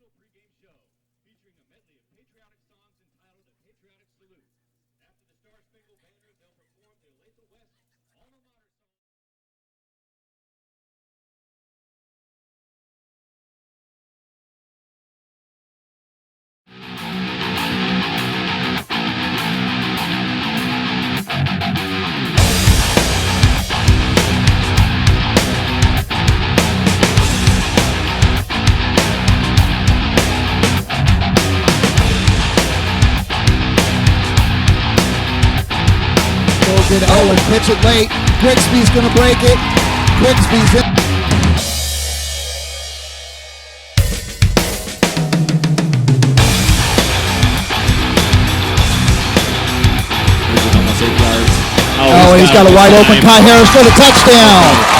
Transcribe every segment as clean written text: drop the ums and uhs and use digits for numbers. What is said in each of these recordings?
traditional pregame show featuring a medley of patriotic songs entitled A Patriotic Salute. After the Star Spangled Banner, they'll perform the Olathe West alma mater song. Good Owen, pitch it late. Grigsby's going to break it. Grigsby's in. Almost 8 yards. Oh, he's got a wide open Kai Harris for the touchdown.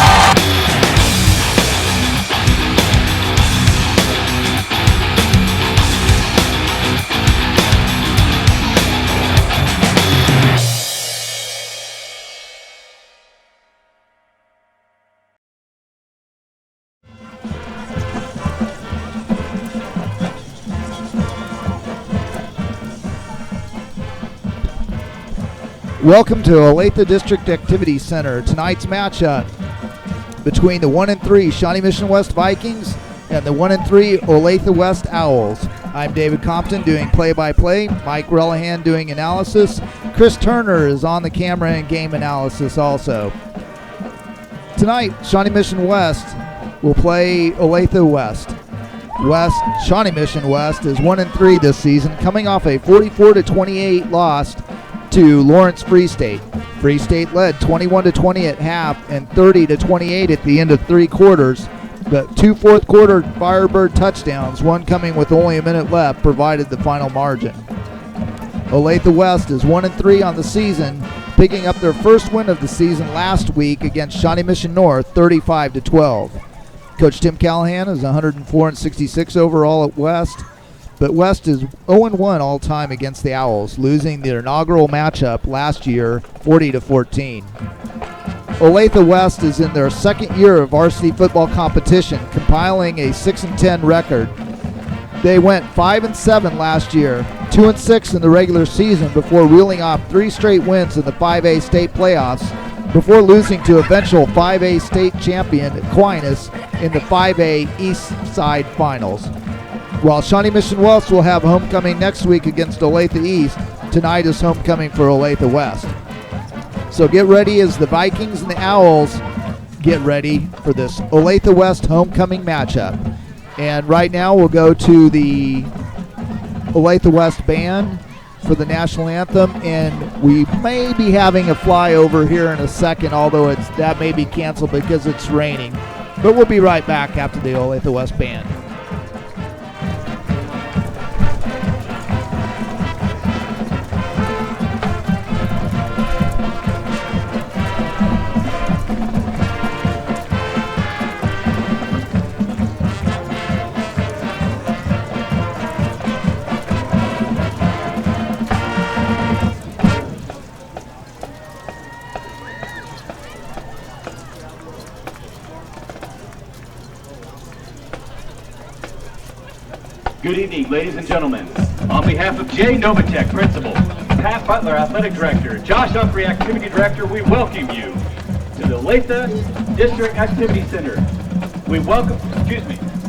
Welcome to Olathe District Activity Center. Tonight's matchup between the 1-3 Shawnee Mission West Vikings and the 1-3 Olathe West Owls. I'm David Compton doing play-by-play. Mike Relihan doing analysis. Chris Turner is on the camera and game analysis also. Tonight, Shawnee Mission West will play Olathe West. Shawnee Mission West is 1-3 this season, coming off a 44-28 loss to Lawrence Free State. Free State led 21-20 at half and 30-28 at the end of 3 quarters. But 2 fourth quarter Firebird touchdowns, one coming with only a minute left, provided the final margin. Olathe West is 1-3 on the season, picking up their first win of the season last week against Shawnee Mission North, 35-12. Coach Tim Callahan is 104-66 overall at West. But West is 0-1 all-time against the Owls, losing their inaugural matchup last year, 40-14. Olathe West is in their second year of varsity football competition, compiling a 6-10 record. They went 5-7 last year, 2-6 in the regular season before reeling off 3 straight wins in the 5A state playoffs, before losing to eventual 5A state champion Aquinas in the 5A East Side Finals. While Shawnee Mission West will have homecoming next week against Olathe East, tonight is homecoming for Olathe West. So get ready as the Vikings and the Owls get ready for this Olathe West homecoming matchup. And right now we'll go to the Olathe West band for the national anthem, and we may be having a flyover here in a second, although that may be canceled because it's raining. But we'll be right back after the Olathe West band. Good evening, ladies and gentlemen. On behalf of Jay Novacek, Principal, Pat Butler, Athletic Director, Josh Humphrey, Activity Director, we welcome you to the Olathe District Activity Center.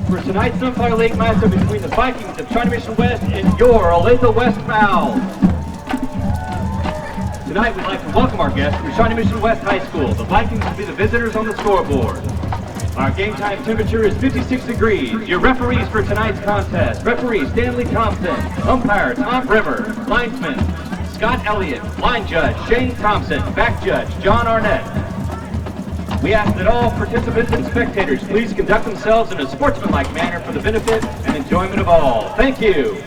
For tonight's Sunflower Lake matchup between the Vikings of Shawnee Mission West and your Olathe West Owls. Tonight, we'd like to welcome our guests from Shawnee Mission West High School. The Vikings will be the visitors on the scoreboard. Our game time temperature is 56 degrees. Your referees for tonight's contest: referee Stanley Thompson, umpire Tom River, linesman Scott Elliott, line judge Shane Thompson, back judge John Arnett. We ask that all participants and spectators please conduct themselves in a sportsmanlike manner for the benefit and enjoyment of all. Thank you.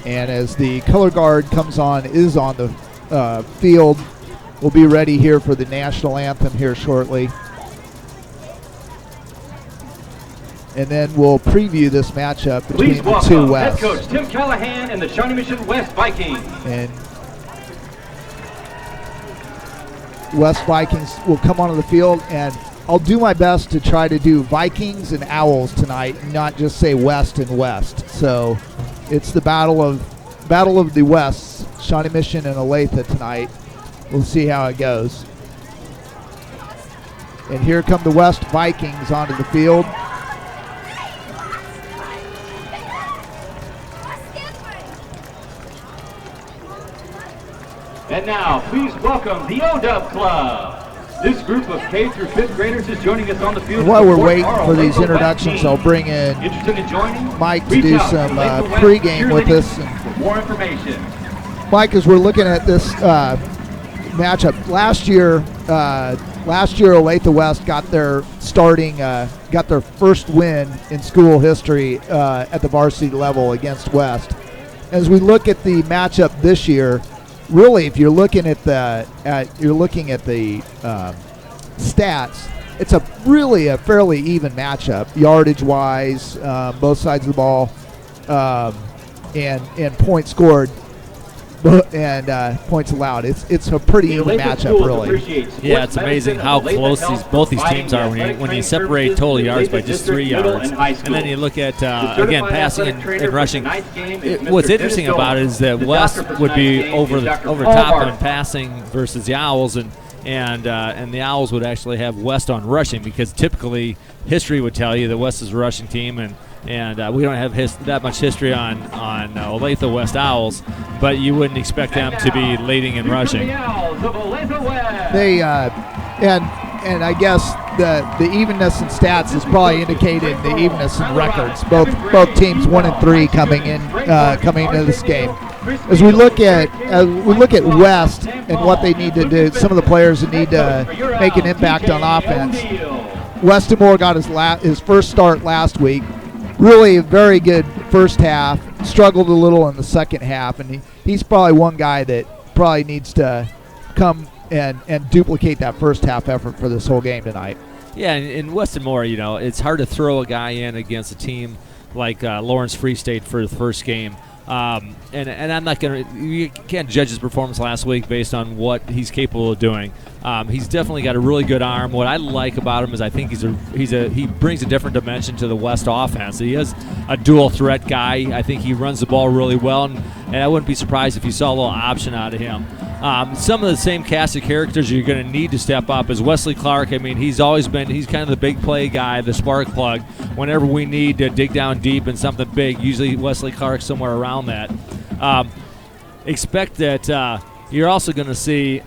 And as the color guard is on the field, we'll be ready here for the national anthem here shortly. and then we'll preview this matchup between Please the welcome two head Wests. coach Tim Callahan and the Shawnee Mission West Vikings. And West Vikings will come onto the field, and I'll do my best to try to do Vikings and Owls tonight, and not just say West and West. So it's the battle of the Wests, Shawnee Mission and Olathe tonight. We'll see how it goes. And here come the West Vikings onto the field. And now, please welcome the O-Dub Club. This group of K through 5th graders is joining us on the field. And while we're to waiting support for our these local introductions, West I'll team. bring in Interested in joining? Mike to Reach do out some Olathe West pregame with us. cheerleading for more information. Mike, as we're looking at this matchup, last year Olathe West got their first win in school history at the varsity level against West. As we look at the matchup this year, really, if you're looking at the stats, it's a fairly even matchup, yardage-wise, both sides of the ball, and points scored and points allowed. It's a pretty even matchup, really. Yeah, it's amazing how close both these teams are when you separate total yards by just 3 yards. And then you look at, again, passing and rushing. What's interesting about it is that West would be over top on passing versus the Owls, and the Owls would actually have West on rushing, because typically history would tell you that West is a rushing team, and we don't have that much history on Olathe West Owls, but you wouldn't expect them to be leading in rushing. They and I guess the evenness in stats is probably indicated the evenness in records. Both teams 1-3 coming into this game. As we look at West and what they need to do, some of the players that need to make an impact on offense. Weston got his first start last week. Really a very good first half. Struggled a little in the second half, and he's probably one guy that probably needs to come and duplicate that first half effort for this whole game tonight. Yeah, and Weston Moore, it's hard to throw a guy in against a team like Lawrence Free State for the first game. And I'm not you can't judge his performance last week based on what he's capable of doing. He's definitely got a really good arm. What I like about him is I think he brings a different dimension to the West offense. He is a dual threat guy. I think he runs the ball really well, and I wouldn't be surprised if you saw a little option out of him. Some of the same cast of characters you're going to need to step up is Wesley Clark. I mean, he's kind of the big play guy, the spark plug. Whenever we need to dig down deep in something big, usually Wesley Clark's somewhere around that. Expect that you're also going to see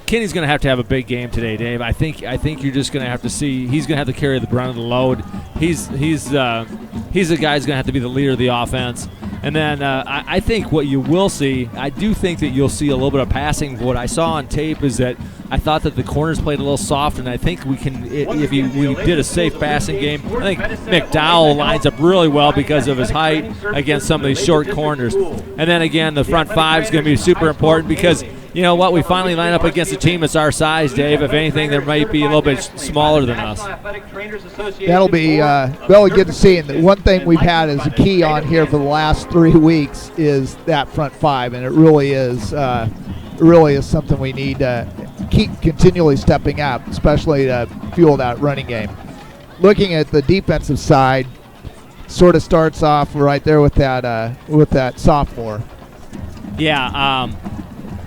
Kenny's going to have a big game today, Dave. I think you're just going to have to see he's going to have to carry the brunt of the load. He's the guy who's going to have to be the leader of the offense. And then I think what you will see, I do think that you'll see a little bit of passing. What I saw on tape is that I thought that the corners played a little soft, and I think we did a safe passing game. I think McDowell lines up really well because of his height against some of these short corners. And then again, the front five is going to be super important because you know what? We finally line up against a team that's our size, Dave. If anything, they might be a little bit smaller than us. That'll be really good to see. And the one thing we've had as a key on here for the last 3 weeks is that front five, and it really is something we need to keep continually stepping up, especially to fuel that running game. Looking at the defensive side, sort of starts off right there with that sophomore. Yeah.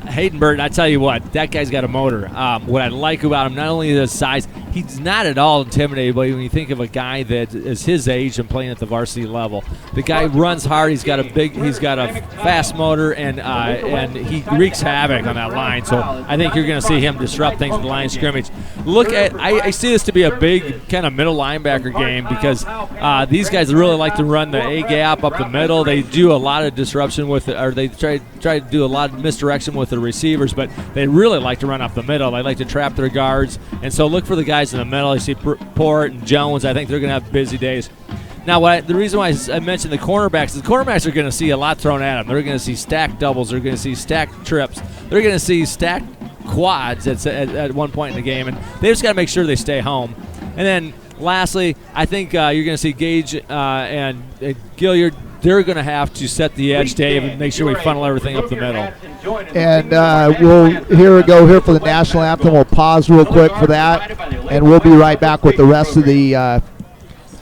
Hayden Burton, I tell you what, that guy's got a motor. What I like about him, not only his size, he's not at all intimidating, but when you think of a guy that is his age and playing at the varsity level, the guy runs hard. He's got a fast motor, and he wreaks havoc on that line. So I think you're going to see him disrupt things in the line of scrimmage. I see this to be a big kind of middle linebacker game because these guys really like to run the A gap up the middle. They do a lot of disruption with it, or they try to do a lot of misdirection with the receivers, but they really like to run up the middle. They like to trap their guards, and so look for the guys in the middle. I see Port and Jones. I think they're going to have busy days. Now, the reason why I mentioned the cornerbacks is the cornerbacks are going to see a lot thrown at them. They're going to see stacked doubles. They're going to see stacked trips. They're going to see stacked quads at one point in the game, and they just got to make sure they stay home. And then lastly, I think you're going to see Gage and Gilliard. They're going to have to set the edge, Dave, and make sure we funnel everything up the middle. And here we go here for the national anthem. We'll pause real quick for that, and we'll be right back with the rest of the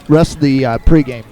pregame.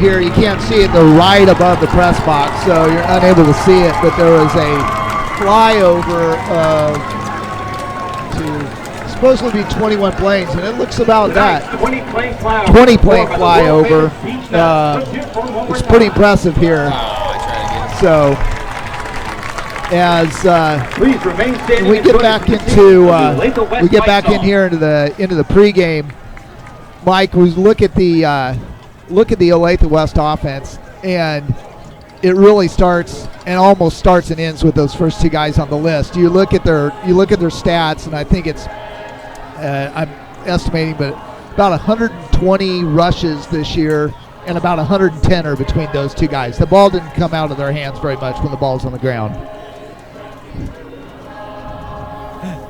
Here, you can't see it, they're right above the press box, so you're unable to see it, but there was a flyover to supposedly be 21 planes, and it looks about that. 20 plane flyover. It's pretty impressive here. So, as we get back in here into the pregame, Mike, we look at the Olathe West offense, and it really starts and almost starts and ends with those first two guys on the list. You look at their stats, and I think it's I'm estimating, but about 120 rushes this year, and about 110 are between those two guys. The ball didn't come out of their hands very much when the ball's on the ground.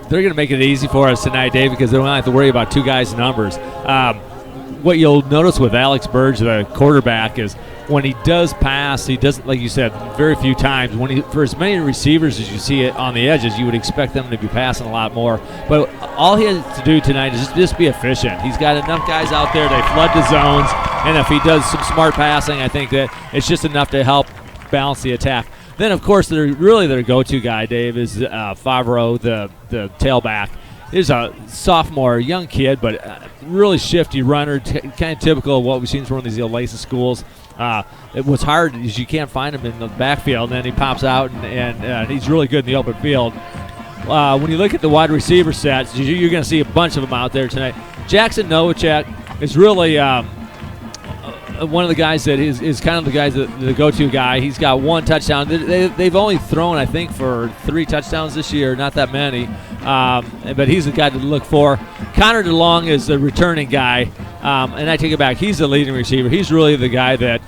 They're going to make it easy for us tonight, Dave, because they don't have to worry about two guys' numbers. What you'll notice with Alex Burge, the quarterback, is when he does pass, he doesn't, like you said, very few times. For as many receivers as you see it on the edges, you would expect them to be passing a lot more. But all he has to do tonight is just be efficient. He's got enough guys out there. They flood the zones, and if he does some smart passing, I think that it's just enough to help balance the attack. Then, of course, their go-to guy, Dave, is Favreau, the tailback. He's a sophomore, young kid, but really shifty runner, kind of typical of what we've seen from one of these Olathe schools. What's hard is you can't find him in the backfield, and then he pops out, and he's really good in the open field. When you look at the wide receiver sets, you're going to see a bunch of them out there tonight. Jackson Nowacek is really one of the guys that is kind of the go-to guy. He's got one touchdown. They've only thrown, I think, for 3 touchdowns this year, not that many. But he's the guy to look for. Connor DeLong is the returning guy, and I take it back. He's the leading receiver. He's really the guy that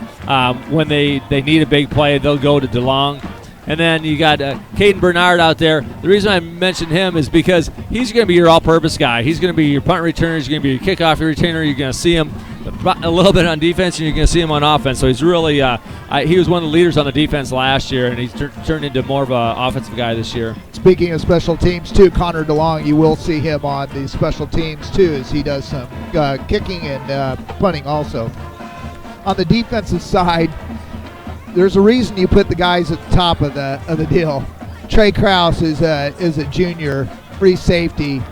when they need a big play, they'll go to DeLong. And then you got Caden Bernard out there. The reason I mentioned him is because he's going to be your all-purpose guy. He's going to be your punt returner. He's going to be your kickoff returner. You're going to see him a little bit on defense, and you're going to see him on offense. So he's really he was one of the leaders on the defense last year, and he's turned into more of an offensive guy this year. Speaking of special teams, too, Connor DeLong, you will see him on the special teams, too, as he does some kicking and punting also. On the defensive side, there's a reason you put the guys at the top of the deal. Trey Krause is a junior, free safety,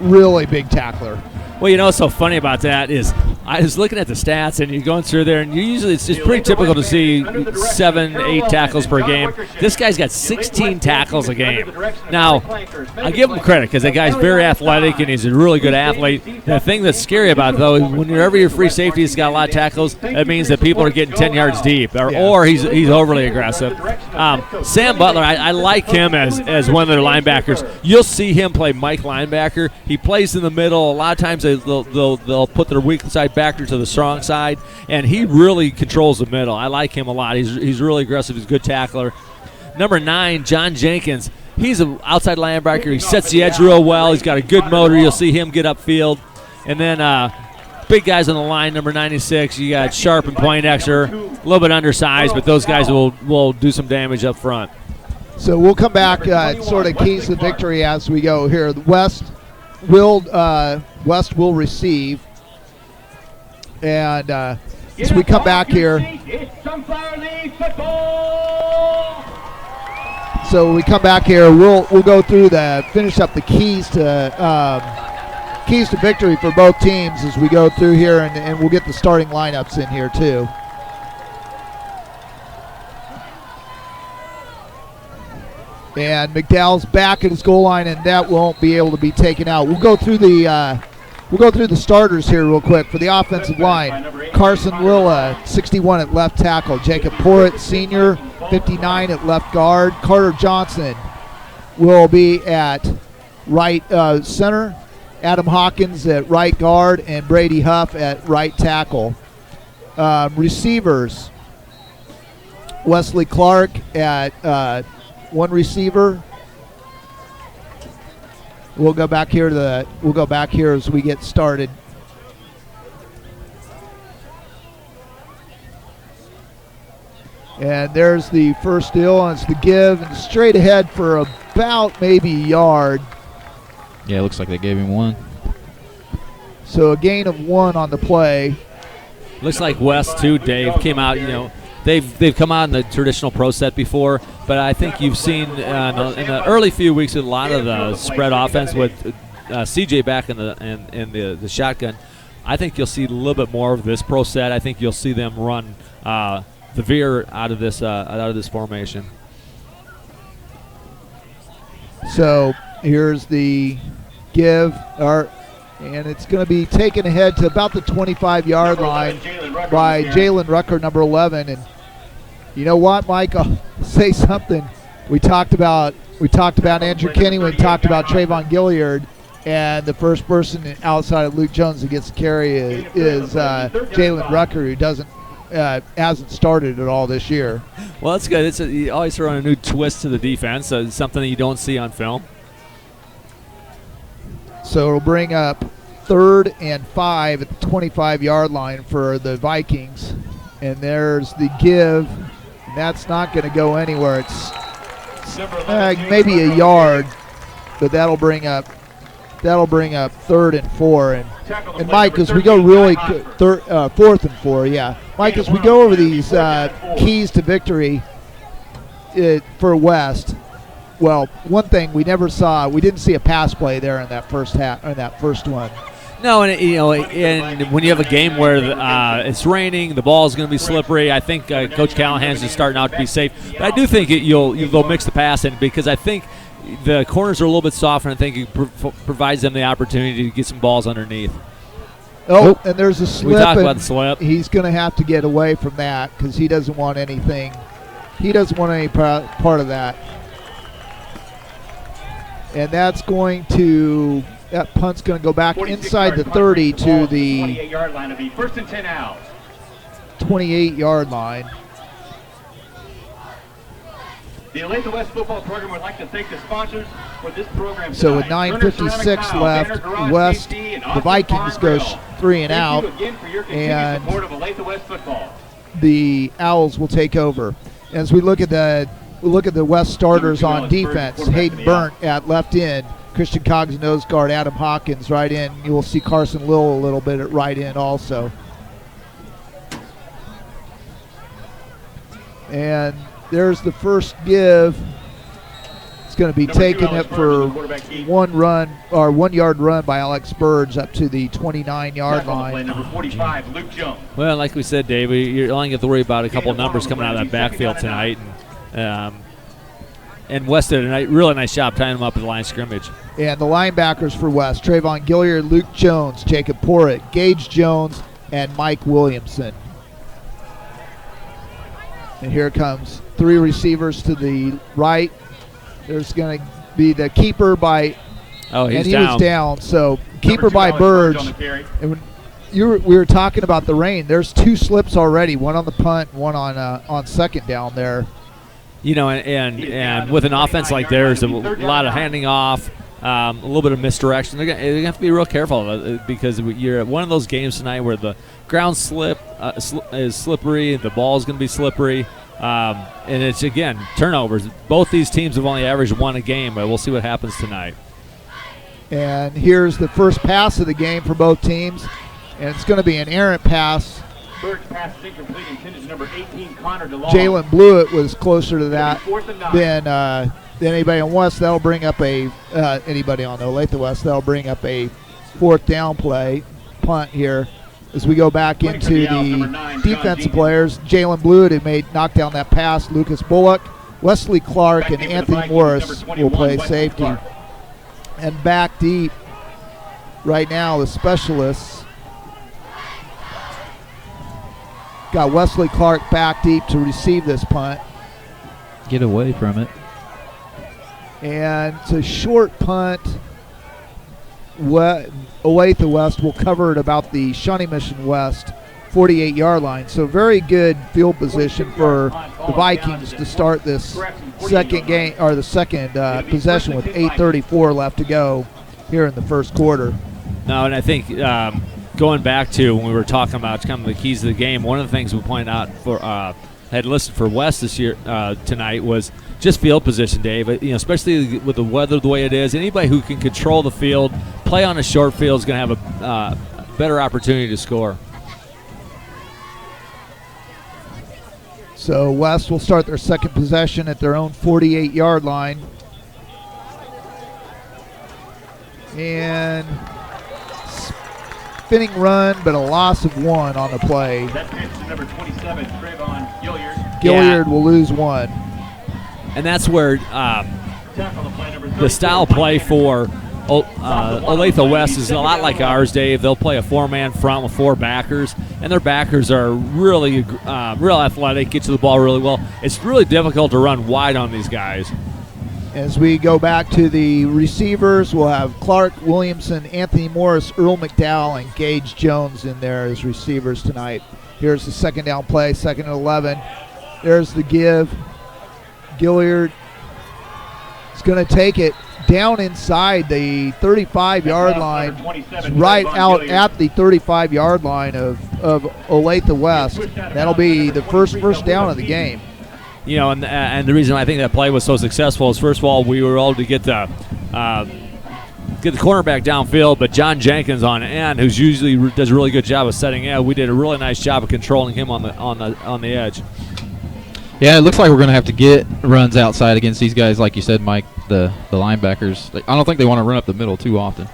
really big tackler. Well, what's so funny about that is I was looking at the stats, and you're going through there, and usually it's pretty typical to see 7, 8 tackles per game. This guy's got 16 tackles a game. Now, I give him credit because that guy's very athletic, and he's a really good athlete. The thing that's scary about it, though, is whenever your free safety has got a lot of tackles, that means that people are getting 10 yards deep, or he's overly aggressive. Sam Butler, I like him as one of their linebackers. You'll see him play Mike linebacker. He plays in the middle. A lot of times they'll put their weak side backer to the strong side, and he really controls the middle. I like him a lot. He's really aggressive. He's a good tackler. Number 9, John Jenkins. He's an outside linebacker. He sets the edge real well. He's got a good motor. You'll see him get upfield. And then big guys on the line, number 96. You got Sharp and Poindexter. A little bit undersized, but those guys will do some damage up front. So we'll come back sort of keys to victory as we go here. West will receive. And as we come back here, we'll go through finish up the keys to victory for both teams as we go through here, and we'll get the starting lineups in here too. And McDowell's back at his goal line, and that won't be able to be taken out. We'll go through the starters here real quick for the offensive line. Carson Lilla, 61 at left tackle. Jacob Porritt, senior, 59 at left guard. Carter Johnson will be at right center. Adam Hawkins at right guard, and Brady Huff at right tackle. Receivers, Wesley Clark at one receiver. We'll go back here as we get started. And there's the first deal, and it's the give, and straight ahead for about maybe a yard. Yeah, it looks like they gave him 1. So a gain of 1 on the play. Looks like West too, Dave, came out, They've come out in the traditional pro set before, but I think you've seen in the early few weeks a lot of the spread offense with CJ back in the shotgun. I think you'll see a little bit more of this pro set. I think you'll see them run the veer out of this formation. So here's the give, and it's going to be taken ahead to about the 25-yard line by Jalen Rucker, number 11. And you know what, Mike? I'll say something. We talked about Andrew Kinney. We talked about Trayvon Gilliard, and the first person outside of Luke Jones that gets the carry is Jalen Rucker, who hasn't started at all this year. Well, that's good. You always throw in a new twist to the defense. Something that you don't see on film. So it'll bring up 3rd and 5 at the 25-yard line for the Vikings. And there's the give. And that's not going to go anywhere. It's maybe a yard, but that'll bring up 3rd and 4. And Mike, as we go 4th and 4, yeah. Mike, as we go over these keys to victory for West. Well, one thing we didn't see a pass play there in that first one. No, and when you have a game where it's raining, the ball is going to be slippery. I think Coach Callahan's just starting out to be safe, but I do think they'll mix the pass in because I think the corners are a little bit softer, and I think it provides them the opportunity to get some balls underneath. Oh, and there's a slip. We talked about the slip. He's going to have to get away from that because he doesn't want anything. He doesn't want any part of that. And that punt's going to go back inside the 30 to the 28-yard line. It'll be 1st and 10 out. 28-yard line. The Olathe West football program would like to thank the sponsors for this program. So with 9:56 left, West, the Vikings go 3 and out, and the Owls will take over. As we look at the West starters on defense, Hayden Burnt at left end, Christian Cogg's nose guard, Adam Hawkins right in. You will see Carson Lill a little bit at right end also. And there's the first give. It's going to be taken up for 1 yard run by Alex Burge up to the 29-yard line. Number 45, Luke Jones. Well, like we said, Dave, you only have to worry about a couple of numbers coming out of that backfield tonight. And West did a really nice job tying them up at the line of scrimmage. And the linebackers for West, Trayvon Gilliard, Luke Jones, Jacob Porritt, Gage Jones, and Mike Williamson. And here comes 3 receivers to the right. There's going to be the keeper by, he's he down. was down. So keeper by Burge. And when we were talking about the rain. There's 2 slips already, one on the punt, one on second down there. You know, and with an offense like theirs, a lot of handing off, a little bit of misdirection. They're going to have to be real careful because you're at one of those games tonight where the ground is slippery, the ball is going to be slippery, and it's, again, turnovers. Both these teams have only averaged 1 a game, but we'll see what happens tonight. And here's the first pass of the game for both teams, and it's going to be an errant pass. Burge pass is incomplete, intended to number 18, Connor DeLong. Jalen Blewett was closer to that than anybody on West. That'll bring up anybody on Olathe West. That'll bring up a 4th down play, punt here. As we go back into the defensive players, Jalen Blewett, who knocked down that pass, Lucas Bullock, Wesley Clark, and Anthony Morris will play safety. And back deep right now, the specialists got Wesley Clark back deep to receive this punt. Get away from it. And it's a short punt. Olathe West will cover it about the Shawnee Mission West 48-yard line. So very good field position for the Vikings to start this second game, or the second possession, with 8:34 left to go here in the first quarter. No, and I think going back to when we were talking about kind of the keys of the game, one of the things we pointed out for had listed for West this year tonight was just field position, Dave. You know, especially with the weather the way it is, anybody who can control the field, play on a short field, is going to have a better opportunity to score. So West will start their second possession at their own 48-yard line. And spinning run, but a loss of 1 on the play. That pitch to number 27, Trayvon Gilliard. Gilliard will lose 1. And that's where the style play for Olathe West is a lot like ours, Dave. They'll play a 4-man front with 4 backers, and their backers are really real athletic, get to the ball really well. It's really difficult to run wide on these guys. As we go back to the receivers, we'll have Clark, Williamson, Anthony Morris, Earl McDowell, and Gage Jones in there as receivers tonight. Here's the second down play, 2nd and 11. There's the give. Gilliard is going to take it down inside the 35-yard line. It's right out at the 35-yard line of Olathe West. That'll be the first down of the game. You know, and the reason I think that play was so successful is, first of all, we were able to get the cornerback downfield, but John Jenkins on end, who's usually does a really good job of setting out, we did a really nice job of controlling him on the edge. Yeah, it looks like we're going to have to get runs outside against these guys, like you said, Mike, the linebackers. I don't think they want to run up the middle too often.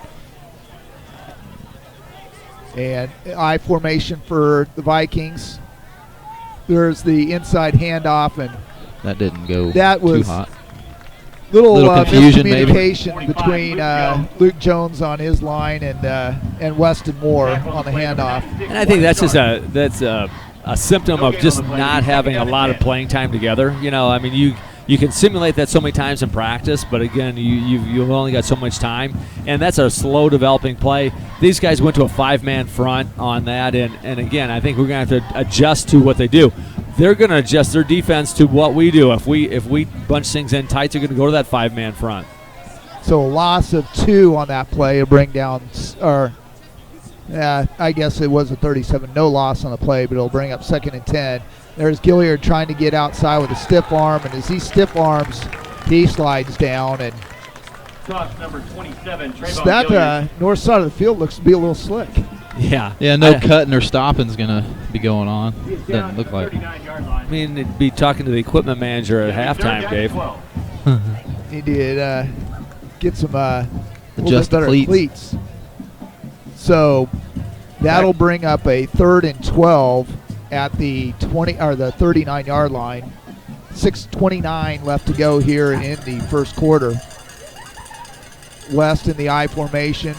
And I formation for the Vikings. There's the inside handoff, and that didn't go that was too hot. Little confusion miscommunication maybe between Luke Jones on his line and Weston Moore on the handoff. And I think that's just a symptom of just not having a lot of playing time together. You know, I mean, you can simulate that so many times in practice, but again, you've only got so much time, and that's a slow developing play. These guys went to a 5-man front on that, and again, I think we're going to have to adjust to what they do. They're going to adjust their defense to what we do. If we bunch things in tight, they're going to go to that 5-man front. So a loss of 2 on that play to bring down, I guess it was a 37. No loss on the play, but it'll bring up 2nd and 10. There's Gilliard trying to get outside with a stiff arm, and as he stiff arms, he slides down. And Cross number 27, Trayvon that Gilliard. north side of the field looks to be a little slick. Yeah. Yeah, no cutting or stopping is going to be going on. He is down Doesn't look at the like. 39-yard line. I mean, it'd be talking to the equipment manager at halftime, Dave. 12. He did get some little bit Adjust the better cleats. So that'll bring up a 3rd and 12 at the 39-yard line. 6:29 left to go here in the first quarter. West in the I formation.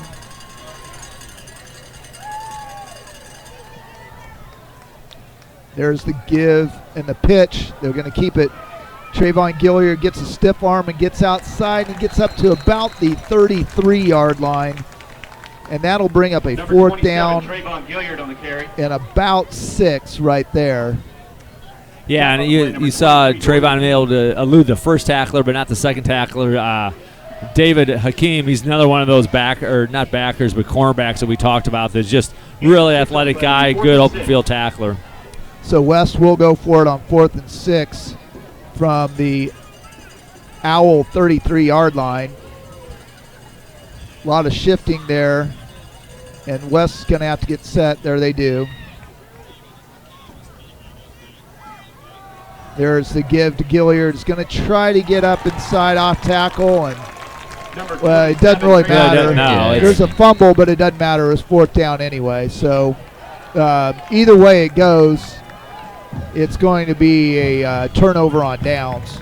There's the give and the pitch. They're going to keep it. Trayvon Gilliard gets a stiff arm and gets outside and gets up to about the 33-yard line. And that'll bring up a Number 4th 27, down Trayvon Gilliard on the carry. and about 6 right there. Yeah, and you saw Trayvon able to elude the first tackler, but not the second tackler. David Hakeem, he's another one of those not backers, but cornerbacks that we talked about. That's just really athletic guy, good open field tackler. So West will go for it on 4th and 6 from the Owl 33-yard line. A lot of shifting there, and West's going to have to get set. There they do. There's the give to Gilliard. It's going to try to get up inside off tackle, and well, it doesn't really matter. No, There's a fumble, but it doesn't matter. It's 4th down anyway. So either way it goes, it's going to be a turnover on downs.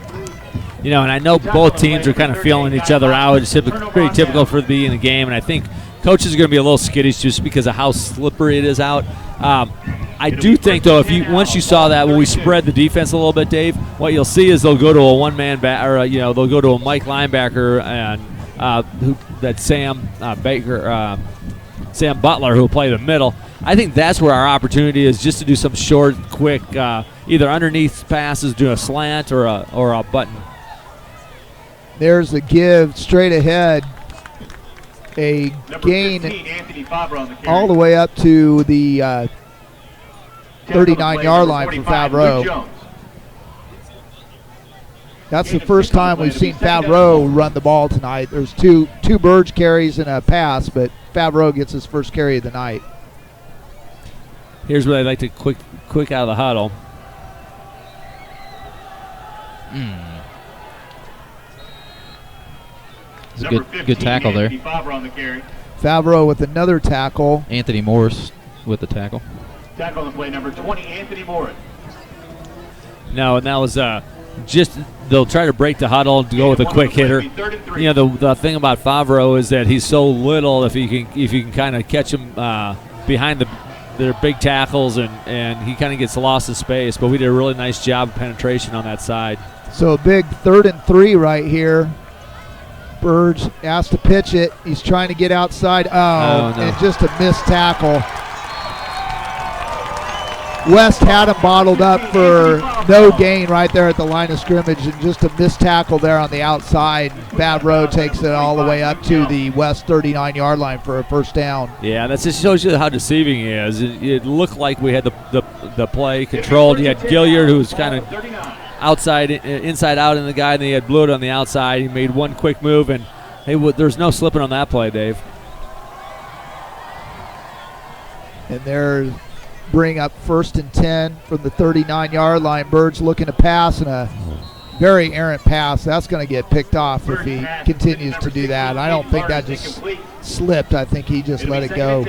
You know, and I know both teams are kind of feeling each other out. It's pretty typical for the beginning of the game, and I think coaches are going to be a little skittish just because of how slippery it is out. I do think, though, once you saw that when we spread the defense a little bit, Dave, what you'll see is they'll go to a one-man back, or they'll go to a Mike linebacker, and that's Sam Baker, Sam Butler, who will play the middle. I think that's where our opportunity is, just to do some short, quick, either underneath passes, do a slant or a button. There's the give straight ahead. A gain 15, on the all the way up to the 39-yard line for Favreau. That's the first time we've seen Favreau run the ball tonight. There's two Burge carries and a pass, but Favreau gets his first carry of the night. Here's what I'd like to quick out of the huddle. It's a good tackle there. Favreau with another tackle. Anthony Morris with the tackle. Tackle on the play, number 20, Anthony Morris. No, and that was just they'll try to break the huddle and go with a quick hitter. You know, the thing about Favreau is that he's so little. If you can kind of catch him behind their big tackles, and he kind of gets lost in space. But we did a really nice job of penetration on that side. So a big 3rd and 3 right here. Burge asked to pitch it. He's trying to get outside. Oh, no. And just a missed tackle. West had him bottled up for no gain right there at the line of scrimmage, and just a missed tackle there on the outside. Favreau takes it all the way up to the West 39-yard line for a first down. Yeah, that just shows you how deceiving he is. It looked like we had the play controlled. You had Gilliard, who was kind of inside out in the guy, and then he had Blewett on the outside. He made one quick move, and hey, there's no slipping on that play, Dave. And they're bring up 1st and 10 from the 39-yard line. Burge looking to pass, and a very errant pass. That's going to get picked off if he continues to do that. I don't think that just slipped. I think he just let it go.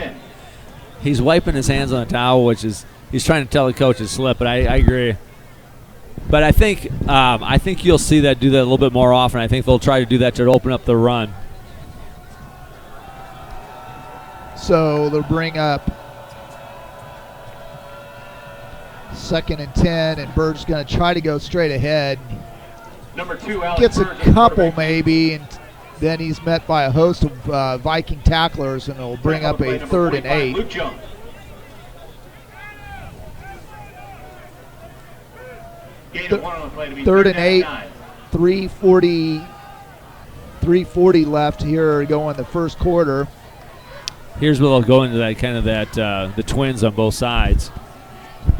He's wiping his hands on a towel, which is he's trying to tell the coach to slip, but I agree. But I think you'll see that do that a little bit more often. I think they'll try to do that to open up the run. So they'll bring up 2nd and 10, and Bird's going to try to go straight ahead. Number 2, Alex gets a Burge, couple maybe, and then he's met by a host of Viking tacklers, and it'll bring up a 3rd and 8. Luke Jones. Gain of 1 on the play to be 3rd and 8, 9. 3:40 left here to go in the first quarter. Here's where they'll go into that kind of the twins on both sides.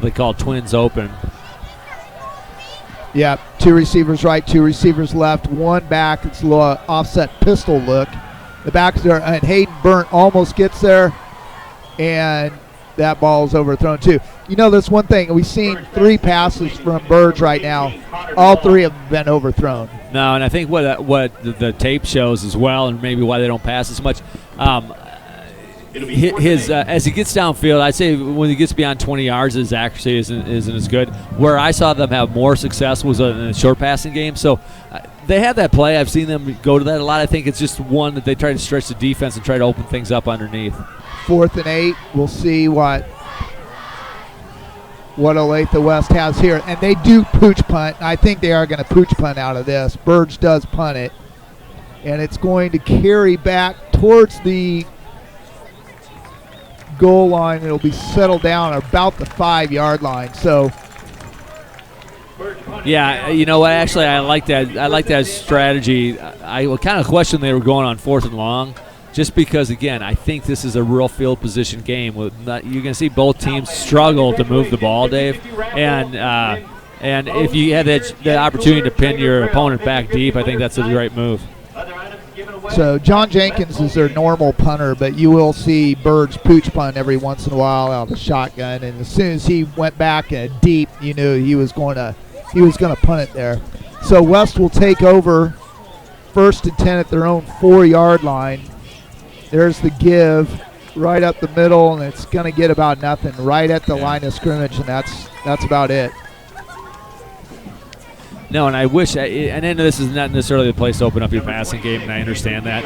They call twins open. Yeah, 2 receivers right, 2 receivers left, 1 back. It's a little offset pistol look. The back's there, and Hayden Burnt almost gets there. and that ball is overthrown too. You know, that's one thing. We've seen 3 passes from Burge right now. All 3 have been overthrown. No, and I think what the tape shows as well, and maybe why they don't pass as much, his as he gets downfield, I'd say when he gets beyond 20 yards, his accuracy isn't as good. Where I saw them have more success was in a short passing game. So they have that play. I've seen them go to that a lot. I think it's just one that they try to stretch the defense and try to open things up underneath. 4th and 8. We'll see what Olathe West has here. And they do pooch punt. I think they are going to pooch punt out of this. Burge does punt it. And it's going to carry back towards the goal line. It'll be settled down about the 5-yard line. So, yeah, you know what? Actually, I like that. I like that strategy. I kind of questioned they were going on 4th and long, just because, again, I think this is a real field position game. You're going to see both teams struggle to move the ball, Dave. And if you had the opportunity to pin your opponent back deep, I think that's the right move. So John Jenkins is their normal punter, but you will see Burge pooch punt every once in a while out of the shotgun. And as soon as he went back deep, you knew he was going to punt it there. So West will take over 1st and 10 at their own 4-yard line. There's the give right up the middle, and it's going to get about nothing right at the line of scrimmage, and that's about it. No, and I wish, and I know this is not necessarily the place to open up your passing game, and I understand that.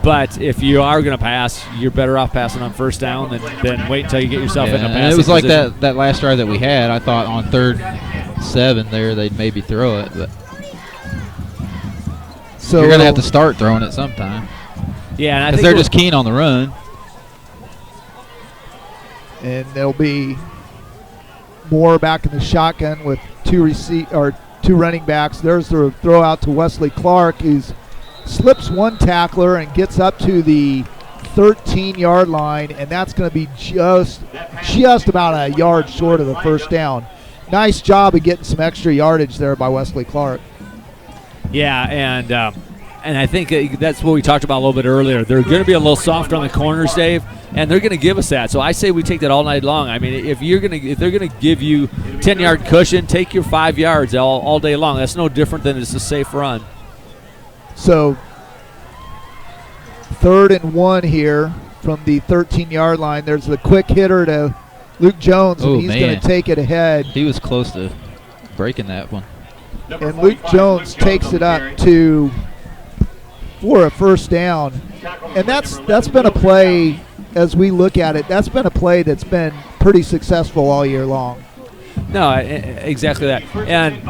But if you are going to pass, you're better off passing on 1st down than wait until you get yourself in a passing it was like position. that last drive that we had. I thought on 3rd 7 there they'd maybe throw it, but so you're going to have to start throwing it sometime. Yeah, because they're just keen on the run. And there'll be more back in the shotgun with 2 running backs. There's the throw out to Wesley Clark, who slips 1 tackler and gets up to the 13-yard line, and that's going to be just about a yard short of the 1st down. Nice job of getting some extra yardage there by Wesley Clark. Yeah, and I think that's what we talked about a little bit earlier. They're going to be a little soft on the corners, Dave, and they're going to give us that. So I say we take that all night long. I mean, if they're going to give you 10-yard cushion, take your 5 yards all day long. That's no different than it's a safe run. So 3rd and 1 here from the 13-yard line. There's the quick hitter to Luke Jones, and he's going to take it ahead. He was close to breaking that one. And Luke Jones takes it up for a 1st down. And that's been a play, as we look at it, that's been a play that's been pretty successful all year long. No, exactly that. And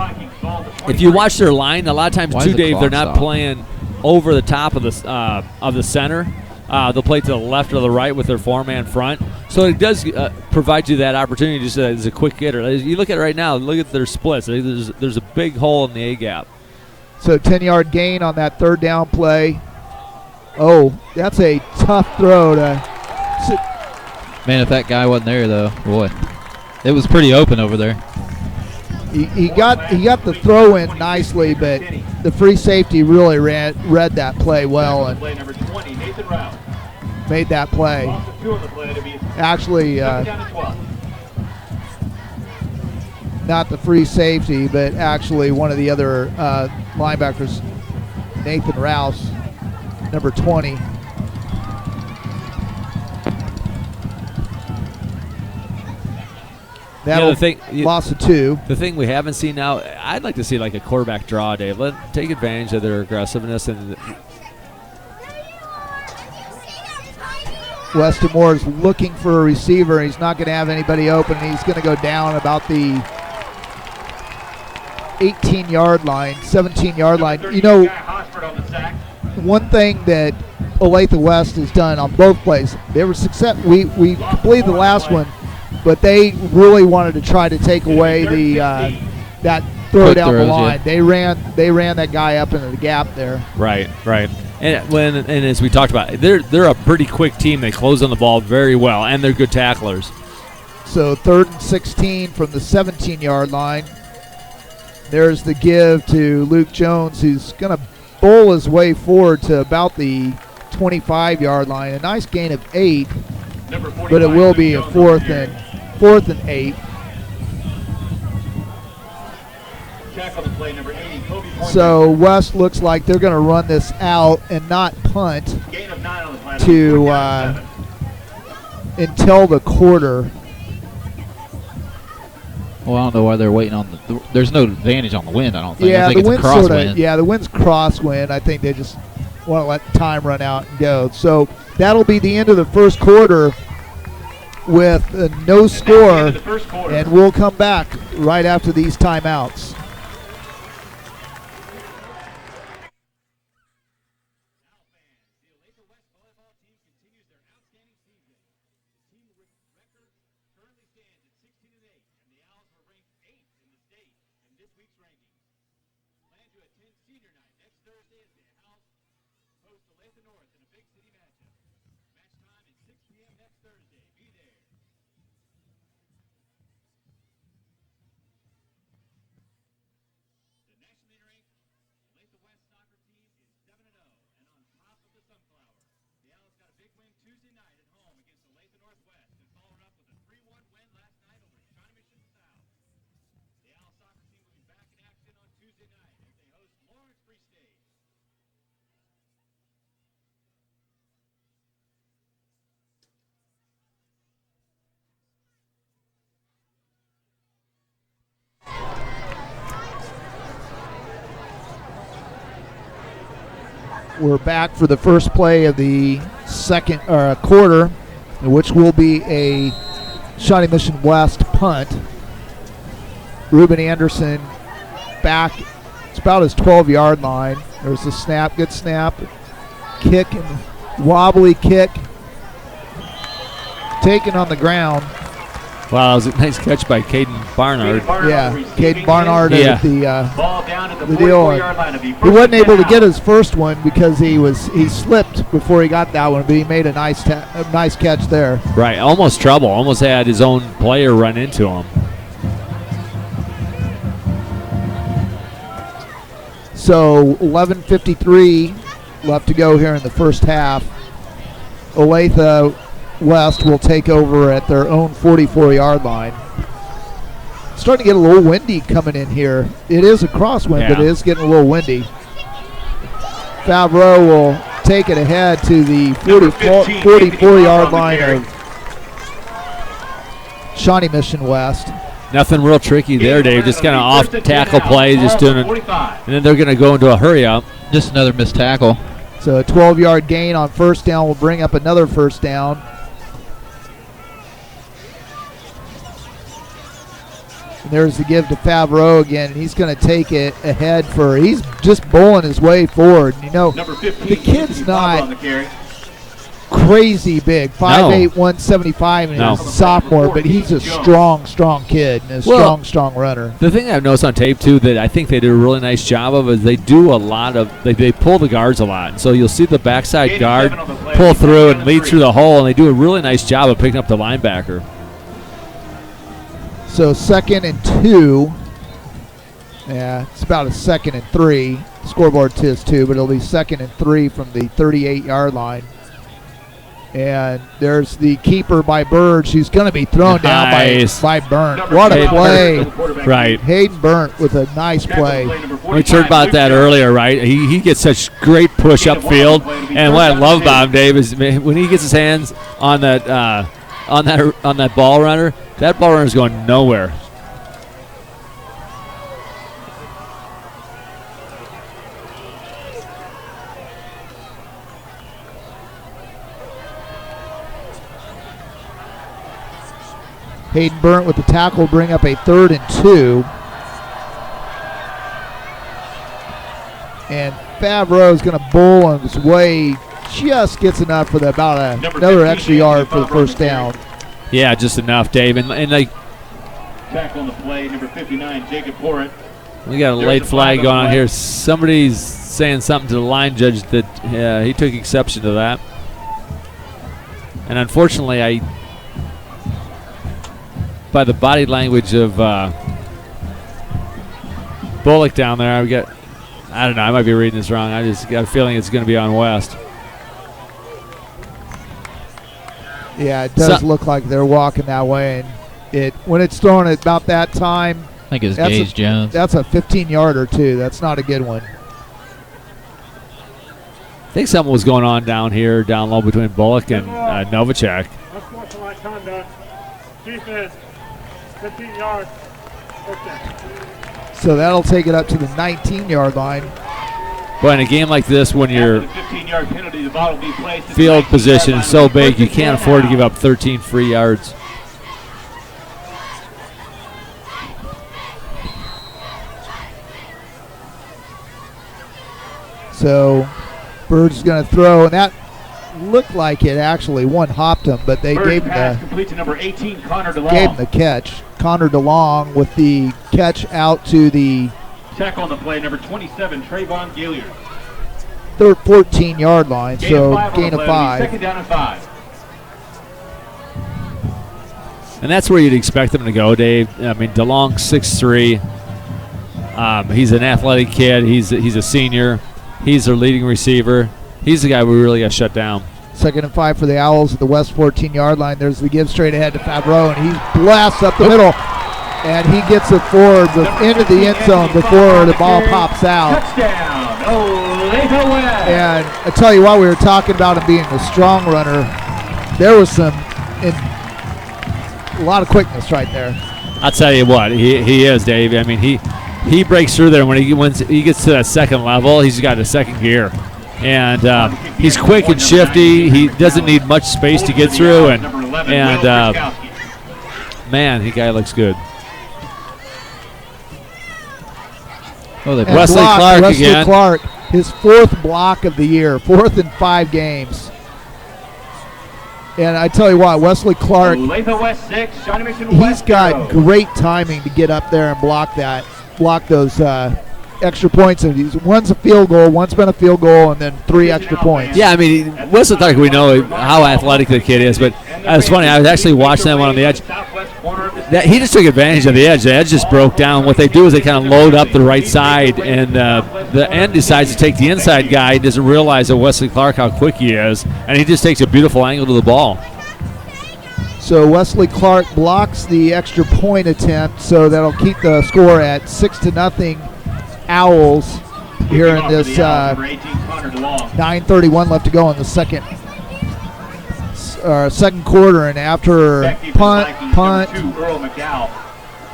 if you watch their line, a lot of times too, Dave, they're not playing over the top of the center. They'll play to the left or the right with their 4-man front. So it does provide you that opportunity just as a quick hitter. You look at it right now, look at their splits. There's a big hole in the A-gap. So 10-yard gain on that 3rd down play. Oh, that's a tough throw to. Man, if that guy wasn't there, though, boy, it was pretty open over there. He got the throw in nicely, but the free safety really read that play well and made that play. Actually, not the free safety, but actually one of the other linebackers, Nathan Rouse, number 20. Loss of 2. The thing we haven't seen now, I'd like to see like a quarterback draw, Dave. Take advantage of their aggressiveness. And Weston Moore is looking for a receiver. He's not going to have anybody open. He's going to go down about the 18-yard line, 17-yard line. You know, one thing that Olathe West has done on both plays, they were successful. We completed the last one, but they really wanted to try to take away the that throw down the line. Yeah. They ran that guy up into the gap there. Right. And as we talked about, they're a pretty quick team. They close on the ball very well, and they're good tacklers. So 3rd and 16 from the 17-yard line. There's the give to Luke Jones, who's going to bowl his way forward to about the 25-yard line. A nice gain of 8. but it will be a fourth and 8. Tackle the play, number 80, Kobe Pointer. So West looks like they're going to run this out and not punt Gain of 9 on the play. to until the quarter. Well, I don't know why they're waiting on the. There's no advantage on the wind. I don't think. Yeah, I think the it's a wind's crosswind. the wind's crosswind. I think they just want to let time run out and go. So that'll be the end of the first quarter with no score, and we'll come back right after these timeouts. We're back for the first play of the second quarter, which will be a Shawnee Mission West punt. Ruben Anderson back. It's about his 12-yard line. There's the snap, good snap. Kick and wobbly kick. Taken on the ground. Wow, that was a nice catch by Caden Barnard. Yeah, Caden Barnard at Ball down at the deal. 44-yard line. He wasn't able to get his first one because he slipped before he got that one, but he made a nice catch there. Right, almost trouble. Almost had his own player run into him. So 11:53 left to go here in the first half. Olathe West will take over at their own 44-yard line. It's starting to get a little windy coming in here. It is a crosswind, but it is getting a little windy. Favreau will take it ahead to the 44-yard line of Shawnee Mission West. Nothing real tricky there, Dave. Just kind of off tackle play, just doing it. And then they're going to go into a hurry up. Just another missed tackle. So a 12-yard gain on first down will bring up another first down. And there's the give to Favreau again, and he's going to take it ahead he's just bowling his way forward. You know, the kid's not crazy big, 5'8", 175, and he's a sophomore, but he's a strong kid and a strong runner. The thing I've noticed on tape, too, that I think they do a really nice job of is they do a lot of, they pull the guards a lot. And so you'll see the backside guard pull through and lead through the hole, and they do a really nice job of picking up the linebacker. So 2nd and 2. Yeah, it's about a 2nd and 3. Scoreboard says 2, but it'll be 2nd and 3 from the 38-yard line. And there's the keeper by Burge. He's going to be thrown down by Burnt. What a play. Right. Hayden Burnt with a nice play. We heard about that earlier, right? He gets such great push upfield. And what I love about him, Dave, is when he gets his hands on that ball runner, that ball runner is going nowhere. Hayden Burnt with the tackle, bring up a 3rd and 2. And Favreau is going to bowl on his way, just gets enough for another extra yard for the first down. Yeah, just enough, Dave. And like tackle on the play, number 59, Jacob Porrett. We got a late flag going on here. Somebody's saying something to the line judge that he took exception to that. And unfortunately, by the body language of Bullock down there, I don't know, I might be reading this wrong. I just got a feeling it's going to be on West. Yeah, it does look like they're walking that way. And when it's thrown at about that time, I think it's Gage Jones. That's a 15-yarder, too. That's not a good one. I think something was going on down here, down low between Bullock and Novacek. Unsportsmanlike conduct. Defense, 15 yards. Okay. So that'll take it up to the 19-yard line. But in a game like this, when your 15-yard penalty, the ball will be placed at the field 19-yard position line is so with big, first you and can't 10 afford to now. give up 13 free yards. So Bird's going to throw, and that looked like it actually one-hopped him, but they First gave him pass the complete to number 18, Connor DeLong. gave him the catch. Connor DeLong with the catch out to the Tackle on the play, number 27, Trayvon Gilliard. 14-yard line, so gain of 5. Second down and 5. And that's where you'd expect them to go, Dave. I mean, DeLong 6'3". He's an athletic kid. He's a senior. He's their leading receiver. He's the guy we really got shut down. Second and 5 for the Owls at the West 14-yard line. There's the give straight ahead to Favreau, and he blasts up the middle. And he gets it forward into the end zone before the ball pops out. Touchdown, Olathe West. And I tell you what, we were talking about him being a strong runner. There was a lot of quickness right there. I'll tell you what, he is, Dave. I mean, he breaks through there when he gets to that second level. He's got a second gear. And he's quick and shifty. He doesn't need much space to get through. And man, the guy looks good. Oh, they Wesley Clark again. Clark, his 4th block of the year, 4th in 5 games. And I tell you what, Wesley Clark, Olathe West 6, Shawnee Mission he's West got 0. great timing to get up there and block those extra points. And one's a field goal, one's been a field goal, and then 3 extra points. Yeah, I mean, Wesley Clark, we know how athletic the kid is, but it's funny. I was actually watching that one on the edge. He just took advantage of the edge. The edge just broke down. What they do is they kind of load up the right side, and the end decides to take the inside guy. He doesn't realize that Wesley Clark, how quick he is, and he just takes a beautiful angle to the ball. So Wesley Clark blocks the extra point attempt, so that'll keep the score at 6-0 Owls here in this 9:31 left to go in the second quarter. And after punt,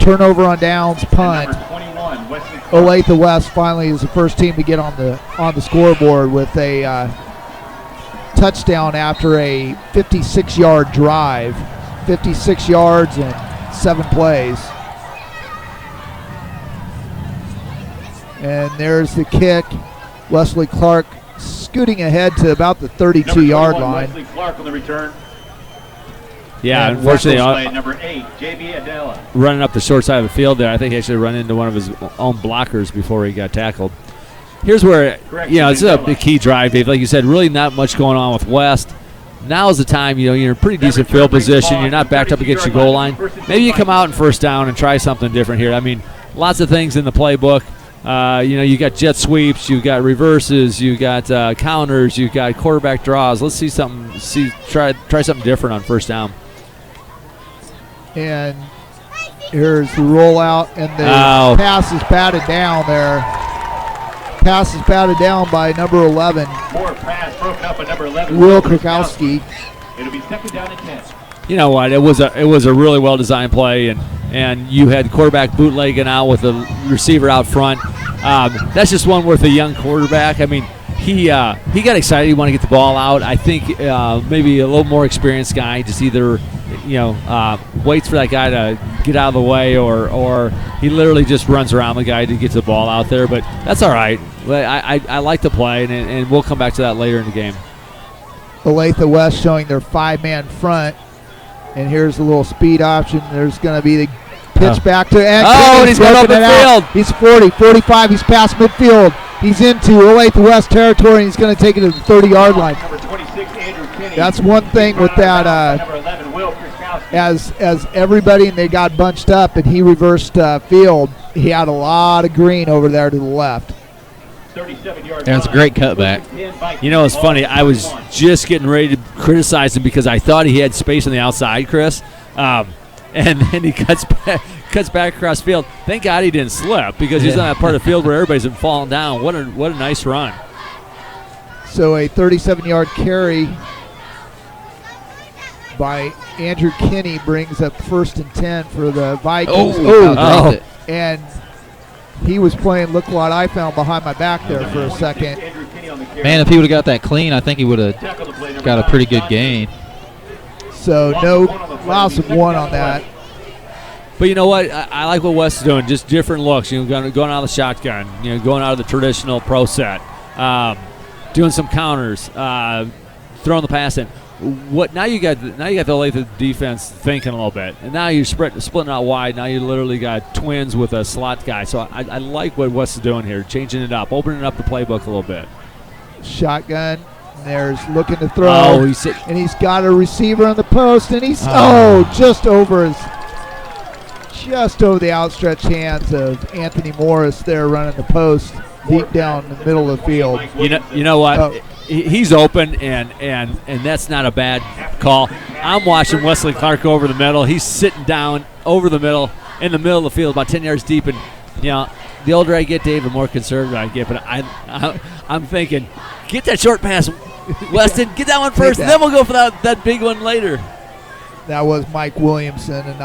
turnover on downs, punt, Olathe West finally is the first team to get on the scoreboard with a touchdown after a 56-yard drive, 56 yards and 7 plays. And there's the kick. Wesley Clark scooting ahead to about the 32-yard line. Wesley Clark on the return. Yeah, And unfortunately, play, number 8, JB Adela. running up the short side of the field there, I think he actually run into one of his own blockers before he got tackled. Here's where, this is a key drive, Dave. Like you said, really not much going on with West. Now is the time, you're in a pretty decent field position. You're not backed up against your goal line. Maybe you come out in first down and try something different here. I mean, lots of things in the playbook. You got jet sweeps, you got reverses, you got counters, you got quarterback draws. Let's see something. Try something different on first down. And here's the rollout, and the pass is batted down there. Pass is batted down by number 11. More pass broken up by number 11. Will Krakowski. It'll be second down and 10. You know what? It was a really well designed play, and you had quarterback bootlegging out with the receiver out front. That's just one with a young quarterback. I mean, he got excited. He wanted to get the ball out. I think maybe a little more experienced guy just either waits for that guy to get out of the way, or he literally just runs around the guy to get the ball out there. But that's all right. I like the play, and we'll come back to that later in the game. Olathe West showing their 5-man front. And here's a little speed option. There's going to be the pitch back to Ed. And he's going up the field. He's 40, 45. He's past midfield. He's into Olathe West territory, and he's going to take it to the 30-yard line. Number 26, Andrew Kinney. That's one thing with that. Number 11, Will Krakowski. As everybody, and they got bunched up, and he reversed field, he had a lot of green over there to the left. 37-yard That's a great cutback. You know, it's funny. I was just getting ready to criticize him because I thought he had space on the outside, Chris. And then he cuts back across field. Thank God he didn't slip because he's on that part of the field where everybody's been falling down. What a nice run. So a 37-yard carry by Andrew Kinney brings up 1st and 10 for the Vikings. Oh. And he was playing look what I found behind my back there for a second. Man, if he would have got that clean, I think he would have got a pretty good gain. So no loss of 1 on that. But you know what? I like what Wes is doing. Just different looks. You know, going out of the shotgun. You know, going out of the traditional pro set. Doing some counters. Throwing the pass in. Now you got the Olathe defense thinking a little bit, and now you're splitting out wide. Now you literally got twins with a slot guy. So I like what Wes is doing here, changing it up, opening up the playbook a little bit. Shotgun. There's looking to throw. Oh, and he's got a receiver on the post, and he's just over the outstretched hands of Anthony Morris there running the post deep down the middle of the field. You know what? He's open, and that's not a bad call. I'm watching Wesley Clark over the middle. He's sitting down over the middle, in the middle of the field, about 10 yards deep. And, you know, the older I get, Dave, the more conservative I get. But I'm thinking, get that short pass, Weston. Get that one first, and then we'll go for that big one later. That was Mike Williamson and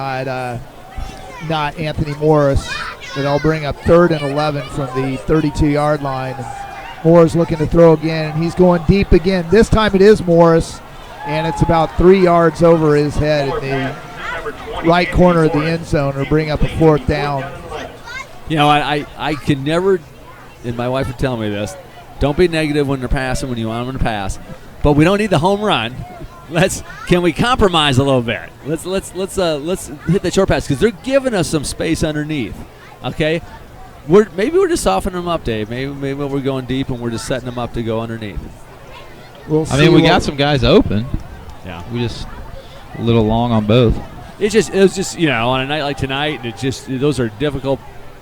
not Anthony Morris. But I'll bring up 3rd and 11 from the 32-yard line. And Morris looking to throw again, and he's going deep again. This time it is Morris, and it's about 3 yards over his head in the right corner of the end zone, or bring up a 4th down. You know, I can never, and my wife would tell me this, don't be negative when they're passing when you want them to pass. But we don't need the home run. Can we compromise a little bit? Let's hit the short pass because they're giving us some space underneath. Okay. Maybe we're just softening them up, Dave. Maybe we're going deep and we're just setting them up to go underneath. We got some guys open. Yeah, we just a little long on both. It was just on a night like tonight, those are difficult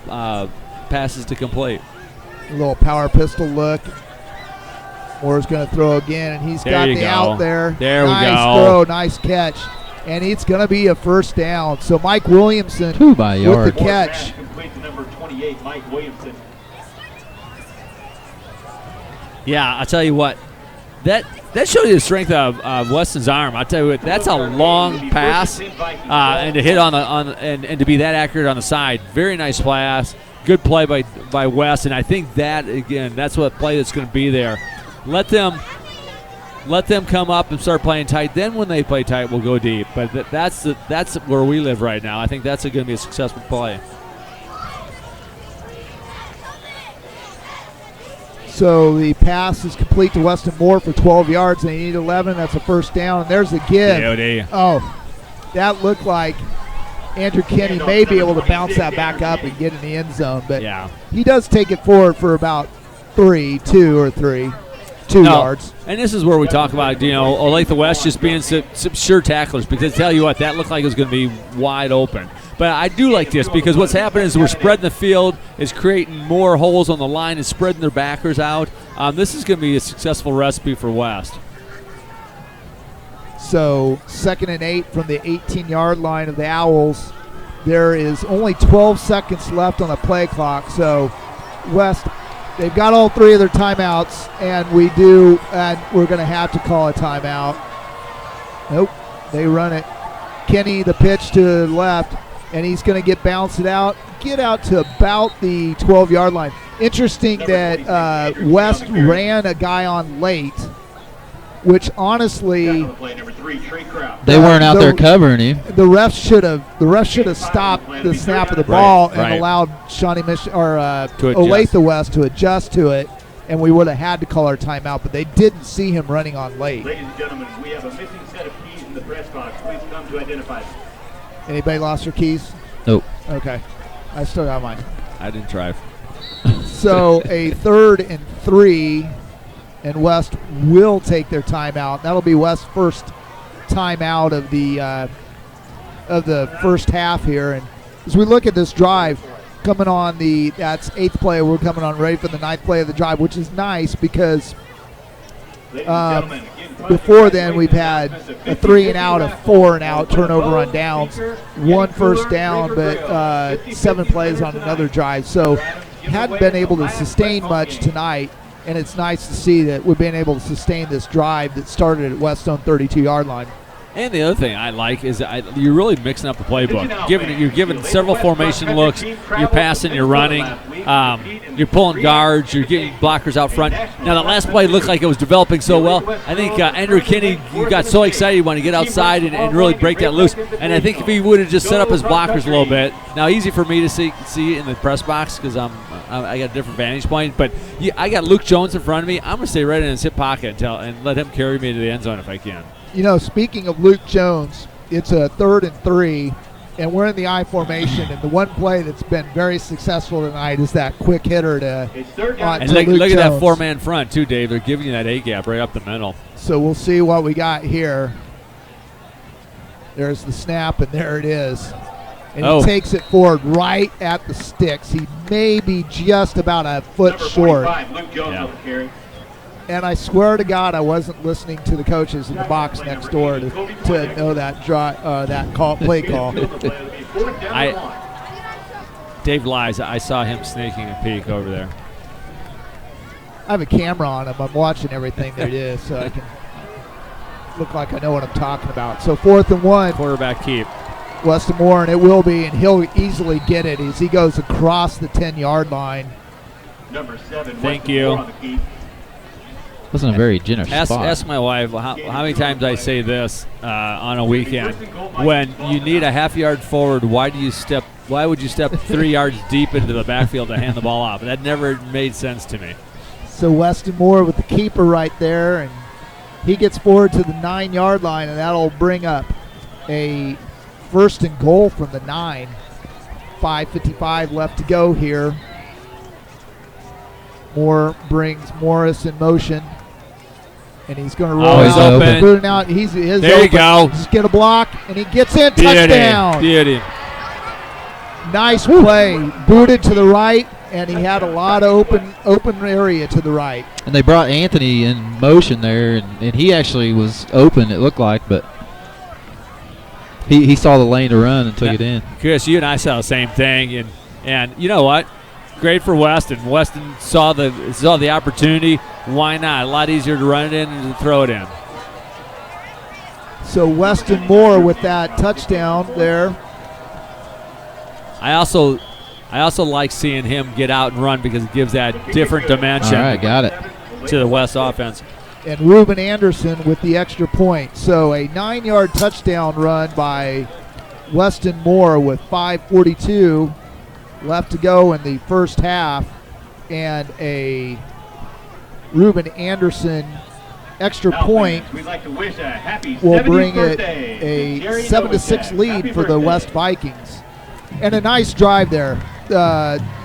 passes to complete. A little power pistol look. Moore's going to throw again, and he's got the out there. There we go. Nice throw, nice catch, and it's going to be a 1st down. So Mike Williamson 2 by a yard with the catch. Number 28, Mike Williamson. Yeah, I'll tell you what. That showed you the strength of Weston's arm. I'll tell you what, that's a long pass, and to hit and to be that accurate on the side. Very nice pass. Good play by Wes, and I think that again, that's what play that's going to be there. Let them come up and start playing tight. Then when they play tight, we'll go deep. But that's where we live right now. I think that's going to be a successful play. So the pass is complete to Weston Moore for 12 yards. They need 11. That's a 1st down. And there's the give. That looked like Andrew Kinney may be able to bounce that back up and get in the end zone. But he does take it forward for about 2 yards. And this is where we talk about, Olathe West just being some sure tacklers, because tell you what, that looked like it was going to be wide open. But I do like this because what's happening is we're spreading the field, is creating more holes on the line and spreading their backers out. This is going to be a successful recipe for West. So 2nd and 8 from the 18-yard line of the Owls. There is only 12 seconds left on the play clock. So West, they've got all 3 of their timeouts, and we're going to have to call a timeout. Nope, they run it. Kenny, the pitch to the left, and he's going to get out to about the 12-yard line. Interesting that West ran a guy on late, which honestly they weren't out there covering him. The refs should have stopped the snap of the ball and allowed Olathe West to adjust to it, and we would have had to call our timeout. But they didn't see him running on late. Ladies and gentlemen, we have a missing set of keys in the press box. Please come to identify them. Anybody lost their keys? Nope. Okay. I still got mine. I didn't drive. So a 3rd and 3, and West will take their timeout. That'll be West's first timeout of the first half here. And as we look at this drive, coming on that's 8th play. We're coming on ready for the 9th play of the drive, which is nice because before then we've had a 3 and out, a 4 and out, turnover on downs, 1 first down, but 7 plays on another drive. So hadn't been able to sustain much tonight, and it's nice to see that we've been able to sustain this drive that started at Westone 32-yard line. And the other thing I like is you're really mixing up the playbook. You're giving several formation looks. You're passing, you're running, you're pulling guards, you're getting blockers out front. Now, the last play looked like it was developing so well. I think Andrew Kinney got so excited he wanted to get outside and really break that loose. And I think if he would have just set up his blockers a little bit. Now, easy for me to see in the press box because I got a different vantage point. But I got Luke Jones in front of me. I'm going to stay right in his hip pocket and let him carry me to the end zone if I can. You know, speaking of Luke Jones, it's a 3rd and 3, and we're in the I formation. And the one play that's been very successful tonight is that quick hitter to look at that 4-man front too, Dave. They're giving you that A gap right up the middle. So we'll see what we got here. There's the snap, and there it is. And he takes it forward right at the sticks. He may be just about a foot short. Luke Jones on the carry. And I swear to God, I wasn't listening to the coaches in the box next door to know that play call. Dave lies. I saw him snaking a peek over there. I have a camera on him. I'm watching everything that it is, so I can look like I know what I'm talking about. So 4th and 1. Quarterback keep. Weston Moore, and it will be, and he'll easily get it as he goes across the 10-yard line. Number 7. Thank you. Wasn't a very generous spot. Ask my wife how many times I say this on a weekend. When you need a half-yard forward, why would you step 3 yards deep into the backfield to hand the ball off? That never made sense to me. So Weston Moore with the keeper right there, and he gets forward to the 9-yard line, and that'll bring up a 1st and goal from the 9. 5:55 left to go here. Moore brings Morris in motion, and he's going to roll he's out. open. Booting out. He's there open. You go. Just get a block, and he gets in. Touchdown. Beauty. Nice play. Booted to the right, and he had a lot of open area to the right. And they brought Anthony in motion there, and he actually was open, it looked like, but he saw the lane to run and took it in. Chris, you and I saw the same thing, and you know what? Great for Weston. Weston saw the opportunity. Why not? A lot easier to run it in than to throw it in. So Weston Moore with that touchdown there. I also like seeing him get out and run because it gives that different dimension. All right, got it. To the West offense. And Ruben Anderson with the extra point. So a 9-yard touchdown run by Weston Moore with 5:42 left to go in the first half, and a Ruben Anderson extra point will bring it a 7-6 lead for the West Vikings. And a nice drive there.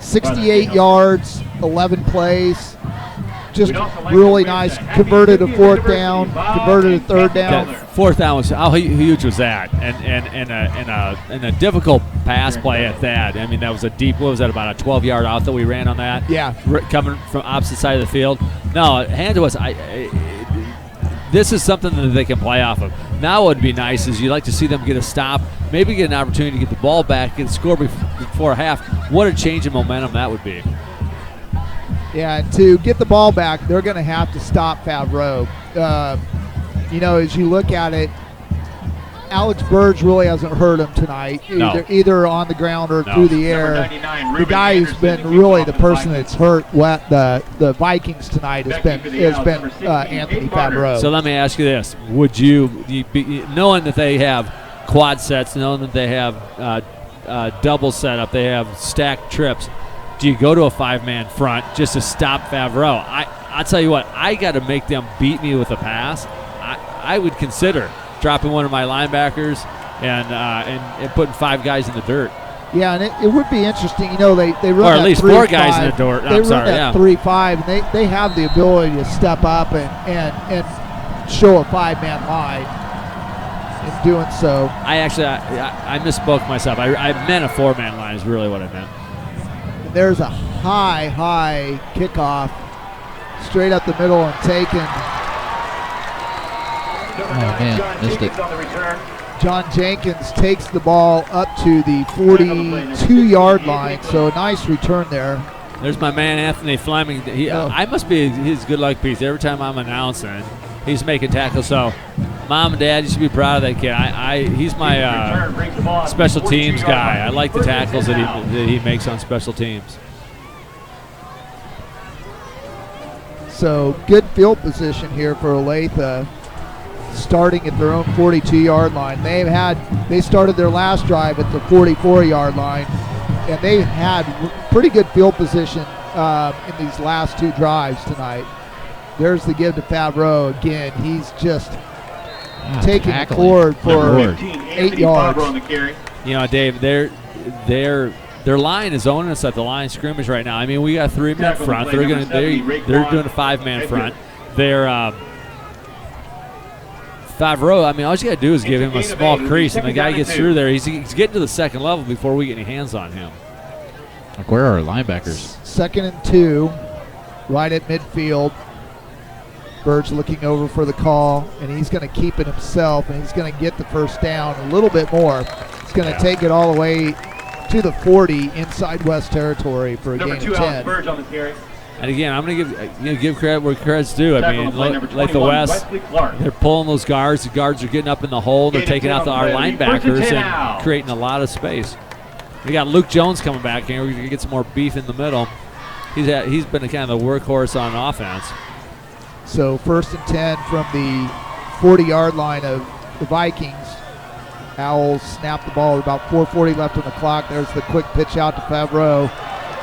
68 yards, 11 plays. Just really nice. Converted a 4th down, converted a 3rd down. That 4th down was how huge was that? And a difficult pass play at that. I mean, that was a deep. What was that? About a 12-yard out that we ran on that. Yeah, coming from opposite side of the field. No, hand to us. This is something that they can play off of. Now, what would be nice is you'd like to see them get a stop, maybe get an opportunity to get the ball back, get a score before half. What a change in momentum that would be. Yeah, to get the ball back, they're going to have to stop Favreau. As you look at it, Alex Burge really hasn't hurt him tonight, either on the ground or through the air. The guy who's been really the person that's hurt the Vikings tonight has been Anthony Favreau. So let me ask you this: would you be, knowing that they have quad sets, knowing that they have double setup, they have stacked trips? Do you go to a 5-man front just to stop Favreau? I'll tell you what, I got to make them beat me with a pass. I would consider dropping one of my linebackers and putting 5 guys in the dirt. Yeah, and it would be interesting. They run or at least 4 guys in the dirt. They run that 3-5, and they have the ability to step up and show a 5-man line. In doing so, I misspoke myself. I meant a 4-man line is really what I meant. there's a high kickoff straight up the middle and taken. Oh, man, missed it. On the return. John Jenkins takes the ball up to the 42-yard line, so a nice return there. There's my man Anthony Fleming. I must be his good luck piece every time I'm announcing. He's making tackles. So, Mom and Dad, you should be proud of that kid. He's my special teams guy. I like the tackles that he makes on special teams. So good field position here for Olathe, starting at their own 42-yard line. They started their last drive at the 44-yard line, and they've had pretty good field position in these last two drives tonight. There's the give to Favreau again. He's just taking the forward for 8 yards. You know, Dave, their line is owning us at the line of scrimmage right now. I mean, we got 3-man front. They're doing a 5-man front. They're Favreau. I mean, all you got to do is give him a small crease, and the guy gets through there. He's getting to the second level before we get any hands on him. Like, where are our linebackers? 2nd and 2, right at midfield. Bird's looking over for the call, and he's going to keep it himself, and he's going to get the first down a little bit more. He's going to take it all the way to the 40 inside West territory for a gain of 10. And again, I'm going to give credit where credit's due. I mean, like the West, they're pulling those guards. The guards are getting up in the hole. They're taking out our linebackers and creating a lot of space. We got Luke Jones coming back here. We're going to get some more beef in the middle. He's been kind of the workhorse on offense. So 1st and 10 from the 40-yard line of the Vikings. Owls snap the ball with about 4:40 left on the clock. There's the quick pitch out to Favreau,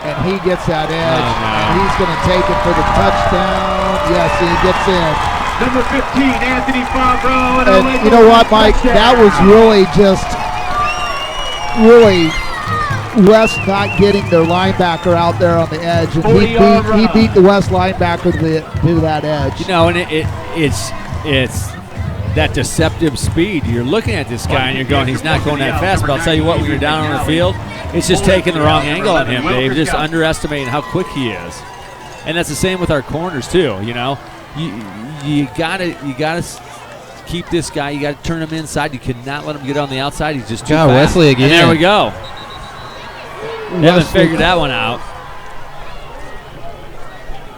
and he gets that edge, and he's going to take it for the touchdown. Yes, he gets in. Number 15, Anthony Favreau. And you know what, Mike? That was really West not getting their linebacker out there on the edge, and he beat the West linebacker to that edge. You know, and it's that deceptive speed. You're looking at this guy and you're going, he's not going that fast. But I'll tell you what, when you're down on the field, it's just taking the wrong angle on him, Dave. Just underestimating how quick he is. And that's the same with our corners too. You know, you gotta keep this guy. You gotta turn him inside. You cannot let him get on the outside. He's just too fast. Wesley again. And there we go. They haven't figured that one out.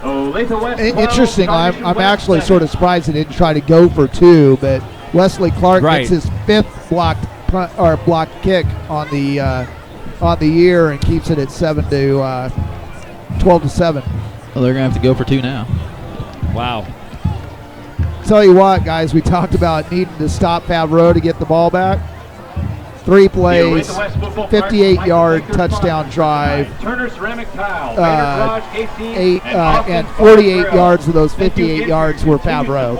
Interesting. I'm actually sort of surprised they didn't try to go for 2, but Wesley Clark gets his 5th blocked kick on the year and keeps it at 12-7. Well, they're gonna have to go for 2 now. Wow. Tell you what, guys, we talked about needing to stop Favreau to get the ball back. 3 plays, 58-yard touchdown drive, and 48 yards of those 58 yards were Favreau.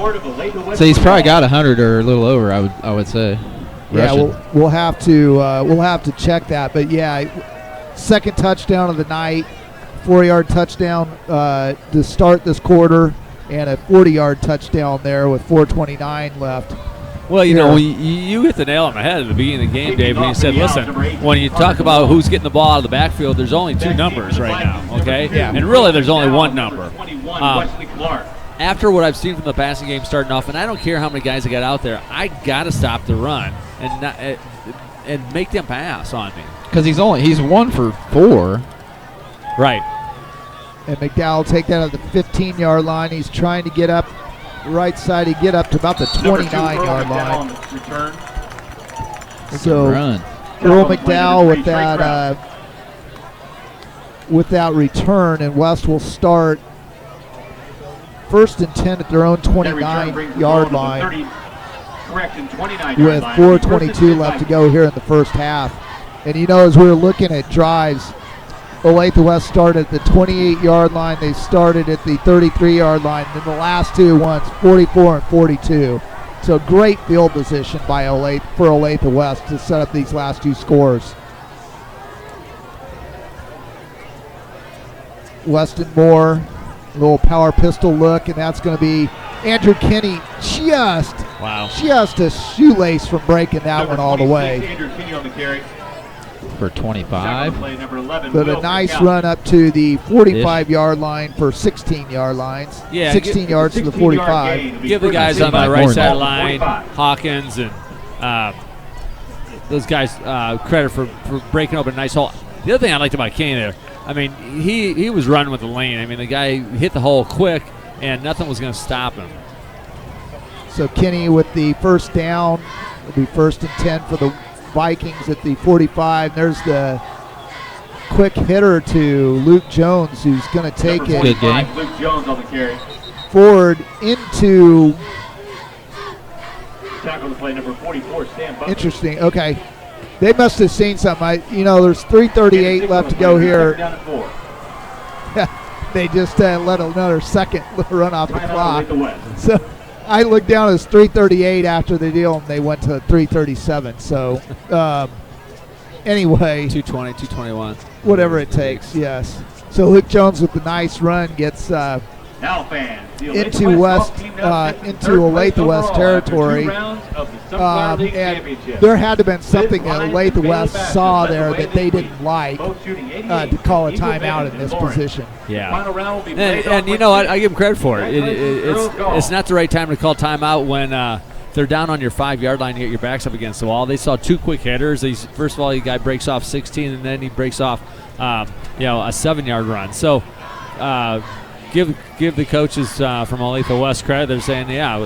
So he's probably got 100 or a little over, I would say. Yeah, we'll have to check that, but yeah, 2nd touchdown of the night, 4-yard touchdown to start this quarter, and a 40-yard touchdown there with 4:29 left. Well, you know, you hit the nail on the head at the beginning of the game, Dave, when you said, listen, when you talk about who's getting the ball out of the backfield, there's only 2 numbers right now, okay? Yeah. And really, there's only 1 number. After what I've seen from the passing game starting off, and I don't care how many guys I got out there, I got to stop the run and make them pass on me. Because he's 1 for 4. Right. And McDowell take that at the 15-yard line. He's trying to get up right side. He get up to about the 29-yard line. So Earl McDowell with that return, and West will start 1st and 10 at their own 29-yard line with 4:22 left to go here in the first half. And you know, as we were looking at drives, Olathe West started at the 28-yard line. They started at the 33-yard line. Then the last 2 ones, 44 and 42. So great field position by Olathe West to set up these last 2 scores. Weston Moore, a little power pistol look, and that's going to be Andrew Kinney just a shoelace from breaking that one all the way. Andrew Kinney on the carry. for 25. Play number 11, But a Wilson nice Galvin. run up to the 45-yard line for 16 yard lines. Yeah, 16 yards to the 16-yard 45. gain will be Give the first guys and on the 10 right more side than of the line, 45. Hawkins and those guys, credit for breaking open a nice hole. The other thing I liked about Kenny there, I mean, he was running with the lane. I mean, the guy hit the hole quick, and nothing was going to stop him. So Kenny with the first down. It'll be 1st and 10 for the Vikings at the 45. There's the quick hitter to Luke Jones, who's going to take Number it Good game. 45, Luke Jones on the carry. forward into Tackle the play number 44, Stan Butler. interesting. Okay. They must have seen something. There's 3:38 left to go here. Down at 4. They just let another second run off the Right clock. on the west. So I looked down, it was 3:38 after the deal, and they went to 3:37. So anyway, 220, 221. whatever it takes, yes. So Luke Jones with the nice run gets Now fans, the into Olathe West, golf team now sits in into third place Olathe West overall territory. after 2 rounds of the Sunflower League And Championship. there had to have been something Liz that Lyons Olathe and West Bailey saw Baxter led there the way that they this didn't week, like both shooting 88 to call a Eagle timeout Bend in this Lawrence. position. Yeah. Final round will be played And off you with know what? this. I give him credit for it. Congratulations, girls It's golf. not the right time to call timeout when they're down on your 5-yard line. You get your backs up against the wall. They saw 2 quick hitters. First of all, the guy breaks off 16, and then he breaks off, a 7-yard run. So give the coaches from Olathe West credit. They're saying, yeah,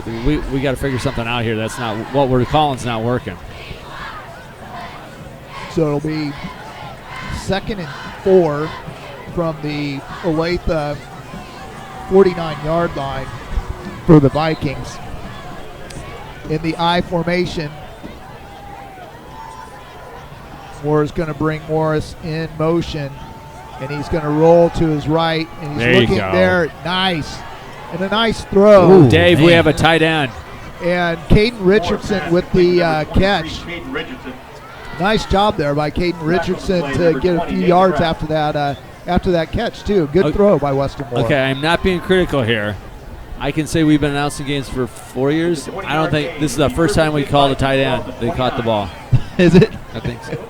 we got to figure something out here. That's not what we're calling's not working. So it'll be 2nd and 4 from the Olathe 49-yard line for the Vikings. In the I formation, Moore's going to bring Morris in motion, and he's going to roll to his right, and he's There you looking go. there. Nice. And a nice throw. Ooh. Dave, we man. have a tight end. And Caden Richardson with the catch. Caden Richardson. Nice job there by Caden Richardson to get a few yards after that catch, too. Good Okay. throw by Weston Moore. Okay, I'm not being critical here. I can say we've been announcing games for 4 years. I don't think this is the first time we called a tight end. They caught the ball. Is it? I think so.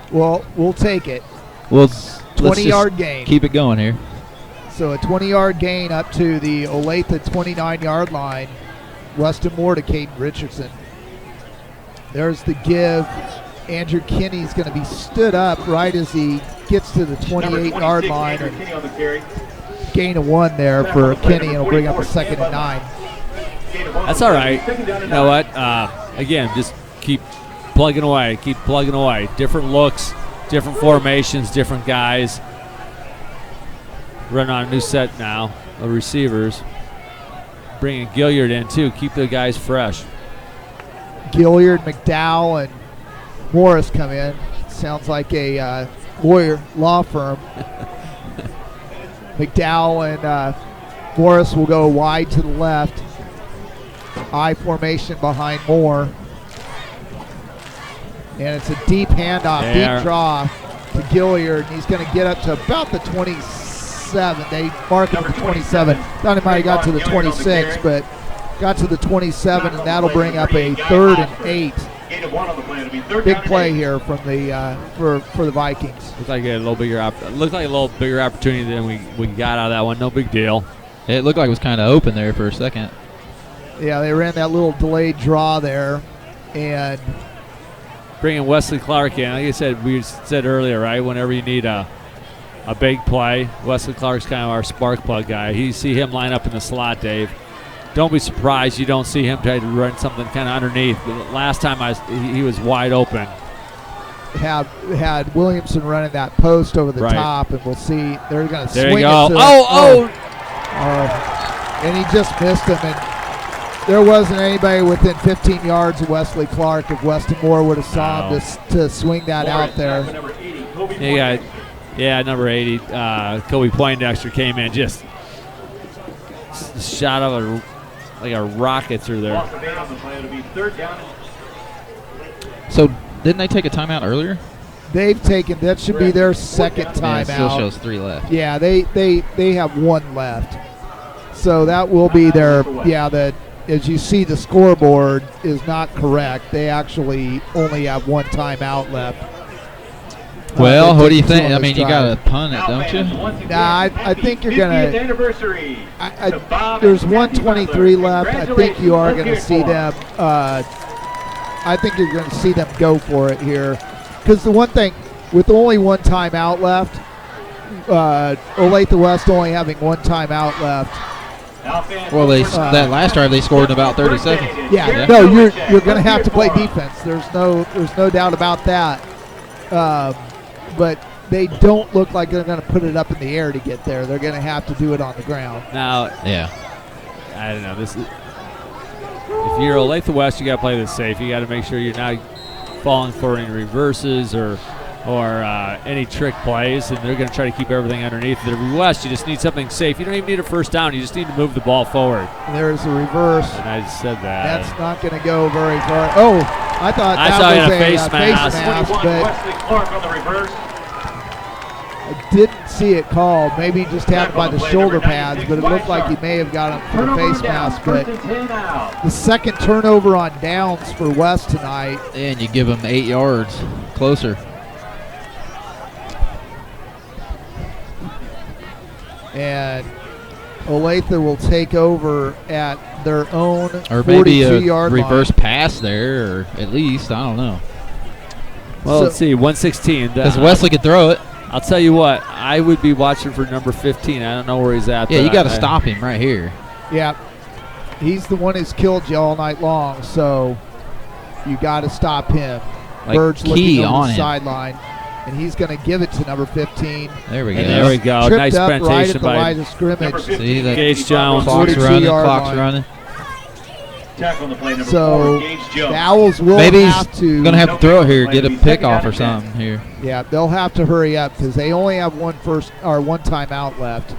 Well, we'll take it. Well, 20-yard gain. Keep it going here. So a 20-yard gain up to the Olathe 29-yard line. Weston Moore to Caden Richardson. There's the give. Andrew Kinney's going to be stood up right as he gets to the 28-yard line. Andrew Kinney on the carry. Gain of 1 there for Kinney, and it'll bring up a 2nd and 9. That's all right. You know what? Again, just keep plugging away. Keep plugging away. Different looks, different formations, different guys. Running on a new set now of receivers. Bringing Gilliard in, too. Keep the guys fresh. Gilliard, McDowell, and Morris come in. Sounds like a lawyer law firm. McDowell and Morris will go wide to the left. I formation behind Moore. And it's a deep handoff, There. deep draw to Gilliard. And he's going to get up to about the 27. They mark him at the 27. Thought he might have got to the 26, but got to the 27, and that'll bring up a 3rd and 8. Gain of 1 on the play. It'll be third Big down and play 8. here from the for the Vikings. Looked like a little bigger. Looked like a little bigger opportunity than we got out of that one. No big deal. It looked like it was kind of open there for a second. Yeah, they ran that little delayed draw there, and Bringing Wesley Clark in, like I said, we said earlier, right? Whenever you need a big play, Wesley Clark's kind of our spark plug guy. You see him line up in the slot, Dave. Don't be surprised you don't see him try to run something kind of underneath. But last time he was wide open. had Williamson running that post over the Right. top, and we'll see they're going to There swing you go. it to and he just missed him, and there wasn't anybody within 15 yards of Wesley Clark. If Weston Moore would have saw him to swing that out there. Number 80, Kobe You got, Poindexter. number 80, Kobe Poindexter came in, just shot of like a rocket through there. Loss of 8 on the play. It'll be third down. So didn't they take a timeout earlier? They've taken, that should be their second Yeah, it still timeout. shows 3 left. Yeah, they have 1 left. So that will be their, the as you see, the scoreboard is not correct. They actually only have one timeout left. Well, They what do you take two think? on I this mean, you drive. got to punt it, don't you? Nah, I think you're going to. Anniversary to Bob There's and Kathy 123 Butler. left. I think you are going to Congratulations. see them. I think you're going to see them go for it here, because the one thing with only one timeout left, Olathe West only having one timeout left. Well, that last drive they scored in about 30 seconds. Yeah, no, you're going to have to play defense. There's no doubt about that. But they don't look like they're going to put it up in the air to get there. They're going to have to do it on the ground. Now, Yeah. I don't know. If you're Olathe West, you got to play this safe. You got to make sure you're not falling for any reverses or any trick plays, and they're going to try to keep everything underneath. The West, you just need something safe. You don't even need a first down. You just need to move the ball forward. There's a reverse. And I just said that. That's not going to go very far. Oh, I thought I that saw was a face face mask. mask, 21 but Wesley Clark on the reverse. I didn't see it called. Maybe he just had it by the shoulder pads, but it looked like he may have got him for the Turnover face down, mask. But first and 10 out. the second turnover on downs for West tonight. And you give them 8 yards closer. And Olathe will take over at their own Or maybe a 42-yard reverse line. pass there, or at least, I don't know. Well, So- let's see. 116. Because Wesley could throw it. I'll tell you what. I would be watching for number 15. I don't know where he's at. Yeah, but you got to I- stop him right here. Yeah, he's the one who's killed you all night long, so you got to stop him. Like, Bird's key looking over on the him. sideline, and he's going to give it to number 15. There we go. And there we go. Tripped Nice up right presentation at the by line of scrimmage. Number 15, See that Gage Jones. clock's 42 running, yard clock's line. running. Tackle on the play, number So 4, Gage Jones. the Owls will Maybe he's have to. going to have to throw it here, get a pickoff or something here. Yeah, they'll have to hurry up because they only have one timeout left.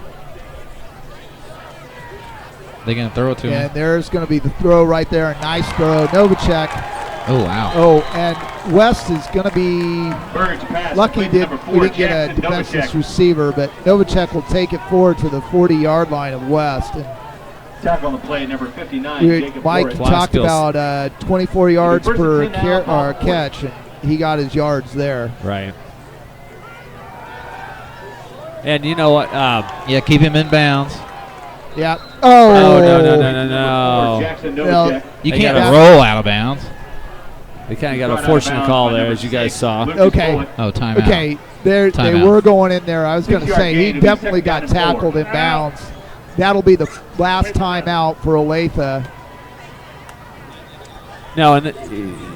They going to throw it to him? And there's going to be the throw right there. A nice throw. Novacek. Oh, wow. Oh, and West is going to be Birds pass, lucky complete to number we 4, didn't get a Jackson defenseless Novacek. receiver, but Novacek will take it forward to the 40-yard line of West. And Tackle on the play, number 59, Jacob Mike Morris. talked Skills. about 24 yards First per and 10 now, ball catch, and he got his yards there. Right. And you know what? Yeah, keep him in bounds. Yeah. Oh, Oh, no. Jackson Well, Novacek. You They can't got a- roll out of bounds. They kind of got Run a out of fortunate bounds call by there, number as you guys 6, saw. Lucas Okay. Bullock. Oh, timeout. Okay, they Timeout. were going in there. I was going to 6-yard say gain, he it'll be definitely second got down and 4. tackled in bounds. That'll be the last time out for Olathe. No, and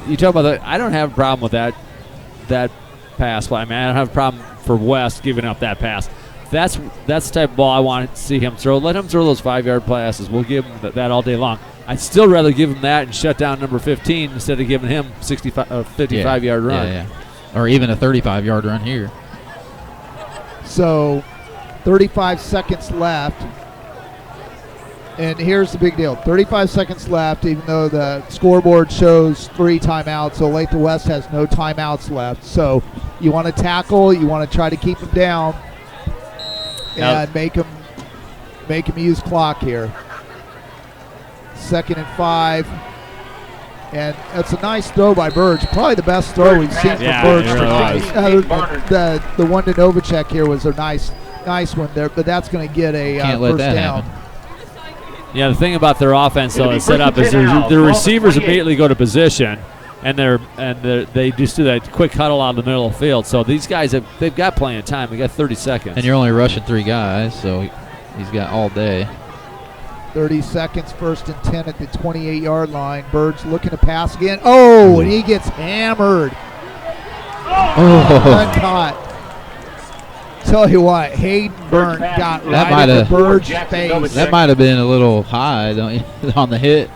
you talk about that. I don't have a problem with that pass. I mean, I don't have a problem for West giving up that pass. That's the type of ball I want to see him throw. Let him throw those 5-yard passes. We'll give him that all day long. I'd still rather give him that and shut down number 15 instead of giving him 55-yard run. Yeah. Or even a 35-yard run here. So 35 seconds left. And here's the big deal. 35 seconds left, even though the scoreboard shows 3 timeouts. Olathe West has no timeouts left. So you want to tackle. You want to try to keep them down and make them use clock here. 2nd and 5. And that's a nice throw by Burge. Probably the best throw we've seen from Yeah, Burge it really tonight. was. The one to Novacek here was a nice one there, but that's going to get a Can't let first that down. happen. Yeah, the thing about their offense, though, It'll be is set up first is and 10 now. their Ball receivers 28. immediately go to position, and they just do that quick huddle out of the middle of the field. So these guys they've got plenty of time. They got 30 seconds. And you're only rushing 3 guys, so he's got all day. 30 seconds, 1st and 10 at the 28-yard line. Bird's looking to pass again. Oh, and he gets hammered. Oh, Uncaught. Tell you what, Hayden Burnt got That right in might've- Bird's Jackson face. Novacek. that might have been a little high, don't you, on the hit.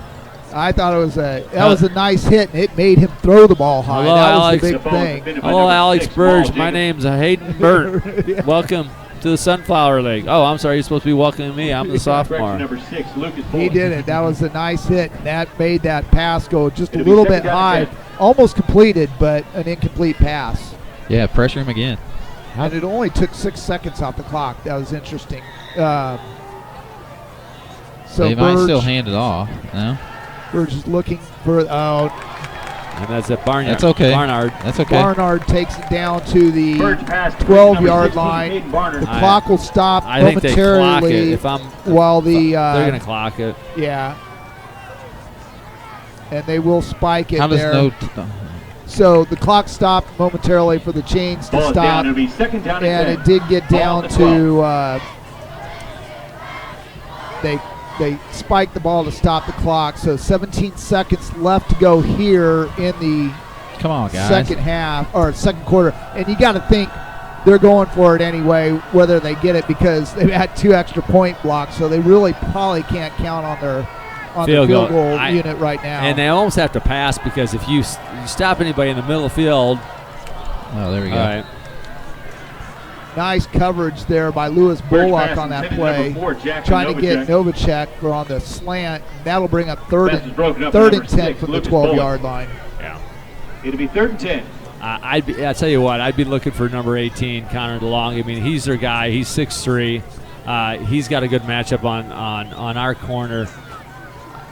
I thought it was a nice hit, and it made him throw the ball high. Hello, that was Alex. the The big ball is thing. defended by Hello, number Alex 6, Burge. Paul My Jacob. name's Hayden Burnt. Welcome to the Sunflower League. Oh, I'm sorry. You're supposed to be welcoming me. I'm the Correction, sophomore. number 6, Lucas He Bullock. did it. That was a nice hit, and that made that pass go just a It'll be little second bit down high. and 10. Almost completed, but an incomplete pass. Yeah, pressure him again. And it only took 6 seconds off the clock. That was interesting. So They might Burge- still hand it off. No? We're just looking for, And that's at Barnard. That's okay. Barnard. That's okay. Barnard takes it down to the Bird pass to 12-yard number 16, line. Hayden Barnard. The clock will stop I think they clock it. momentarily If I'm, while the they're going to clock it. yeah, and they will spike it How does there. no? So the clock stopped momentarily for the chains to Ball is stop, down. It'll be second down and and it did get Ball down on the to they spiked the ball to stop the clock. So 17 seconds left to go here in the Come on, guys. second half or second quarter, and you got to think they're going for it anyway, whether they get it, because they've had 2 extra point blocks, so they really probably can't count on their Field field goal. goal unit right now. And they almost have to pass, because if you stop anybody in the middle of the field. Oh, there we go. All right. Nice coverage there by Lewis Bullock on that play, trying to get Novacek on the slant. That'll bring up third and 10 from the 12-yard line. Yeah. It'll be 3rd and 10. I tell you what, I'd be looking for number 18, Connor DeLong. I mean, he's their guy. He's 6'3". He's got a good matchup on our corner.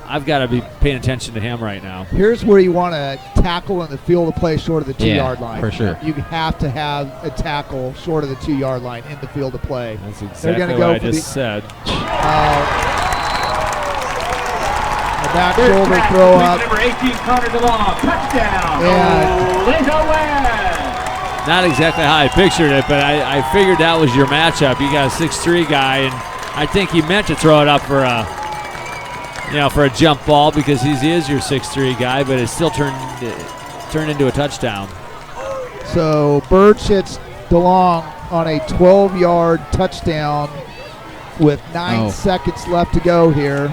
I've got to be paying attention to him right now. Here's where you want to tackle in the field of play short of the 2-yard line. For sure. You have to have a tackle short of the 2-yard line in the field of play. That's They're exactly gonna what go I for just said. The back shoulder throw up. Number 18, Connor DeLong. Touchdown. And- Olathe West. Not exactly how I pictured it, but I figured that was your matchup. You got a 6'3" guy, and I think he meant to throw it up for a jump ball, because he is your 6'3" guy, but it still turned into a touchdown. So Birch hits DeLong on a 12-yard touchdown with 9 seconds left to go here.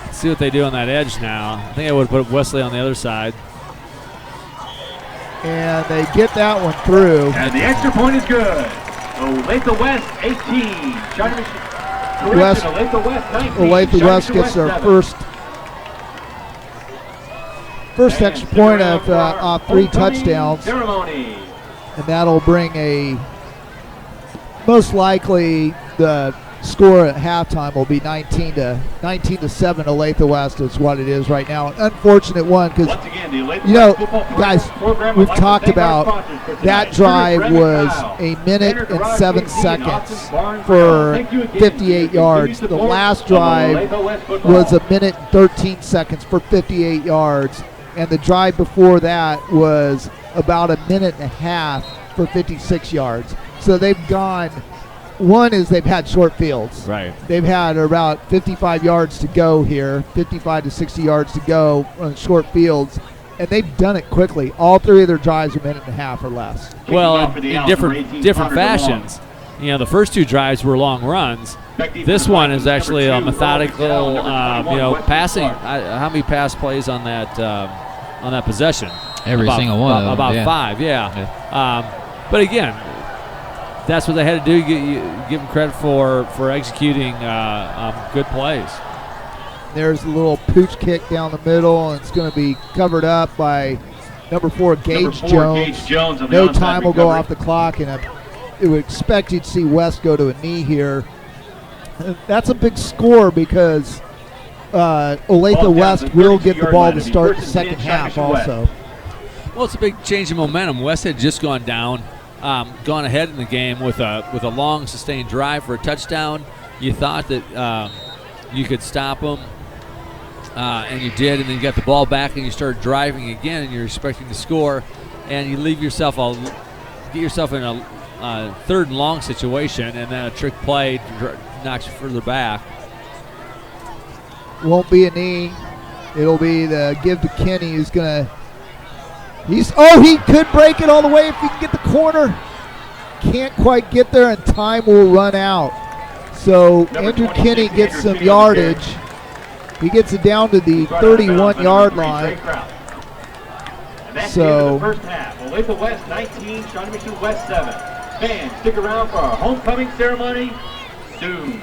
Let's see what they do on that edge now. I think I would put Wesley on the other side. And they get that one through. And the extra point is good. Olathe West 18. Olathe West 19. Olathe West gets their 7. first extra point off 3 touchdowns. Ceremony. And that'll bring most likely the score at halftime will be 19 to 7. Olathe West is what it is right now. An unfortunate one, because Once again, the Olathe you know, West football guys, program we've would like to talked thank our about sponsors for that tonight. drive Brandon was Kyle, 1 minute Tanner and Garage 7 KC, seconds Austin Barnes, for Thank you again. 58 yards. The Support last of drive Olathe West football. was 1 minute and 13 seconds for 58 yards, and the drive before that was about 1.5 minutes for 56 yards. So they've gone. One is they've had short fields. Right. They've had about 55 yards to go here, 55 to 60 yards to go on short fields, and they've done it quickly. All 3 of their drives are 1.5 minutes or less. Well, in different fashions. You know, the first 2 drives were long runs. This one is actually a methodical, passing. How many pass plays on that possession? Every single one. About 5, yeah. But again, that's what they had to do. Give them credit for executing good plays. There's a little pooch kick down the middle, and it's going to be covered up by number 4, Gage Jones. No time will go off the clock, and it would expect you to see West go to a knee here. That's a big score, because Olathe West will get the ball to start the second half also. Well, it's a big change in momentum. West had just gone down. Gone ahead in the game with a long sustained drive for a touchdown. You thought that you could stop them, and you did, and then you got the ball back and you started driving again, and you're expecting to score, and you get yourself in a 3rd and long situation, and then a trick play knocks you further back. Won't be a knee. It'll be the give to Kenny, who's going to. He could break it all the way if he can get the corner. Can't quite get there, and time will run out. So Andrew Kenny gets some yardage. He gets it down to the 31-yard line. So first half, Olathe West 19, Shawnee Mission West 7. Fans, stick around for our homecoming ceremony soon.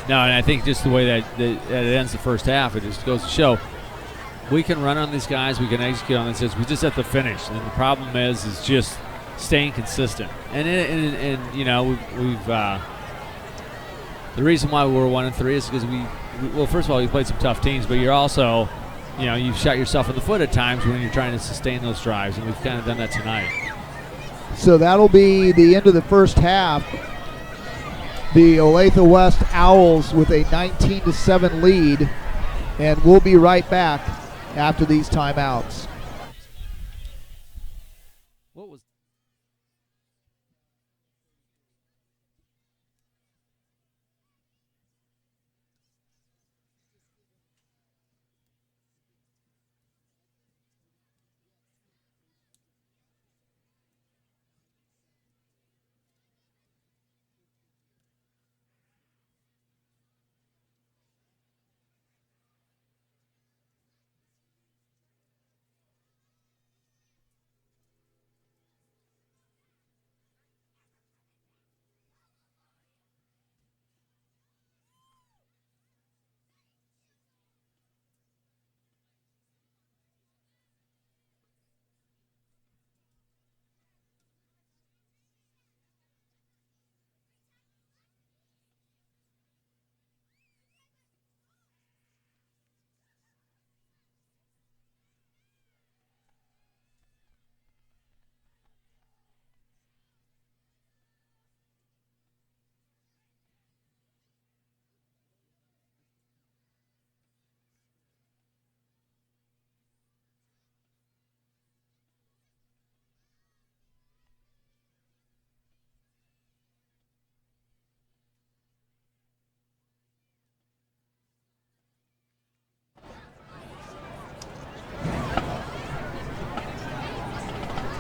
No, and I think just the way that it ends the first half, it just goes to show we can run on these guys, we can execute on this. We just have to finish, and the problem is just staying consistent. And you know, we've The reason why we're 1-3 is because well, first of all, we played some tough teams, but you're also, you've shot yourself in the foot at times when you're trying to sustain those drives, and we've kind of done that tonight. So that'll be the end of the first half. The Olathe West Owls with a 19-7 lead, and we'll be right back after these timeouts. What was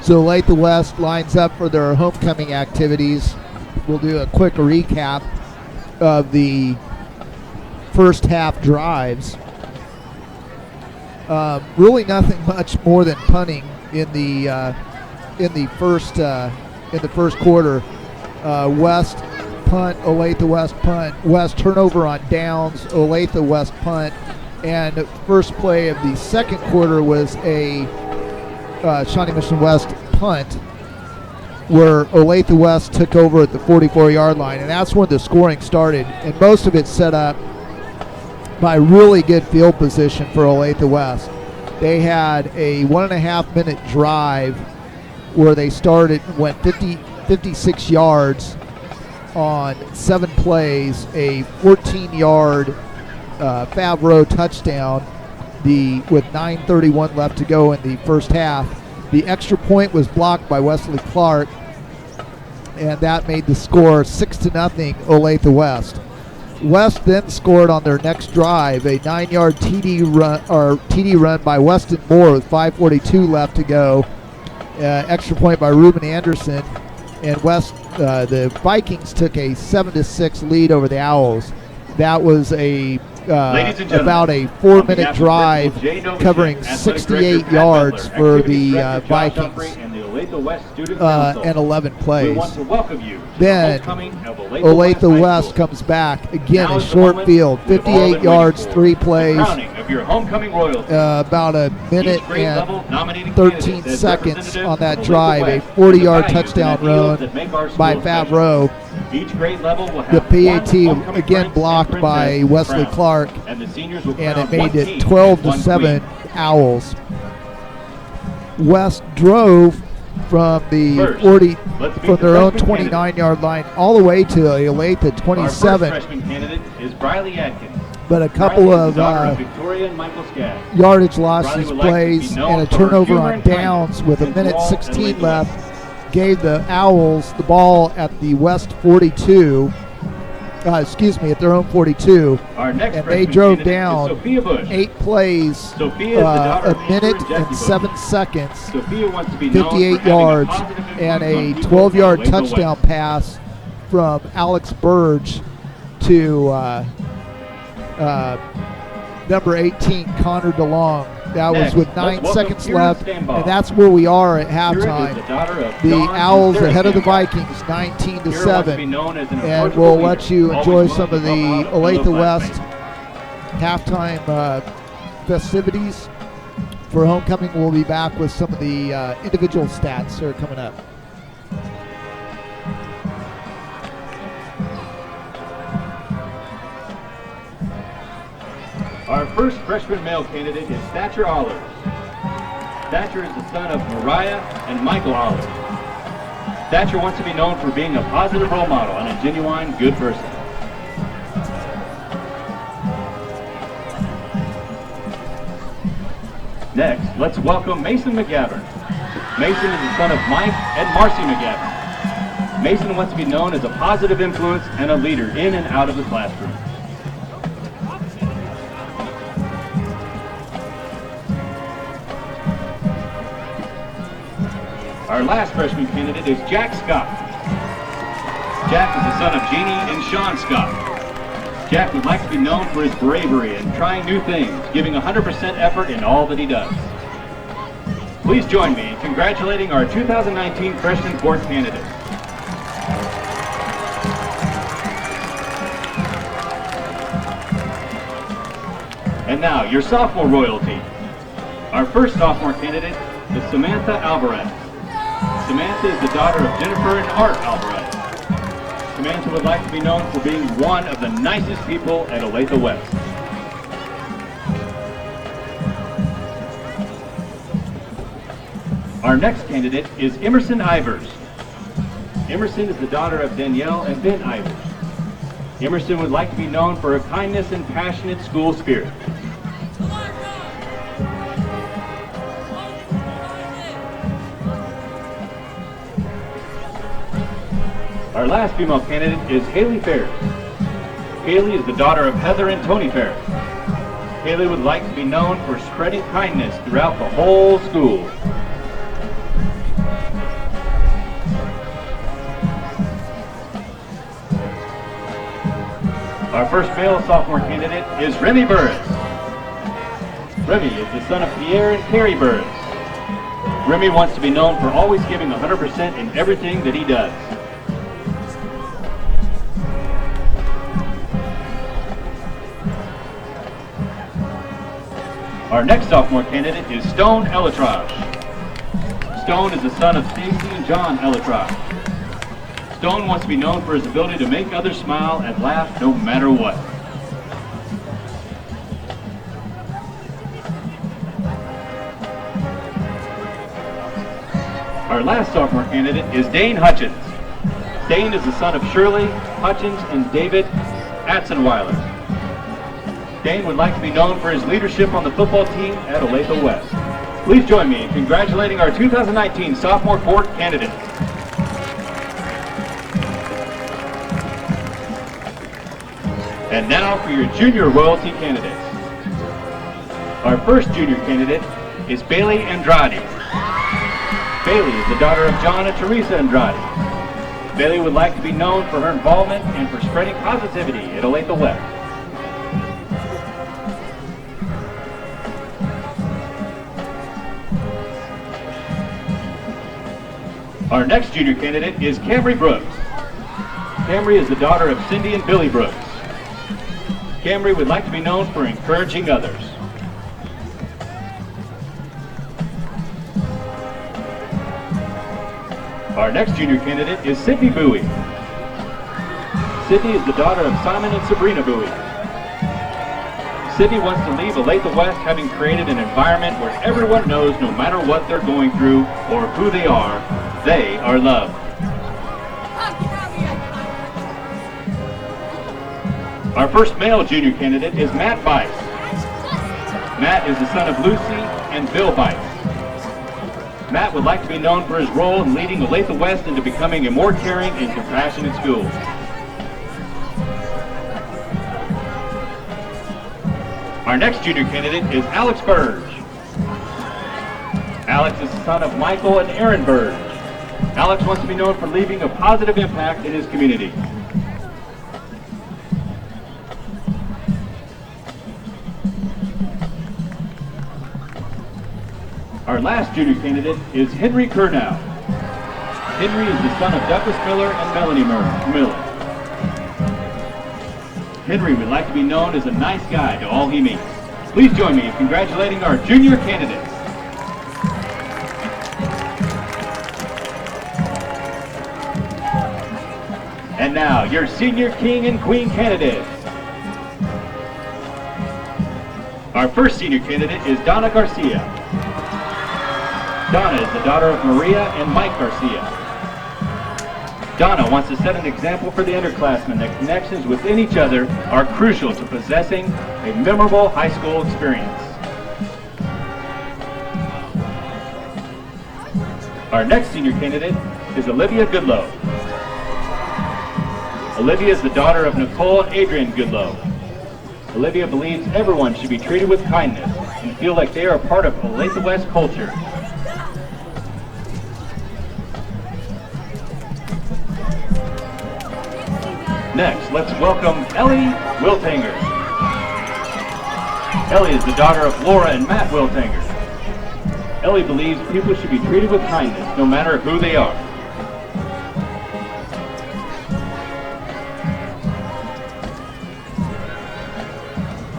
So Olathe West lines up for their homecoming activities. We'll do a quick recap of the first half drives. Really nothing much more than punting in the first quarter. West punt, Olathe West punt. West turnover on downs, Olathe West punt, and first play of the second quarter was a Shawnee Mission West punt where Olathe West took over at the 44-yard line, and that's when the scoring started, and most of it set up by really good field position for Olathe West. They had a 1.5 minute drive where they went 56 yards on 7 plays, a 14-yard Favreau touchdown with 9:31 left to go in the first half. The extra point was blocked by Wesley Clark, and that made the score 6-0 Olathe West. West then scored on their next drive, a 9-yard TD run by Weston Moore with 5:42 left to go. Extra point by Ruben Anderson, and the Vikings took a 7-6 lead over the Owls. That was about a 4-minute drive covering 68 yards for the Vikings and 11 plays. Then Olathe West comes back again, a short field, 58 yards, 3 plays, about a minute and 13 seconds on that drive, a 40-yard touchdown run by Favreau. The PAT again blocked by Wesley Clark, and it made it 12-7 Owls. West drove from the from their own 29-yard line all the way to Olathe 27. But a couple of yardage losses plays and a turnover on downs with a minute 16 left gave the Owls the ball at the West 42. At their own 42, and they drove down 8 plays, a minute and 7 seconds, 58 yards, and a 12-yard touchdown pass from Alex Burge to number 18, Connor DeLong. That was with 9 seconds left, and that's where we are at halftime. The Owls ahead of the Vikings, 19-7, and we'll let you enjoy some of the Olathe West halftime festivities. For homecoming, we'll be back with some of the individual stats that are coming up. Our first freshman male candidate is Thatcher Allers. Thatcher is the son of Mariah and Michael Allers. Thatcher wants to be known for being a positive role model and a genuine good person. Next, let's welcome Mason McGavern. Mason is the son of Mike and Marcy McGavern. Mason wants to be known as a positive influence and a leader in and out of the classroom. Our last freshman candidate is Jack Scott. Jack is the son of Jeannie and Sean Scott. Jack would like to be known for his bravery and trying new things, giving 100% effort in all that he does. Please join me in congratulating our 2019 freshman court candidates. And now, your sophomore royalty. Our first sophomore candidate is Samantha Alvarez. Samantha is the daughter of Jennifer and Art Alvarez. Samantha would like to be known for being one of the nicest people at Olathe West. Our next candidate is Emerson Ivers. Emerson is the daughter of Danielle and Ben Ivers. Emerson would like to be known for her kindness and passionate school spirit. Our last female candidate is Haley Ferris. Haley is the daughter of Heather and Tony Ferris. Haley would like to be known for spreading kindness throughout the whole school. Our first male sophomore candidate is Remy Burris. Remy is the son of Pierre and Carrie Burris. Remy wants to be known for always giving 100% in everything that he does. Our next sophomore candidate is Stone Elatrage. Stone is the son of Stacy and John Elatrage. Stone wants to be known for his ability to make others smile and laugh no matter what. Our last sophomore candidate is Dane Hutchins. Dane is the son of Shirley Hutchins and David Atzenweiler. Dane would like to be known for his leadership on the football team at Olathe West. Please join me in congratulating our 2019 sophomore court candidates. And now for your junior royalty candidates. Our first junior candidate is Bailey Andrade. Bailey is the daughter of John and Teresa Andrade. Bailey would like to be known for her involvement and for spreading positivity at Olathe West. Our next junior candidate is Camry Brooks. Camry is the daughter of Cindy and Billy Brooks. Camry would like to be known for encouraging others. Our next junior candidate is Sydney Bowie. Sydney is the daughter of Simon and Sabrina Bowie. Sydney wants to leave Olathe West having created an environment where everyone knows no matter what they're going through or who they are loved. Our first male junior candidate is Matt Bice. Matt is the son of Lucy and Bill Bice. Matt would like to be known for his role in leading Olathe West into becoming a more caring and compassionate school. Our next junior candidate is Alex Burge. Alex is the son of Michael and Aaron Burge. Alex wants to be known for leaving a positive impact in his community. Our last junior candidate is Henry Kurnow. Henry is the son of Douglas Miller and Melanie Miller. Henry would like to be known as a nice guy to all he meets. Please join me in congratulating our junior candidates. And now, your senior king and queen candidates. Our first senior candidate is Donna Garcia. Donna is the daughter of Maria and Mike Garcia. Donna wants to set an example for the underclassmen that connections within each other are crucial to possessing a memorable high school experience. Our next senior candidate is Olivia Goodlow. Olivia is the daughter of Nicole and Adrian Goodlow. Olivia believes everyone should be treated with kindness and feel like they are a part of Olathe West culture. Next, let's welcome Ellie Wiltanger. Ellie is the daughter of Laura and Matt Wiltanger. Ellie believes people should be treated with kindness no matter who they are.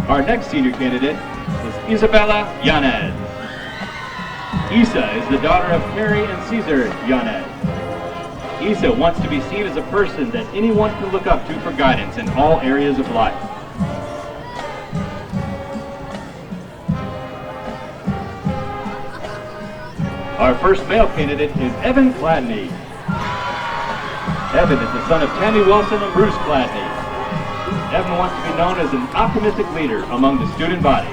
Our next senior candidate is Isabella Yanez. Isa is the daughter of Carrie and Caesar Yanez. Isa wants to be seen as a person that anyone can look up to for guidance in all areas of life. Our first male candidate is Evan Gladney. Evan is the son of Tammy Wilson and Bruce Gladney. Evan wants to be known as an optimistic leader among the student body.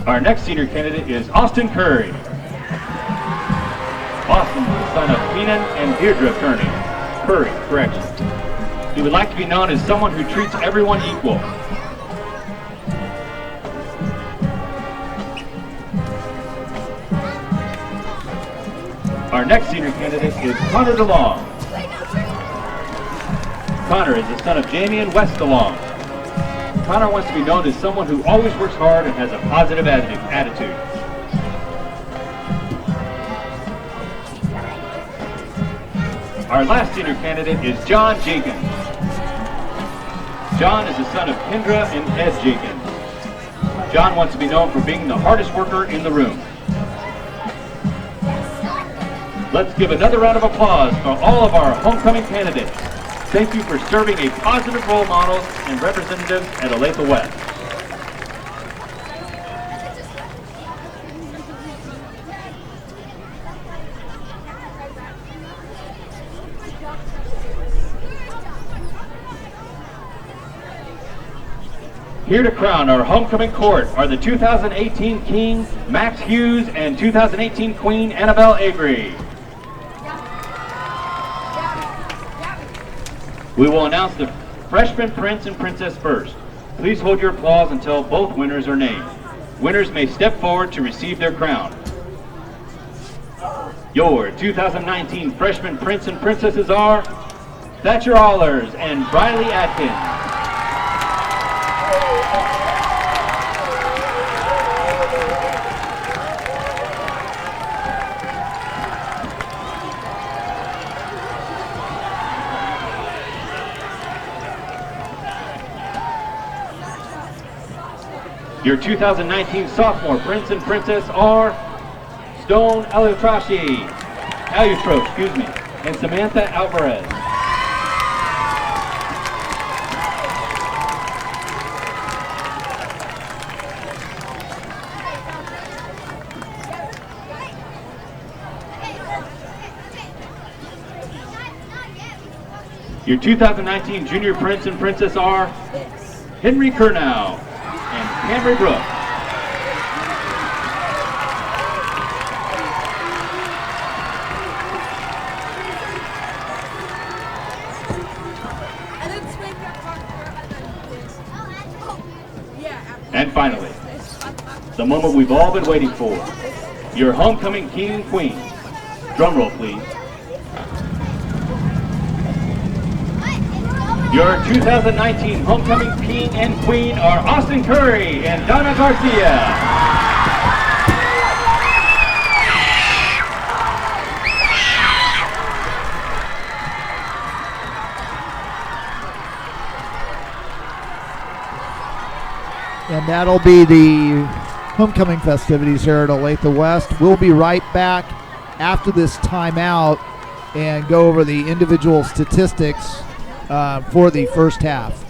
Our next senior candidate is Austin Curry. Austin is the son of Keenan and Deirdre Curry, correction. He would like to be known as someone who treats everyone equal. Our next senior candidate is Connor DeLong. Connor is the son of Jamie and Wes DeLong. Connor wants to be known as someone who always works hard and has a positive attitude. Our last senior candidate is John Jenkins. John is the son of Kendra and Ed Jenkins. John wants to be known for being the hardest worker in the room. Let's give another round of applause for all of our homecoming candidates. Thank you for serving a positive role model and representatives at Olathe West. Here to crown our homecoming court are the 2018 King Max Hughes and 2018 Queen Annabelle Avery. We will announce the freshman prince and princess first. Please hold your applause until both winners are named. Winners may step forward to receive their crown. Your 2019 freshman prince and princesses are Thatcher Allers and Riley Atkins. Your 2019 sophomore prince and princess are Stone Alutrashi, and Samantha Alvarez. Your 2019 junior prince and princess are Henry Kernow and Camry Brooks. And finally, the moment we've all been waiting for, your homecoming king and queen. Drum roll, please. Your 2019 homecoming king and queen are Austin Curry and Donna Garcia. And that'll be the homecoming festivities here at Olathe West. We'll be right back after this timeout and go over the individual statistics for the first half.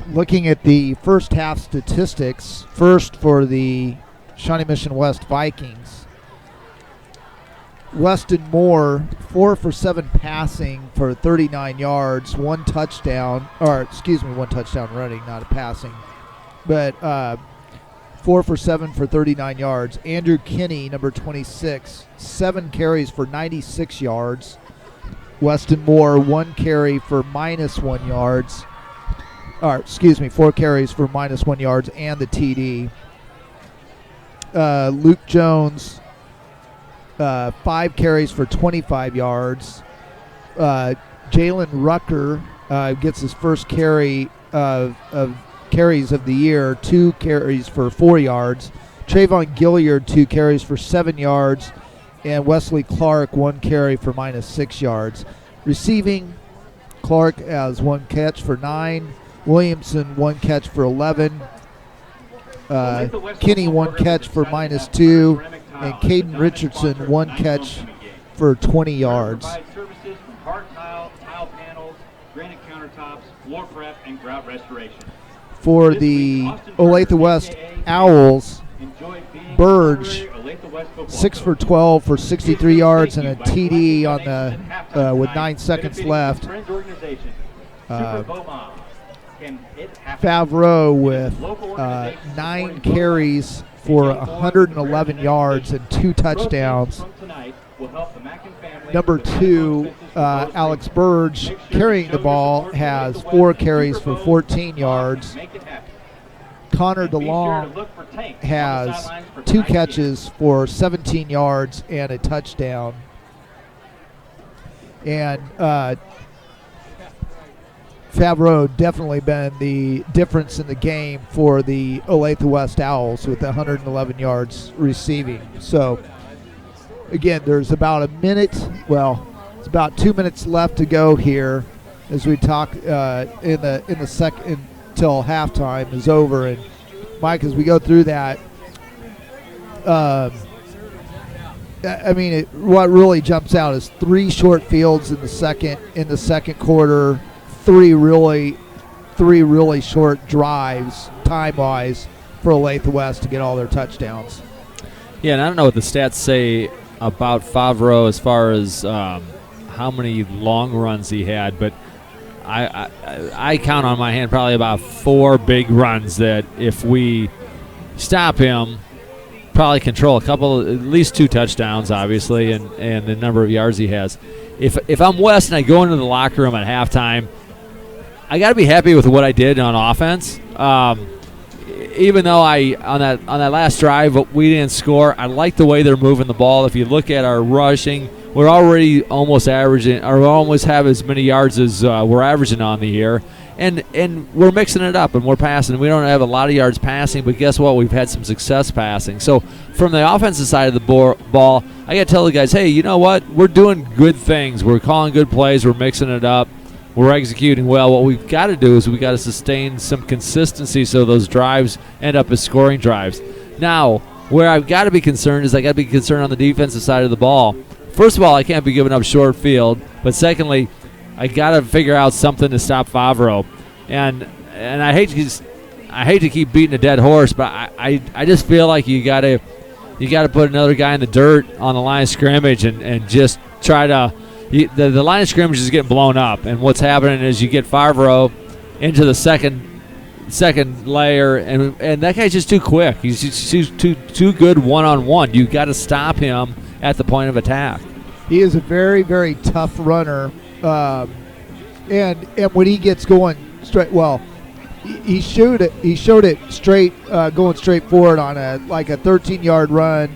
Looking at the first half statistics, first for the Shawnee Mission West Vikings. Weston Moore, 4 for 7 passing for 39 yards, one touchdown running, not a passing, but 4 for 7 for 39 yards. Andrew Kinney, number 26, 7 carries for 96 yards. Weston Moore, 1 carry for -1 yards. 4 carries for -1 yards and the TD. Luke Jones, 5 carries for 25 yards. Jalen Rucker gets his first carry of carries of the year, 2 carries for 4 yards. Trayvon Gilliard, 2 carries for 7 yards. And Wesley Clark, 1 carry for -6 yards. Receiving, Clark has 1 catch for 9. Williamson, 1 catch for 11. Kinney, 1 catch for -2. And Caden Richardson, 1 catch for 20 yards. For the Olathe West Owls, Burge, 6 for 12 for 63 yards and a TD on the with 9 seconds left. Favreau with 9 carries for 111 yards and 2 touchdowns. Number 2, Alex Burge, carrying the ball, has 4 carries for 14 yards. Connor DeLong has 2 catches for 17 yards and a touchdown. And Favreau definitely been the difference in the game for the Olathe West Owls with 111 yards receiving. So, again, there's about it's about 2 minutes left to go here as we talk in the second until halftime is over. And Mike, as we go through that, what really jumps out is 3 short fields in the second quarter. Three really short drives, time-wise, for Olathe West to get all their touchdowns. Yeah, and I don't know what the stats say about Favreau as far as how many long runs he had, but I count on my hand probably about 4 big runs that if we stop him, probably control at least 2 touchdowns, obviously, and the number of yards he has. If I'm West and I go into the locker room at halftime, I got to be happy with what I did on offense. Even though on that last drive we didn't score, I like the way they're moving the ball. If you look at our rushing, we're already almost averaging, or we almost have as many yards as we're averaging on the year. And we're mixing it up and we're passing. We don't have a lot of yards passing, but guess what? We've had some success passing. So from the offensive side of the ball, I got to tell the guys, hey, you know what? We're doing good things. We're calling good plays. We're mixing it up. We're executing well. What we've got to do is we've got to sustain some consistency so those drives end up as scoring drives. Now, where I've got to be concerned is I got to be concerned on the defensive side of the ball. first of all, I can't be giving up short field, but secondly, I got to figure out something to stop Favreau. And I hate to keep beating a dead horse, but I just feel like you got to put another guy in the dirt on the line of scrimmage and just try to. The line of scrimmage is getting blown up, and what's happening is you get Favreau into the second layer, and that guy's just too quick. He's just too good one-on-one. You got to stop him at the point of attack. He is a very, very tough runner, and when he gets going straight, he showed it straight, going straight forward on a 13-yard run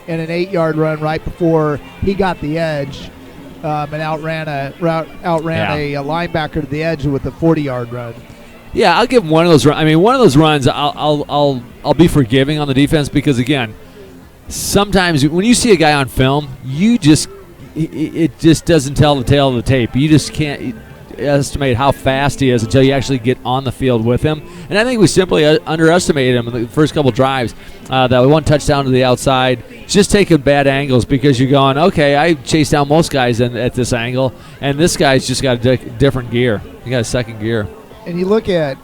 and an 8-yard run right before he got the edge, and outran a linebacker to the edge with a 40-yard run. Yeah, I'll give him one of those runs. I mean, one of those runs, I'll be forgiving on the defense because, again, sometimes when you see a guy on film, it just doesn't tell the tale of the tape. You just can't estimate how fast he is until you actually get on the field with him. And I think we simply underestimated him in the first couple drives. That one touchdown to the outside, just taking bad angles because you're going, okay, I chase down most guys at this angle, and this guy's just got a different gear. He got a second gear. And you look at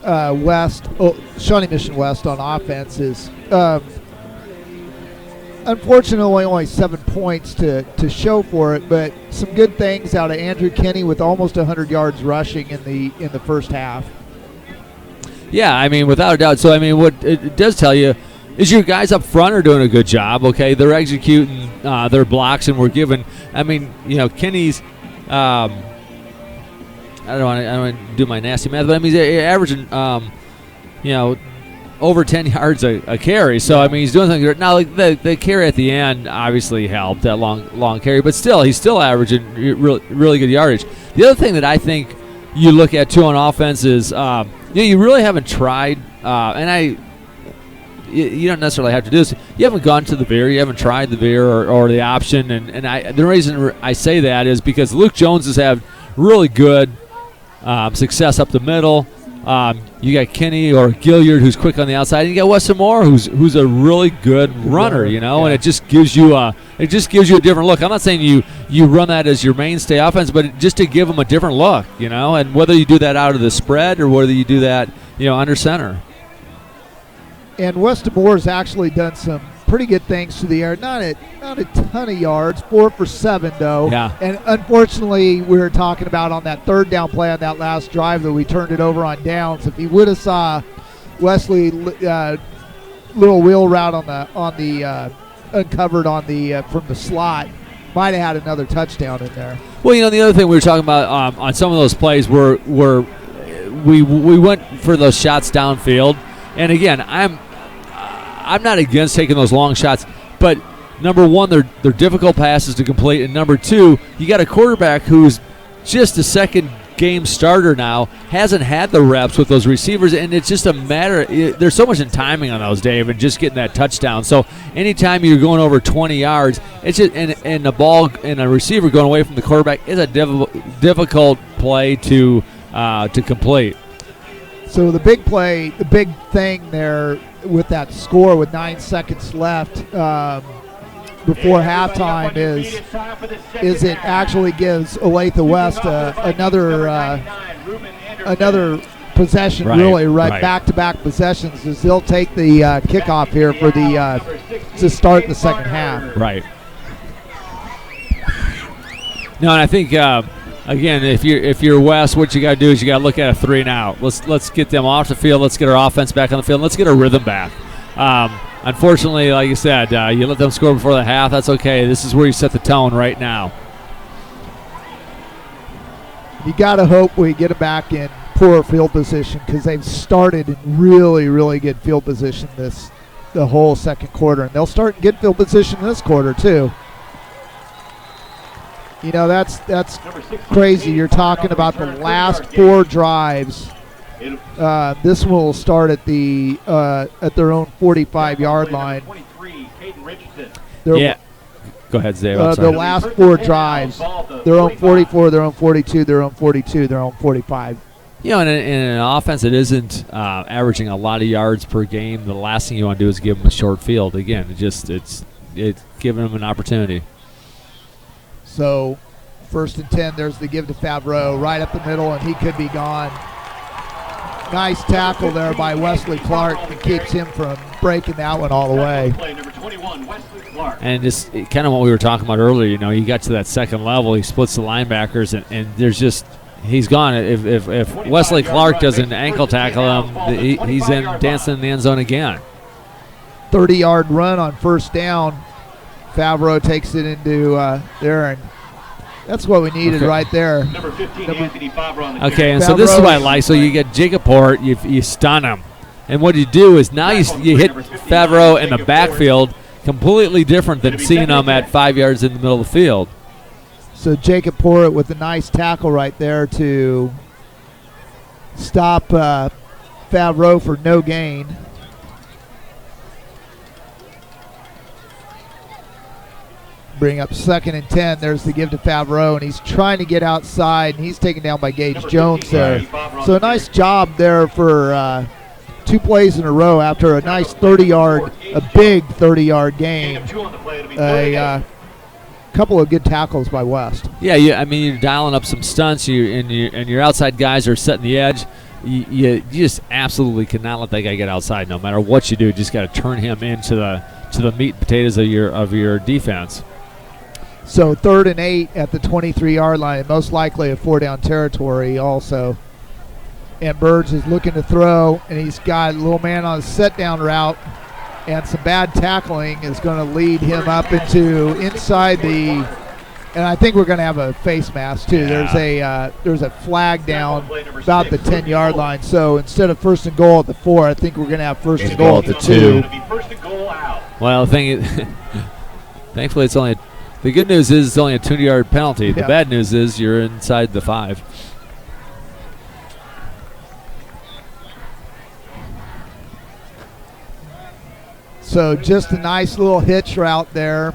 Shawnee Mission West on offense is unfortunately only 7 points to show for it, but some good things out of Andrew Kinney with almost 100 yards rushing in the first half. Yeah, I mean, without a doubt. So, I mean, what it does tell you is your guys up front are doing a good job, okay? They're executing their blocks, and we're giving – I mean, Kinney's I don't want to do my nasty math, but I mean, he's averaging, over 10 yards a carry. So, I mean, he's doing something. Now, the carry at the end obviously helped, that long carry, but still, he's still averaging really good yardage. The other thing that I think you look at, too, on offense is, you really haven't tried, you don't necessarily have to do this. You haven't gone to the veer. You haven't tried the veer or the option. And the reason I say that is because Luke Jones has had really good success up the middle. You got Kinney or Gilliard, who's quick on the outside, and you got Weston Moore, who's a really good runner, and it just gives you a different look. I'm not saying you run that as your mainstay offense, but just to give them a different look, and whether you do that out of the spread or whether you do that, under center. And Weston Moore has actually done some pretty good things to the air. Not a ton of yards, 4 for 7 though. Yeah. And unfortunately, we were talking about on that third down play on that last drive that we turned it over on downs. If he would have saw Wesley little wheel route on the uncovered on the from the slot, might have had another touchdown in there. Well, the other thing we were talking about on some of those plays were we went for those shots downfield, and again, I'm not against taking those long shots, but number one, they're difficult passes to complete, and number two, you got a quarterback who's just a second game starter now, hasn't had the reps with those receivers, and it's just a matter. There's so much in timing on those, Dave, and just getting that touchdown. So anytime you're going over 20 yards, it's just and the ball and a receiver going away from the quarterback is a difficult play to complete. So the big play, the big thing there with that score with 9 seconds left before halftime is it actually gives Olathe West another possession, right back-to-back possessions, as they'll take the kickoff here for to start the second half. Right. No, and I think again, if you're West, what you got to do is you got to look at a 3 and out. Let's get them off the field. Let's get our offense back on the field. And let's get our rhythm back. Unfortunately, like you said, you let them score before the half. That's okay. This is where you set the tone right now. You got to hope we get it back in poor field position, because they've started in really, really good field position the whole second quarter, and they'll start in good field position this quarter too. That's crazy. You're talking about the last 4 drives. This one will start at their own 45-yard line. Yeah. Go ahead, Zay. The last 4 drives, their own 44, their own 42, their own 42, their own 45. In an offense that isn't averaging a lot of yards per game, the last thing you want to do is give them a short field. Again, it's giving them an opportunity. So 1st and 10, there's the give to Favreau right up the middle, and he could be gone. Nice tackle there by Wesley Clark that keeps him from breaking that one all the way. And just kind of what we were talking about earlier, you know, he got to that second level, he splits the linebackers, and there's just, he's gone. If Wesley Clark doesn't ankle tackle him, he's in dancing in the end zone again. 30-yard run on 1st down. Favreau takes it into there, and that's what we needed right there. Number 15, Anthony Favreau on the Okay, and so this is what I like. So you get Jacob Port, you stun him. And what you do is now you hit Favreau in the backfield, completely different than seeing him at 5 yards in the middle of the field. So Jacob Port with a nice tackle right there to stop Favreau for no gain. Bring up 2nd and 10. There's the give to Favreau, and he's trying to get outside, and he's taken down by Gage Jones there. So a nice job there for 2 plays in a row after a nice 30-yard, a big 30-yard gain. A couple of good tackles by West. Yeah, I mean, you're dialing up some stunts, and your outside guys are setting the edge. You just absolutely cannot let that guy get outside. No matter what you do, you just got to turn him into the meat and potatoes of your defense. So 3rd and 8 at the 23-yard line, most likely a 4-down territory also. And Burge is looking to throw, and he's got a little man on a set-down route, and some bad tackling is going to lead him up into inside the, and I think we're going to have a face mask too. Yeah. There's a flag down about the 10-yard line. So instead of 1st and goal at the 4, I think we're going to have 1st and goal at the 2. Well, the thing is, thankfully it's only. The good news is it's only a 2-yard penalty. Yeah. The bad news is you're inside the 5. So just a nice little hitch route there,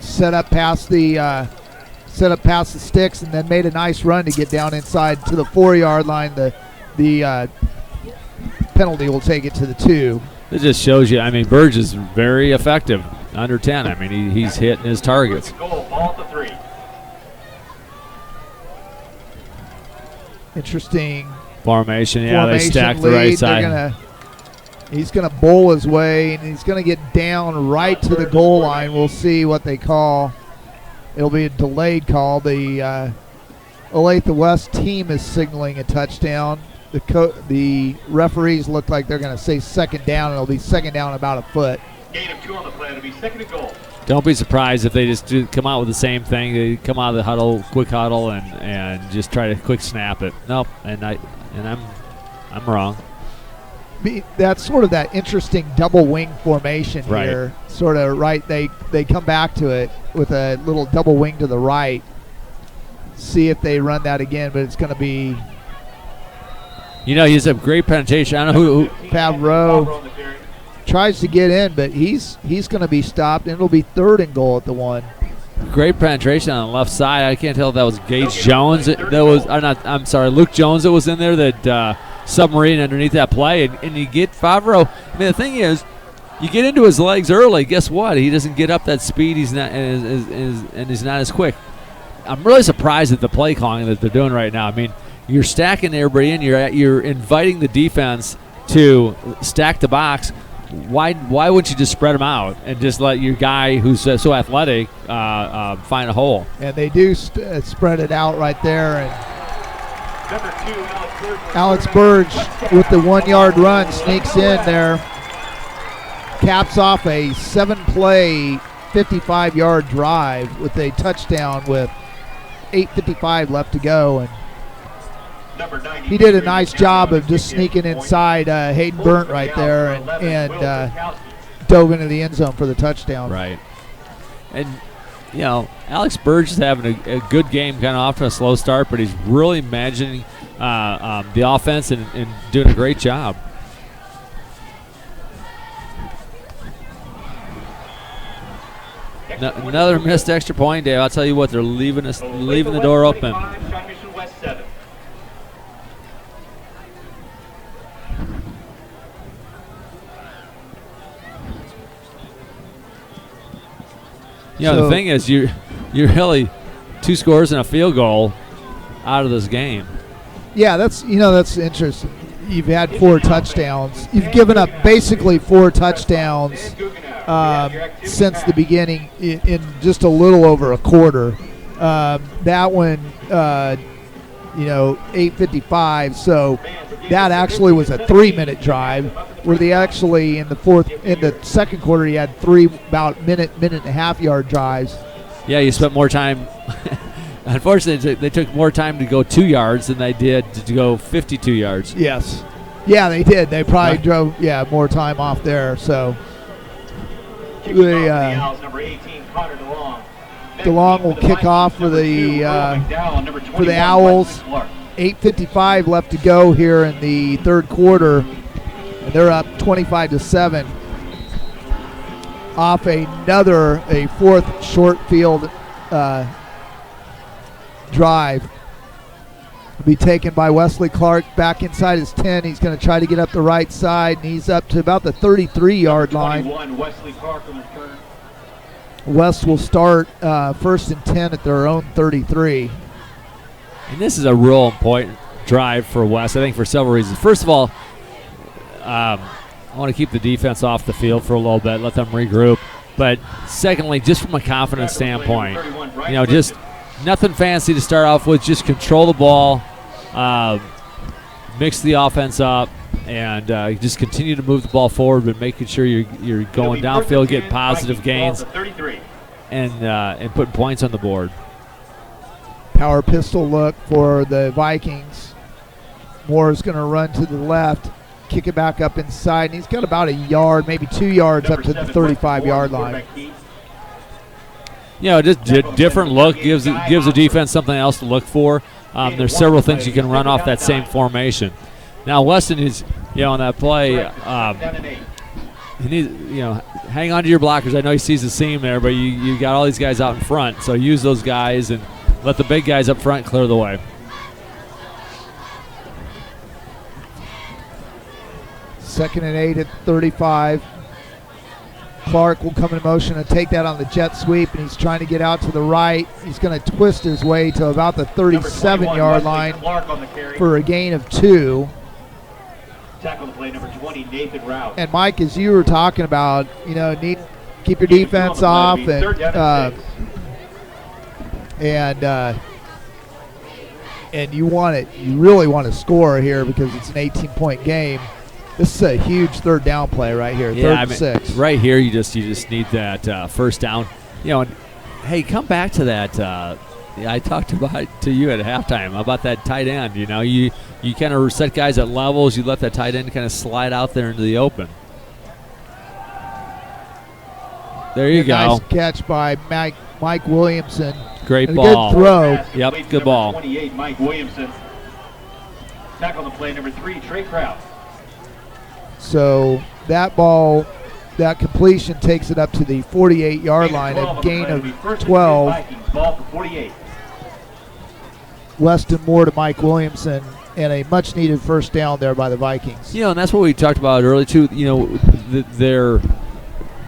set up past the sticks, and then made a nice run to get down inside to the 4-yard line. The penalty will take it to the 2. It just shows you. I mean, Burge is very effective. Under 10. I mean, he's hitting his targets. Interesting formation. Yeah, they stack the right side. He's going to bowl his way, and he's going to get down right to the goal line. We'll see what they call. It'll be a delayed call. The Olathe West team is signaling a touchdown. The referees look like they're going to say 2nd down, and it'll be 2nd down about a foot. Gain of 2 on the play. It'll be 2nd and goal. Don't be surprised if they just come out with the same thing. They come out of the huddle, quick huddle, and just try to quick snap it. Nope, and I'm wrong. That's sort of that interesting double wing formation here. Sort of right. They come back to it with a little double wing to the right. See if they run that again, but it's going to be. You know, he's a great penetration. I don't know who Favreau tries to get in, but he's going to be stopped, and it'll be 3rd and goal at the 1. Great penetration on the left side. I can't tell if that was Gage Jones. I'm sorry, Luke Jones that was in there that submarine underneath that play, and you get Favreau. I mean, the thing is, you get into his legs early. Guess what? He doesn't get up that speed. He's not and he's not as quick. I'm really surprised at the play calling that they're doing right now. I mean, you're stacking everybody in. You're inviting the defense to stack the box. Why wouldn't you just spread them out and just let your guy who's so athletic find a hole? And they do spread it out right there. And Alex Burge with the 1-yard run sneaks in there, caps off a 7-play, 55-yard drive with a touchdown with 8:55 left to go. And he did a nice job of just sneaking inside Hayden Burnt right there and dove into the end zone for the touchdown. Right. And, you know, Alex Burge is having a good game, kind of off to a slow start, but he's really managing the offense and doing a great job. Another missed extra point, Dave. I'll tell you what, they're leaving the door open. You know, the thing is, you're really 2 scores and a field goal out of this game. Yeah, that's interesting. You've had 4 touchdowns. You've given up basically 4 touchdowns since the beginning in just a little over a quarter. That one, 8:55. So that actually was a 3-minute drive. Where they actually in the second quarter, he had 3 about minute and a half yard drives. Yeah, you spent more time. Unfortunately, they took more time to go 2 yards than they did to go 52 yards. Yes. Yeah, they did. They probably drove more time off there. So DeLong will kick off for the Owls. 8:55 left to go here in the third quarter, and they're up 25-7 off a 4th short field drive. Will be taken by Wesley Clark back inside his 10. He's going to try to get up the right side, and he's up to about the 33-yard line. Wesley Clark on the return. West will start 1st and 10 at their own 33. And this is a real important drive for West, I think, for several reasons. First of all, I want to keep the defense off the field for a little bit, let them regroup. But secondly, just from a confidence standpoint, just nothing fancy to start off with. Just control the ball, mix the offense up, and just continue to move the ball forward, but making sure you're going downfield, getting positive gains, and putting points on the board. Power pistol look for the Vikings. Moore's going to run to the left, kick it back up inside, and he's got about a yard, maybe 2 yards up to the 35-yard line. Just different look gives the defense something else to look for. There's several things you can run off that same formation. Now Weston is, on that play, he needs, hang on to your blockers. I know he sees the seam there, but you got all these guys out in front, so use those guys and let the big guys up front clear the way. Second and 8 at 35. Clark will come in motion and take that on the jet sweep, and he's trying to get out to the right. He's going to twist his way to about the 37-yard line for a gain of 2. Tackle the play, number 20, Nathan Rouse. And Mike, as you were talking about, keep your defense off and you really want to score here because it's an 18-point game. This is a huge third down play right here, 3rd and 6. Right here, you just need that first down. And, hey, come back to that. I talked about to you at halftime about that tight end. You kind of set guys at levels. You let that tight end kind of slide out there into the open. There you go. Nice catch by Mike Williamson. Great and ball. A good throw. Yep, good ball. 28, Mike Williamson. Tackle the play, number 3, Trey Kraus. So that ball, that completion takes it up to the 48-yard line, a gain of 12. Ball for 48. Weston Moore to Mike Williamson, and a much-needed first down there by the Vikings. And that's what we talked about earlier too. They're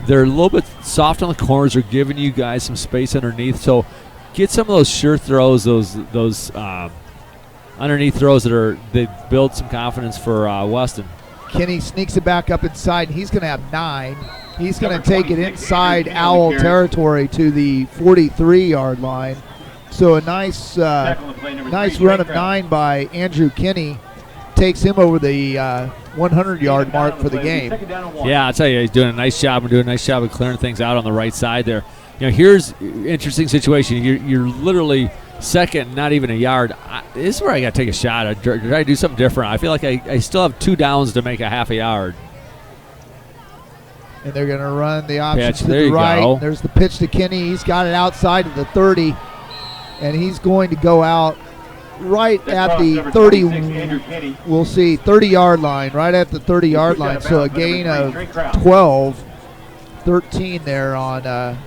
a little bit soft on the corners. They're giving you guys some space underneath. So get some of those sure throws, those underneath throws they build some confidence for Weston. Kenny sneaks it back up inside, and he's going to have 9. He's going to take it inside Owl territory to the 43-yard line. So a nice run of 9 by Andrew Kenny takes him over the 100-yard mark for the game. Yeah, I'll tell you, he's doing a nice job of clearing things out on the right side there. Here's an interesting situation. You're literally second, not even a yard. This is where I got to take a shot. I try to do something different. I feel like I still have 2 downs to make a half a yard. And they're going to run the option pitch. to the right. There's the pitch to Kenny. He's got it outside of the 30, and he's going to go out right at the 30. We'll see 30-yard line, right at the 30-yard line. So a gain of 12, 13 there on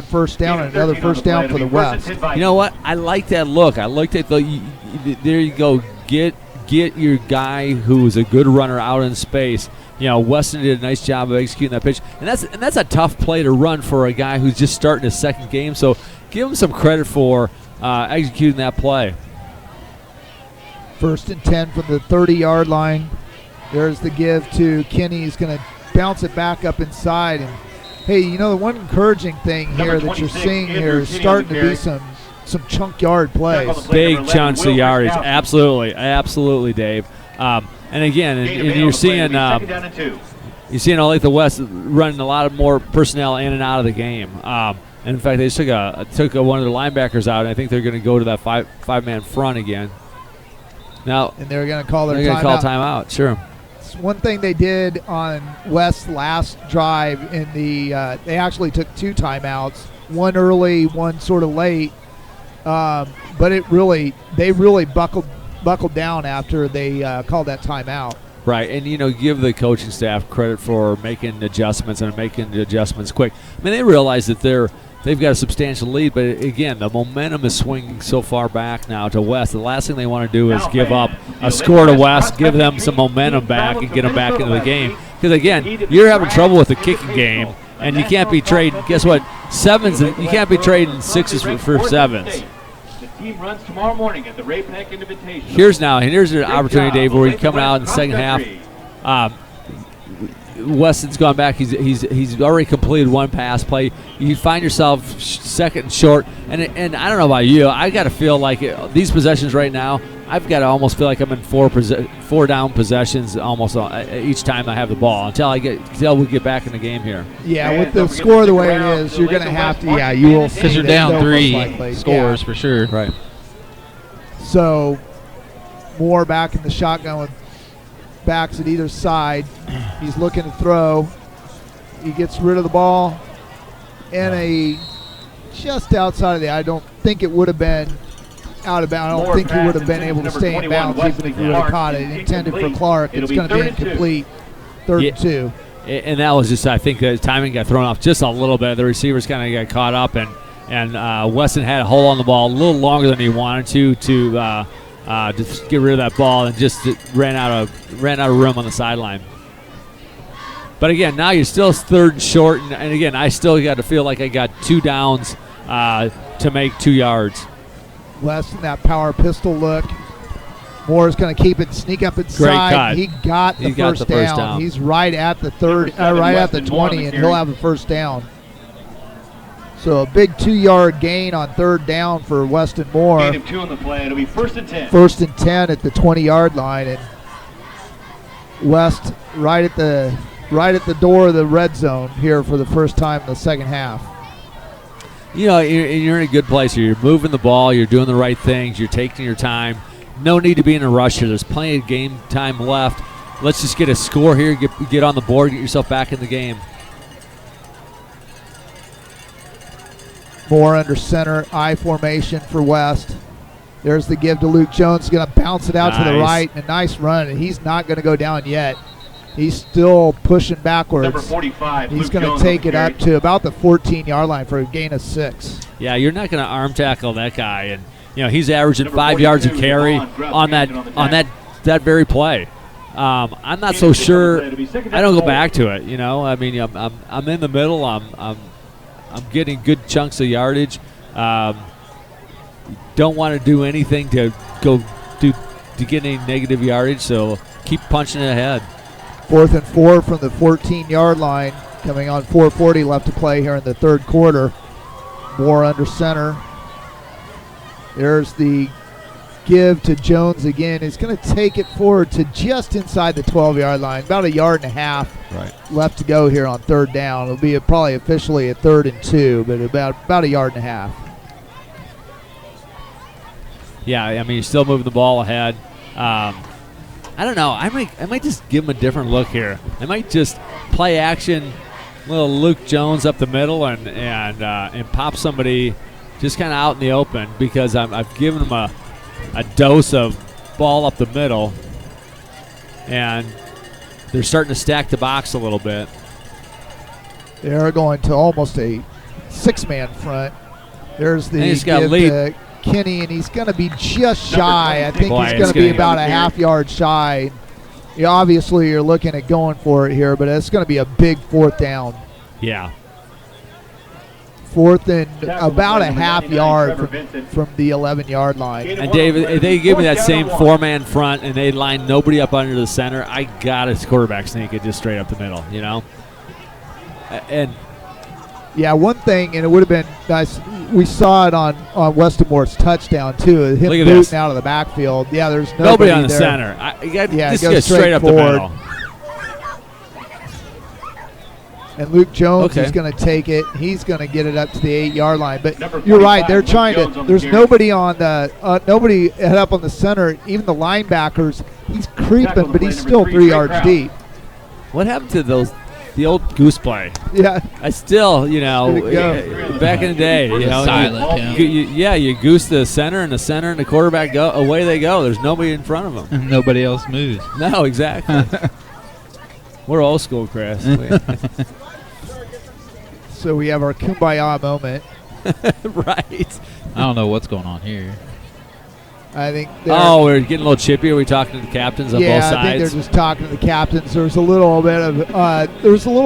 first down, and another first down for the West. You know what? I like that look. I like that. There you go. Get your guy who is a good runner out in space. Weston did a nice job of executing that pitch, and that's a tough play to run for a guy who's just starting his second game. So give him some credit for executing that play. 1st and 10 from the 30-yard line. There's the give to Kenny. He's going to bounce it back up inside. And hey, the one encouraging thing here that you're seeing here is starting to be some chunk yard plays. Big chunks of yardage. Absolutely, Dave. And again, and you're seeing Olathe West running a lot of more personnel in and out of the game. And in fact, they just took one of their linebackers out, and I think they're going to go to that five-man front again. Now, and they're going to call their timeout. They're going to call timeout, sure. It's one thing they did on West's last drive in the they actually took 2 timeouts, one early, one sort of late. But they really buckled down after they called that timeout. Right, and give the coaching staff credit for making adjustments and making the adjustments quick. I mean, they realize that they've got a substantial lead, but again, the momentum is swinging so far back now to West. The last thing they want to do is give up a score to West, give them some momentum back, and get them back into the game. Because again, you're having trouble with the kicking game, and you can't be trading. Guess what? You can't be trading 6s for 7s. Team runs tomorrow morning at the Ray Peck Invitation. Here's an opportunity, Dave, where he's coming out in the second half. Weston's gone back. He's already completed one pass play. You find yourself second and short, and I don't know about you. I got to feel like these possessions right now. I've got to almost feel like I'm in 4 down possessions almost each time I have the ball until we get back in the game here. Yeah, with the score the way it is, you're going to have to. Yeah, you will, because you're down 3 scores for sure. Right. So Moore back in the shotgun with backs at either side. He's looking to throw. He gets rid of the ball and just outside of I don't think it would have been out of bounds. I don't think he would have been able to stay in bounds even if he would have caught it. Intended for Clark. It's going to be incomplete. 3rd and 2. And that was just, I think, the timing got thrown off just a little bit. The receivers kind of got caught up, and Weston had a hold on the ball a little longer than he wanted to just get rid of that ball, and just ran out of room on the sideline. But again, now you're still 3rd and short, and again, I still got to feel like I got 2 downs to make 2 yards. Weston, that power pistol look. Moore's going to keep it, sneak up inside. He got the first down. He's right at the right at the 20, and he'll have a first down. So a big 2-yard gain on 3rd down for Weston Moore. Gain of 2 on the play. It'll be 1st and 10. 1st and 10 at the 20-yard line, and West right at the door of the red zone here for the first time in the second half. You're in a good place here. You're moving the ball. You're doing the right things. You're taking your time. No need to be in a rush here. There's plenty of game time left. Let's just get a score here. Get on the board. Get yourself back in the game. Moore under center, I formation for West. There's the give to Luke Jones. He's going to bounce it out to the right. A nice run, and he's not going to go down yet. He's still pushing backwards. Number 45, he's Luke going Jones to take it up to about the 14-yard line for a gain of 6. Yeah, you're not going to arm tackle that guy, and he's averaging 5 yards a carry on that very play. I'm not so sure. I don't go back to it. I mean, I'm in the middle. I'm getting good chunks of yardage. Don't want to do anything to get any negative yardage. So keep punching it ahead. 4th and 4 from the 14-yard line. Coming on 4:40 left to play here in the 3rd quarter. Moore under center. There's the give to Jones again. He's going to take it forward to just inside the 12-yard line. About 1.5 yards left to go here on 3rd down. It'll be probably officially a 3rd and 2, but about 1.5 yards. Yeah, I mean, you're still moving the ball ahead. I don't know. I might just give him a different look here. I might just play action, little Luke Jones up the middle, and pop somebody just kind of out in the open, because I've given him a dose of ball up the middle, and they're starting to stack the box a little bit. They're going to almost a 6-man front. There's the give to Kenny, and he's going to be just shy. I think he's going to be about a half yard shy. Obviously, you're looking at going for it here, but it's going to be a big 4th down. Yeah. 4th and Tackle about by a number half 99, yard Trevor from, Vincent. from the 11-yard line. And David, if they give me that same 4-man front and they line nobody up under the center, I got a quarterback sneak it just straight up the middle, you know? And Yeah, one thing, and it would have been nice, we saw it on Weston Moore's touchdown, too, him Look at booting this. out of the backfield. Yeah, there's nobody on the there. center. Just go get straight up forward. the middle. And Luke Jones Okay. is going to take it. He's going to get it up to the 8-yard line. But Number you're right. 45, They're Luke trying Jones to. on the There's carry. nobody on the. Nobody head up on the center. Even the linebackers. He's Tackle creeping, the but play, he's number still 3, 3 Trey yards Kraus. deep. What happened to the old goose play? Yeah. I still, you know, It's gonna back in the day, you know, Silent, you goose the center and the quarterback go away. They go. There's nobody in front of them. Nobody else moves. No, exactly. We're old school, Chris. So we have our kumbaya moment. Right. I don't know what's going on here. I think. Oh, we're getting a little chippy. Are we talking to the captains on both I think sides? they're just talking to the captains. There was a little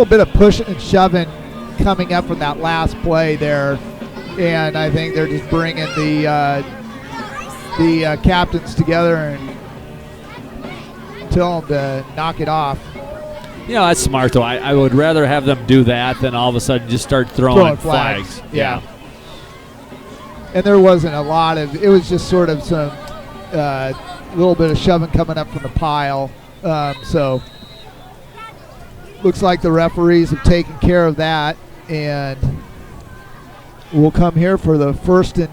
bit of pushing and shoving coming up from that last play there, and I think they're just bringing the captains together and tell them to knock it off. You know, that's smart, though. I would rather have them do that than all of a sudden just start throwing flags. Yeah. And there wasn't a lot of. It was just sort of some little bit of shoving coming up from the pile. So looks like the referees have taken care of that, and we'll come here for the first and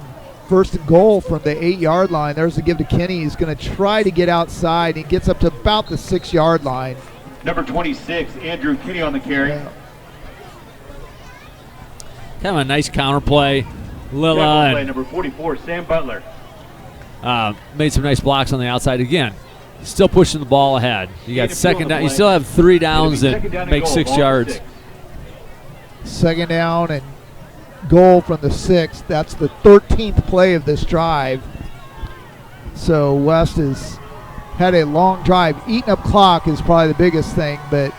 goal from the 8-yard line. There's the give to Kenny. He's going to try to get outside. He gets up to about the 6-yard line. Number 26, Andrew Kinney on the carry. Yeah. Kind of a nice counter play. Tackle Lilla play, number 44, Sam Butler. made some nice blocks on the outside again. Still pushing the ball ahead. You got Gain of second field down. on You the still have 3 downs It'll be and second down and make goal, 6 ball yards. 6. Second down and goal from the 6. That's the 13th play of this drive. So West has had a long drive. Eating up clock is probably the biggest thing, but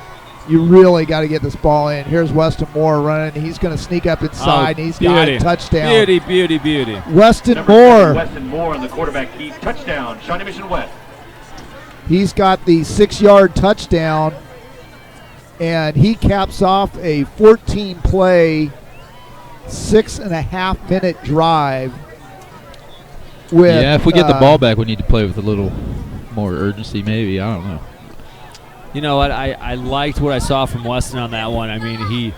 you really got to get this ball in. Here's Weston Moore running. He's going to sneak up inside, and he's got a touchdown. Beauty, beauty, beauty. Weston Number Moore. 7, Weston Moore on the quarterback keep. Touchdown, Shawnee Mission West. He's got the 6-yard touchdown, and he caps off a 14-play, 6.5-minute drive. With, Yeah, if we get the ball back, we need to play with a little more urgency maybe. I don't know. You know what? I liked what I saw from Weston on that one. I mean,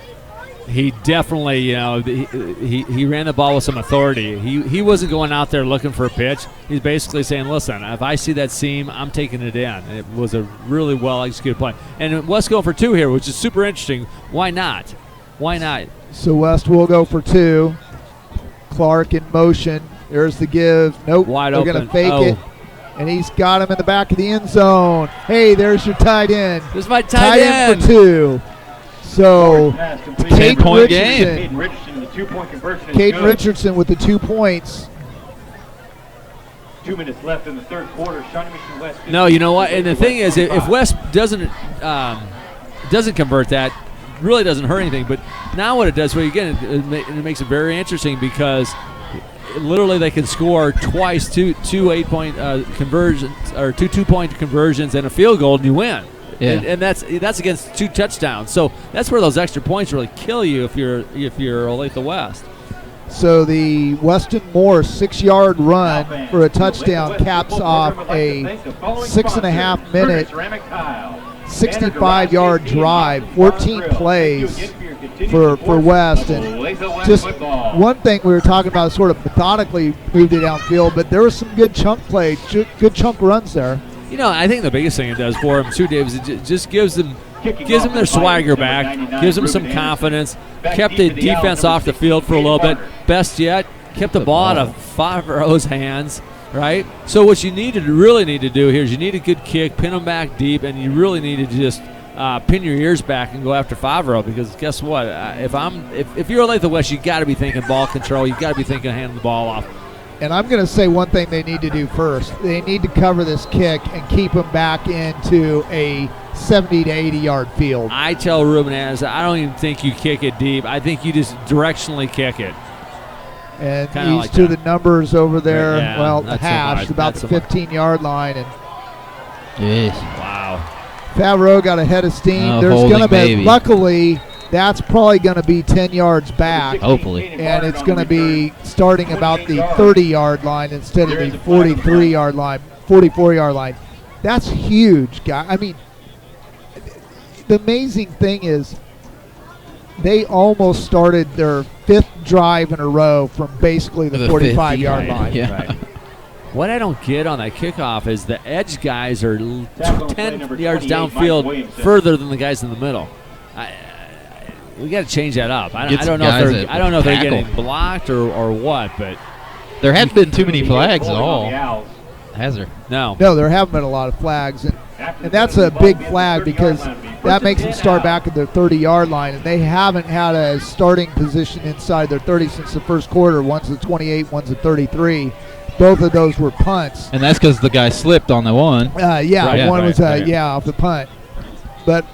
he definitely, you know, he ran the ball with some authority. He wasn't going out there looking for a pitch. He's basically saying, listen, if I see that seam, I'm taking it in. And it was a really well-executed play. And West going for 2 here, which is super interesting. Why not? Why not? So West will go for 2. Clark in motion. There's the give. Nope. Wide They're open. going to fake Oh. it. And he's got him in the back of the end zone. Hey, there's your tight end. This is my tight end. for 2. So Pass complete. Caden 10-point Richardson. game. Caden Richardson, the 2-point conversion is Caden good. Richardson with the 2 points. 2 minutes left in the third quarter. Shawnee Mission West. No, you know what? And the thing is, if West doesn't convert that, really doesn't hurt anything. But now what it does, well, again, it makes it very interesting because literally they can score twice, two 8-point conversions or 2 2-point conversions and a field goal, and you win. Yeah. And that's against 2 touchdowns. So that's where those extra points really kill you if you're Olathe West. So the Weston Moore 6-yard run for a touchdown caps off a 6.5-minute, 65-yard drive, 14 plays for West. And just one thing we were talking about, sort of methodically moved it downfield, but there was some good chunk play, good chunk runs there. You know, I think the biggest thing it does for them too, Dave, is it just gives them their swagger back, gives them some confidence, kept the defense off the field for a little bit. Best yet, kept the ball out of Favreau's hands, right? So what you really need to do here is you need a good kick, pin them back deep, and you really need to just pin your ears back and go after Favreau, because guess what? If you're Olathe West, you got to be thinking ball control. You got to be thinking handing the ball off. And I'm going to say one thing they need to do first. They need to cover this kick and keep them back into a 70 to 80 yard field. I tell Ruben Adams, I don't even think you kick it deep. I think you just directionally kick it. And Kinda these like two that. the numbers over there. Yeah, well, not so hashed much, about not the so much. 15-yard line. And Yes. Wow. Favreau got a head of steam. Oh, There's holding going to be, baby. luckily, that's probably going to be 10 yards back. Hopefully. And it's going to be starting about the 30-yard line instead of the 43-yard line, 44-yard line. That's huge, guy. I mean, the amazing thing is they almost started their 5th drive in a row from basically the 45-yard line. Yeah. Right. What I don't get on that kickoff is the edge guys are 10 yards downfield further than the guys in the middle. We got to change that up. I Get don't some know guys if that they're tackle. getting blocked or what, but There haven't been too many flags at all, has there? no. No, there haven't been a lot of flags. And that's a big flag because that makes them start back at their 30-yard line, and they haven't had a starting position inside their 30 since the first quarter. One's at 28, one's at 33. Both of those were punts. And that's because the guy slipped on the one. Yeah, Right, one was right. off the punt. But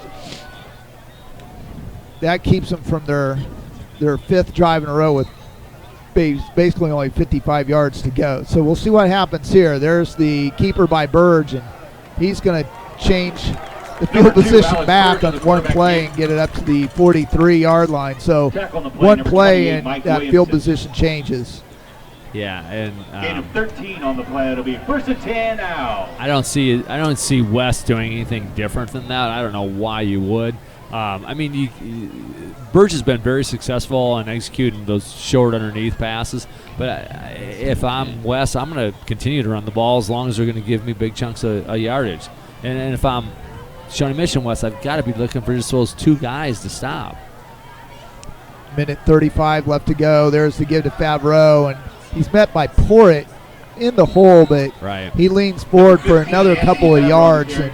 that keeps them from their 5th drive in a row with basically only 55 yards to go. So we'll see what happens here. There's the keeper by Burge, and he's going to change the field position back on one play and get it up to the 43-yard line. So one play and that field position changes. Yeah, and Gain of 13 on the play. It'll be 1st and 10 now. I don't see West doing anything different than that. I don't know why you would. I mean, Burge has been very successful in executing those short underneath passes. But if I'm West, I'm going to continue to run the ball as long as they're going to give me big chunks of yardage. And if I'm Shawnee Mission West, I've got to be looking for just those 2 guys to stop. Minute 35 left to go. There's the give to Favreau, and he's met by Porritt in the hole, but Right. he leans forward for another couple of yards, and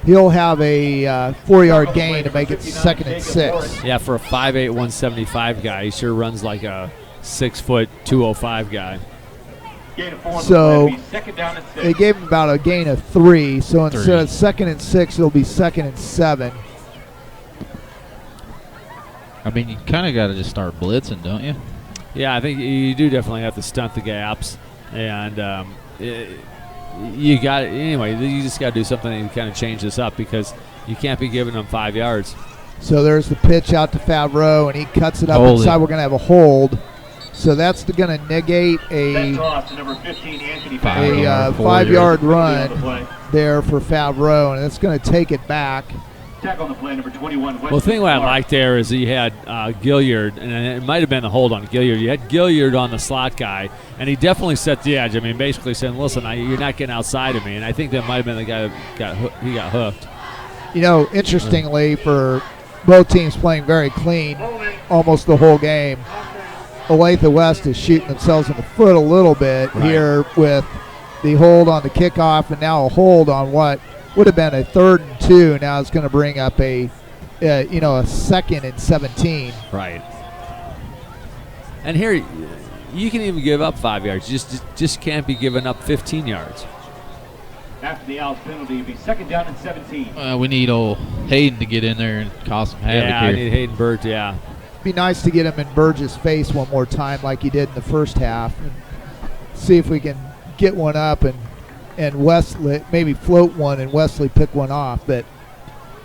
he'll have a 4-yard gain to make it 2nd and 6. Yeah, for a 5'8", 175 guy, he sure runs like a 6', 205 guy. Gain of 4 on the So play. It'll be 2nd down and 6. they gave him about a gain of 3, so instead 3. of 2nd and 6, it'll be 2nd and 7. I mean, you kind of got to just start blitzing, don't you? Yeah, I think you do definitely have to stunt the gaps, and you got anyway. You just got to do something to kind of change this up because you can't be giving them 5 yards. So there's the pitch out to Favreau, and he cuts it up Hold inside. it. We're going to have a hold. So that's going to negate That a toss to number 15, Anthony Five. Favreau. 5-yard 3 on the run play. there for Favreau, and it's going to take it back. Tackle on the play, number 21. Well, the thing what I like there is you had Gilliard, and it might have been the hold on Gilliard. You had Gilliard on the slot guy, and he definitely set the edge. I mean, basically saying, "Listen, you're not getting outside of me." And I think that might have been the guy that got hooked. You know, interestingly, for both teams playing very clean almost the whole game, Olathe West is shooting themselves in the foot a little bit here with the hold on the kickoff and now a hold on what would have been a 3rd and 2. Now it's going to bring up a 2nd and 17. Right. And here, you can even give up 5 yards. You just can't be giving up 15 yards. After the Owls penalty, it'll be 2nd down and 17. We need old Hayden to get in there and cause some havoc Yeah, I here. need Hayden Burt, yeah. Be nice to get him in Burge's face one more time like he did in the first half and see if we can get one up and Wesley maybe float one and Wesley pick one off. But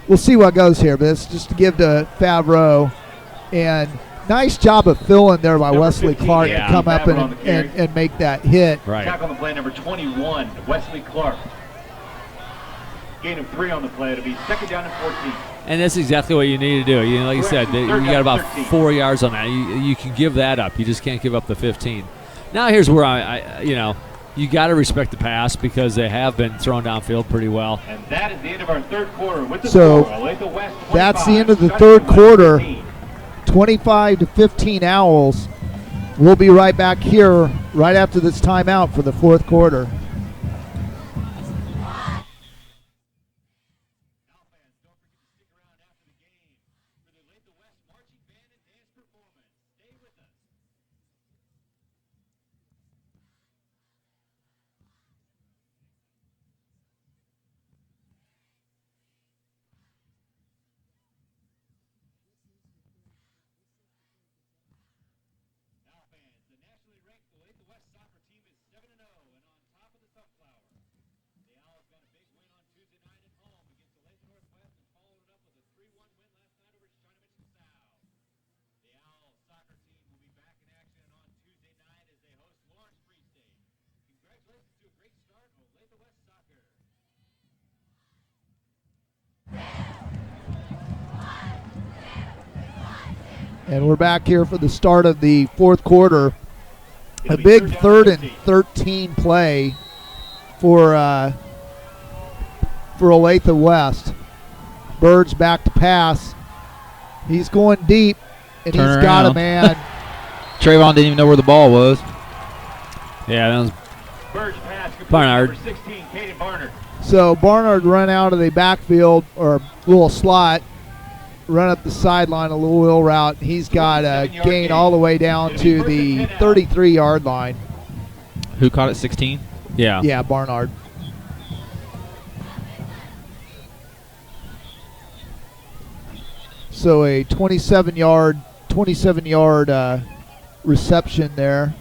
we'll see what goes here. But it's just to give to Favreau. And nice job of filling there by Number Wesley 15, Clark yeah. to come up Favreau on the carry. and make that hit. Right. Tackle on the play, number 21, Wesley Clark. Gain of 3 on the play. It'll be 2nd down and 14. And that's exactly what you need to do. Like you said, you got about 4 yards on that. You can give that up. You just can't give up the 15. Now here's where I you got to respect the pass because they have been thrown downfield pretty well. And that is the end of our 3rd quarter with the So, score. Olathe West 25, that's the end of the Shawnee 3rd West quarter. 15. 25-15 Owls. We'll be right back here right after this timeout for the 4th quarter. And we're back here for the start of the fourth quarter. It'll A be big third down 3rd and and 13 play for Olathe West. Birds back to pass. He's going deep, and Turn he's got a around. man. Trayvon didn't even know where the ball was. Yeah, that was Bird's pass complete to Barnard. number 16, Caden Barnard. So Barnard run out of the backfield or little slot, run up the sideline a little wheel route. He's got a gain all the way down to the 33-yard line. Who caught it? 16. yeah. Yeah, Barnard. So a 27-yard reception there.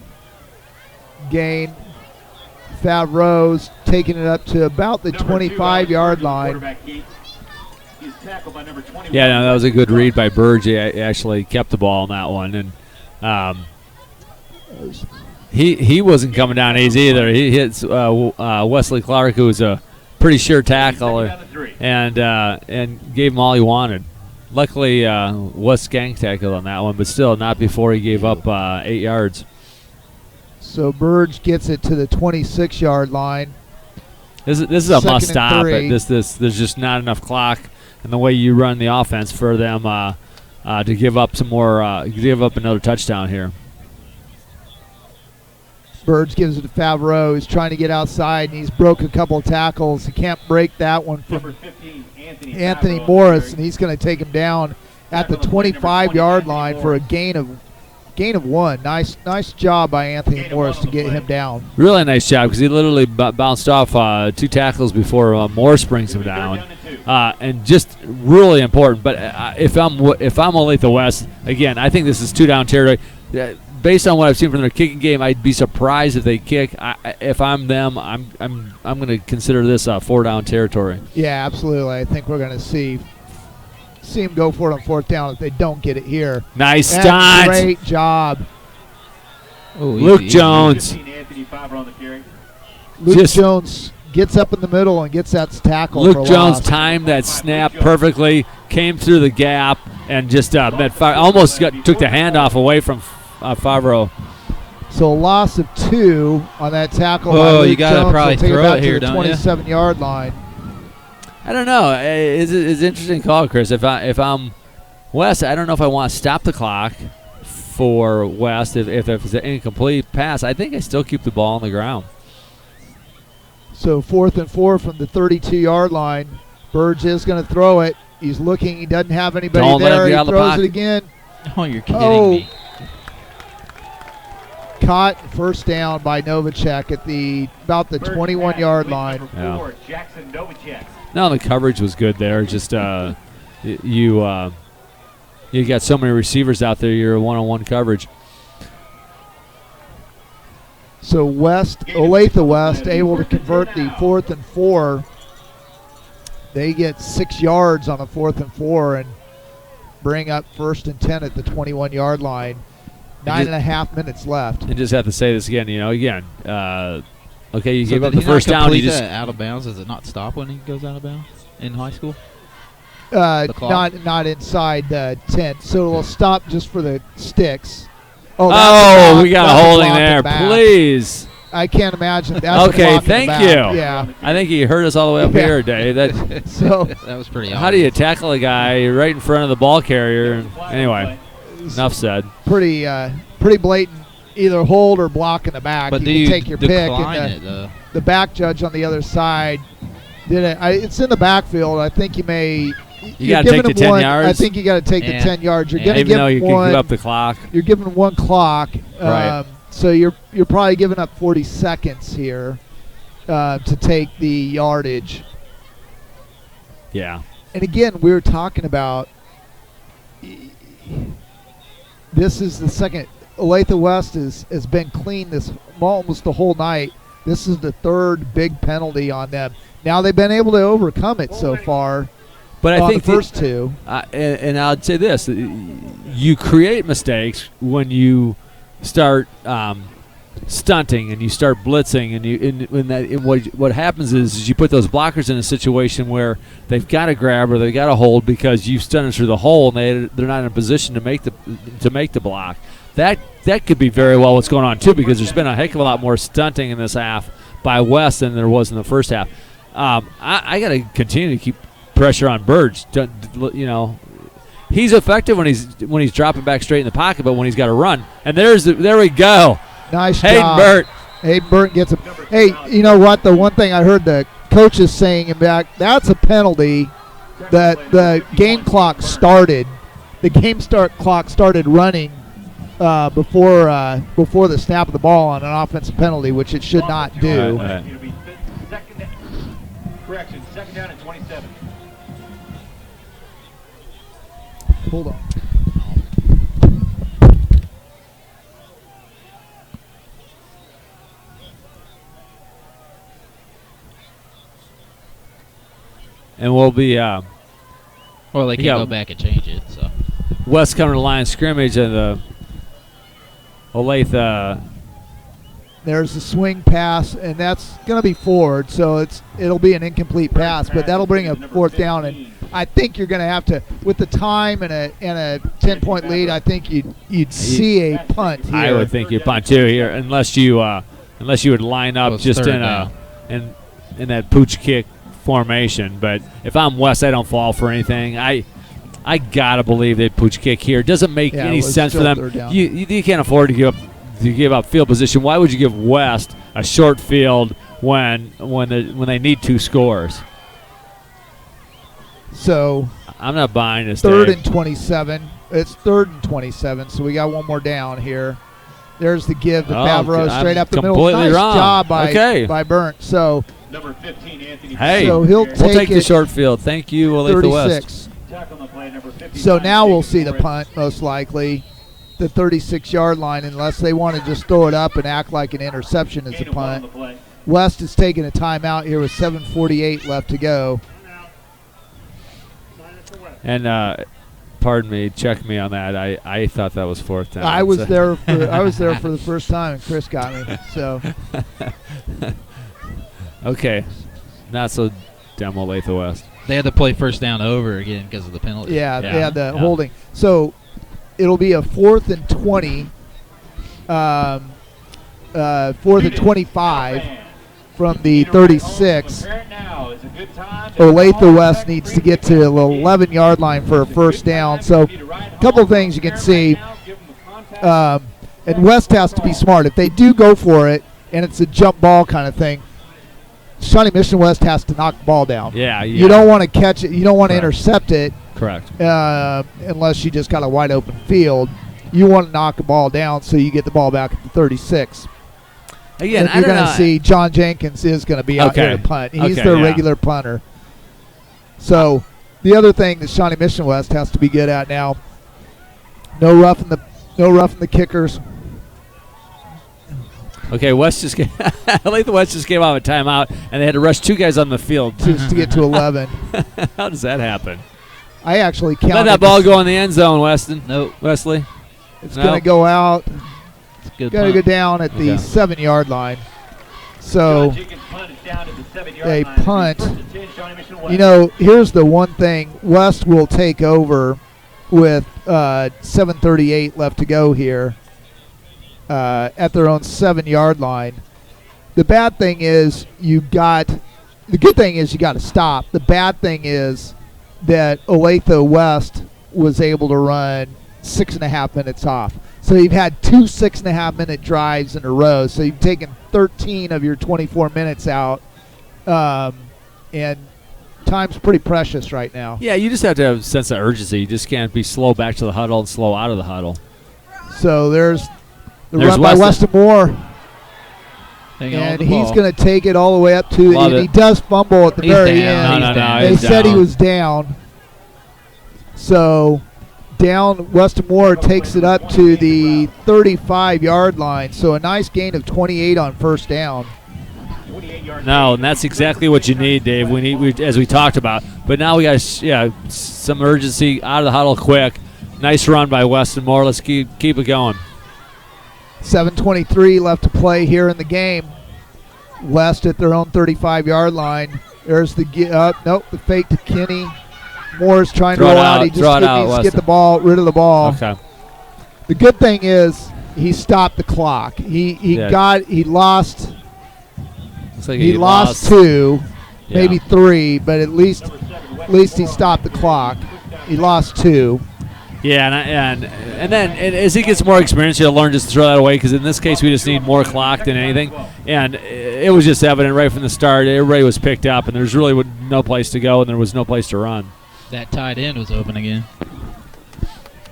Gain. Favreau's taking it up to about the Number 2, 25-yard line. quarterback Heat. He's tackled by number 21. Yeah, no, that was a good read by Burge. He actually kept the ball on that one, and he wasn't coming down easy either. He hits Wesley Clark, who was a pretty sure tackle, Second down and 3. and gave him all he wanted. Luckily, was skank tackled on that one, but still not before he gave up 8 yards. So Burge gets it to the 26-yard line. This is a Second must and stop. 3. There's just not enough clock and the way you run the offense for them to give up some more, give up another touchdown here. Burge gives it to Favreau. He's trying to get outside, and he's broke a couple of tackles. He can't break that one Number from 15, Anthony Favreau. Morris, and he's going to take him down at the 25-yard line for a gain of 1. Nice job by Anthony Morris to get him down. Really nice job because he literally bounced off 2 tackles before Morris brings him down, and just really important. But if I'm Olathe West, again, I think this is 2-down territory. Based on what I've seen from their kicking game, I'd be surprised if they kick. If I'm them, I'm going to consider this 4-down territory. Yeah, absolutely. I think we're going to see him go for it on 4th down if they don't get it here. Nice And stunt. great job. Oh, Luke easy. Jones. 15, Anthony Favreau on the carry. Luke Just- Jones gets up in the middle and gets that tackle. Luke for Jones loss. timed that snap perfectly, came through the gap, and just almost took the handoff away from Favreau. So a loss of 2 on that tackle. by Oh, you Luke gotta Jones. probably Will take throw back it to here, the don't you? 27-yard line. I don't know. It's an interesting call, Chris. If I'm West, I don't know if I want to stop the clock for West. If it's an incomplete pass, I think I still keep the ball on the ground. So 4th and 4 from the 32-yard line. Burge is going to throw it. He's looking. He doesn't have anybody Don't let him there. get He out of the throws it pocket. again. Oh, you're kidding Oh. me. Caught first down by Novacek at about the Bird's 21-yard pass, line. Number 4, Jackson Novacek. No, the coverage was good there. Just you got so many receivers out there. You're one-on-one coverage. So Olathe West able to convert the 4th and 4. They get 6 yards on the 4th and 4 and bring up 1st and 10 at the 21-yard line. 9.5 minutes left. And just have to say this again. Okay, you So gave up did the he not first down. You complete just that out of bounds? Does it not stop when he goes out of bounds in high school? The clock? Not inside the 10. So it'll stop just for the sticks. Oh, that's we got that's a holding block in there. back. Please. I can't imagine. That's a Okay, block in the thank back. you. Yeah. I think he hurt us all the way up Yeah. here, Dave. That. So That was pretty How do you tackle a guy right in front of the ball carrier? Anyway, it's enough said. pretty blatant. Either hold or block in the back. But you do can you take your pick. decline And it, though? the back judge on the other side did it. It's in the backfield. I think you may. You got to take the 10 yards. I think you got to take the Yeah. 10 yards. You're Yeah. going to Even though give you can one. give up the clock. You're giving one clock. Right. So you're probably giving up 40 seconds here to take the yardage. Yeah. And again, we were talking about this is the second. Olathe West has been clean this almost the whole night. This is the 3rd big penalty on them. Now they've been able to overcome it so far. But I on think the first 2. and I'd say this: you create mistakes when you start stunting and you start blitzing, and what happens is you put those blockers in a situation where they've got to grab or they've got to hold because you've stunted through the hole and they're not in a position to make the block. That could be very well what's going on too, because there's been a heck of a lot more stunting in this half by West than there was in the first half. I got to continue to keep pressure on Burge. He's effective when he's dropping back straight in the pocket, but when he's got to run, and there we go. Nice Hayden job. Burt. Hayden Burt gets a. Hey, you know what? The one thing I heard the coaches saying in back, that's a penalty. That the game clock started. The clock started running before the snap of the ball on an offensive penalty, which it should not do. Correction, second down and 27. Hold on. And we'll be Well, they can go back and change it. So West coming to the line of scrimmage and the Olathe. There's a swing pass, and that's going to be forward, so it'll be an incomplete pass, but that'll bring a fourth down. And I think you're going to have to, with the time and a 10-point lead, I think you'd see a punt here. I would think you'd punt too here, unless you would line up just in that pooch kick formation. But if I'm West, I don't fall for anything. I gotta believe they'd pooch kick here. It doesn't make any sense for them. You can't afford to give up field position. Why would you give West a short field when they need 2 scores? So I'm not buying this. Third Dave. and 27. It's 3rd and 27. So we got one more down here. There's the give to Favreau straight up the middle. Completely nice wrong. job by Burnt. So Number 15, Anthony. Hey, so we'll take the short field. Thank you, Olathe West. 36. So now we'll see the punt most likely. The 36-yard line, unless they want to just throw it up and act like an interception as a punt. West is taking a timeout here with 7:48 left to go. And pardon me, check me on that. I thought that was 4th down. I was there for the first time, and Chris got me. So okay, not so dumb, Olathe West. they had to play first down over again because of the penalty. Yeah, they had the holding. So it'll be a 4th and 20, 4th and 25 from the 36. Olathe West needs to get to the 11-yard line for a first down. So a couple of things you can see. And West has to be smart. If they do go for it, and it's a jump ball kind of thing, Shawnee Mission West has to knock the ball down. Yeah. You don't want to catch it. You don't want to intercept it. Correct. Unless you just got a wide open field. You want to knock the ball down so you get the ball back at the 36. Again, you're going to see John Jenkins is going to be out here to punt. He's their regular punter. So the other thing that Shawnee Mission West has to be good at now, no roughing the kickers. Okay, Olathe West just came out of a timeout, and they had to rush 2 guys on the field just to get to 11. How does that happen? I actually counted. Let that ball go in the end zone, Weston. Nope. Wesley. It's going to go out. It's good. Got to go down at the 7-yard line. So a punt. You know, here's the one thing. West will take over with 7:38 left to go here at their own 7-yard line. The bad thing is the good thing is you got to stop. The bad thing is that Olathe West was able to run 6.5 minutes off. So you've had 2 6.5-minute drives in a row. So you've taken 13 of your 24 minutes out, and time's pretty precious right now. Yeah, you just have to have a sense of urgency. You just can't be slow back to the huddle and slow out of the huddle. So there's run by Weston Moore. And he's going to take it all the way up to – he does fumble at the very end. No, they said he was down. So down, Weston Moore takes it up to the 35-yard line. So a nice gain of 28 on first down. No, and that's exactly what you need, Dave. We need, as we talked about. But now we got some urgency out of the huddle quick. Nice run by Weston Moore. Let's keep it going. 7:23 left to play here in the game. West at their own 35-yard line. There's the the fake to Kenny. Moore's trying to roll out. He just needs to get the ball, rid of the ball. Okay. The good thing is he stopped the clock. He lost. Looks like he lost 2, maybe 3, but at least he stopped the clock. He lost 2. Yeah, and then as he gets more experience, he'll learn just to throw that away, because in this case we just need more clock than anything. And it was just evident right from the start. Everybody was picked up, and there's really no place to go, and there was no place to run. That tight end was open again.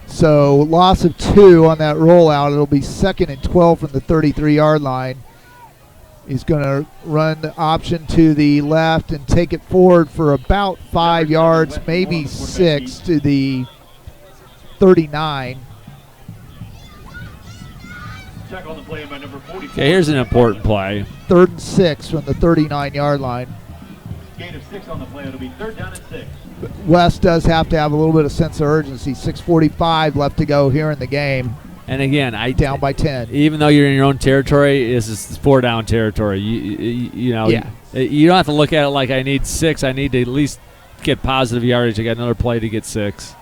So loss of 2 on that rollout. It'll be 2nd and 12 from the 33-yard line. He's going to run the option to the left and take it forward for about 5 yards, maybe 6 to the 39. Okay, here's an important play. 3rd and 6 from the 39-yard line. Gain of 6 on the play. It'll be 3rd down and 6. West does have to have a little bit of sense of urgency. 6:45 left to go here in the game. And again, down by 10. Even though you're in your own territory, this is 4-down territory. You know, yeah. You don't have to look at it like I need 6. I need to at least get positive yardage. I got another play to get 6.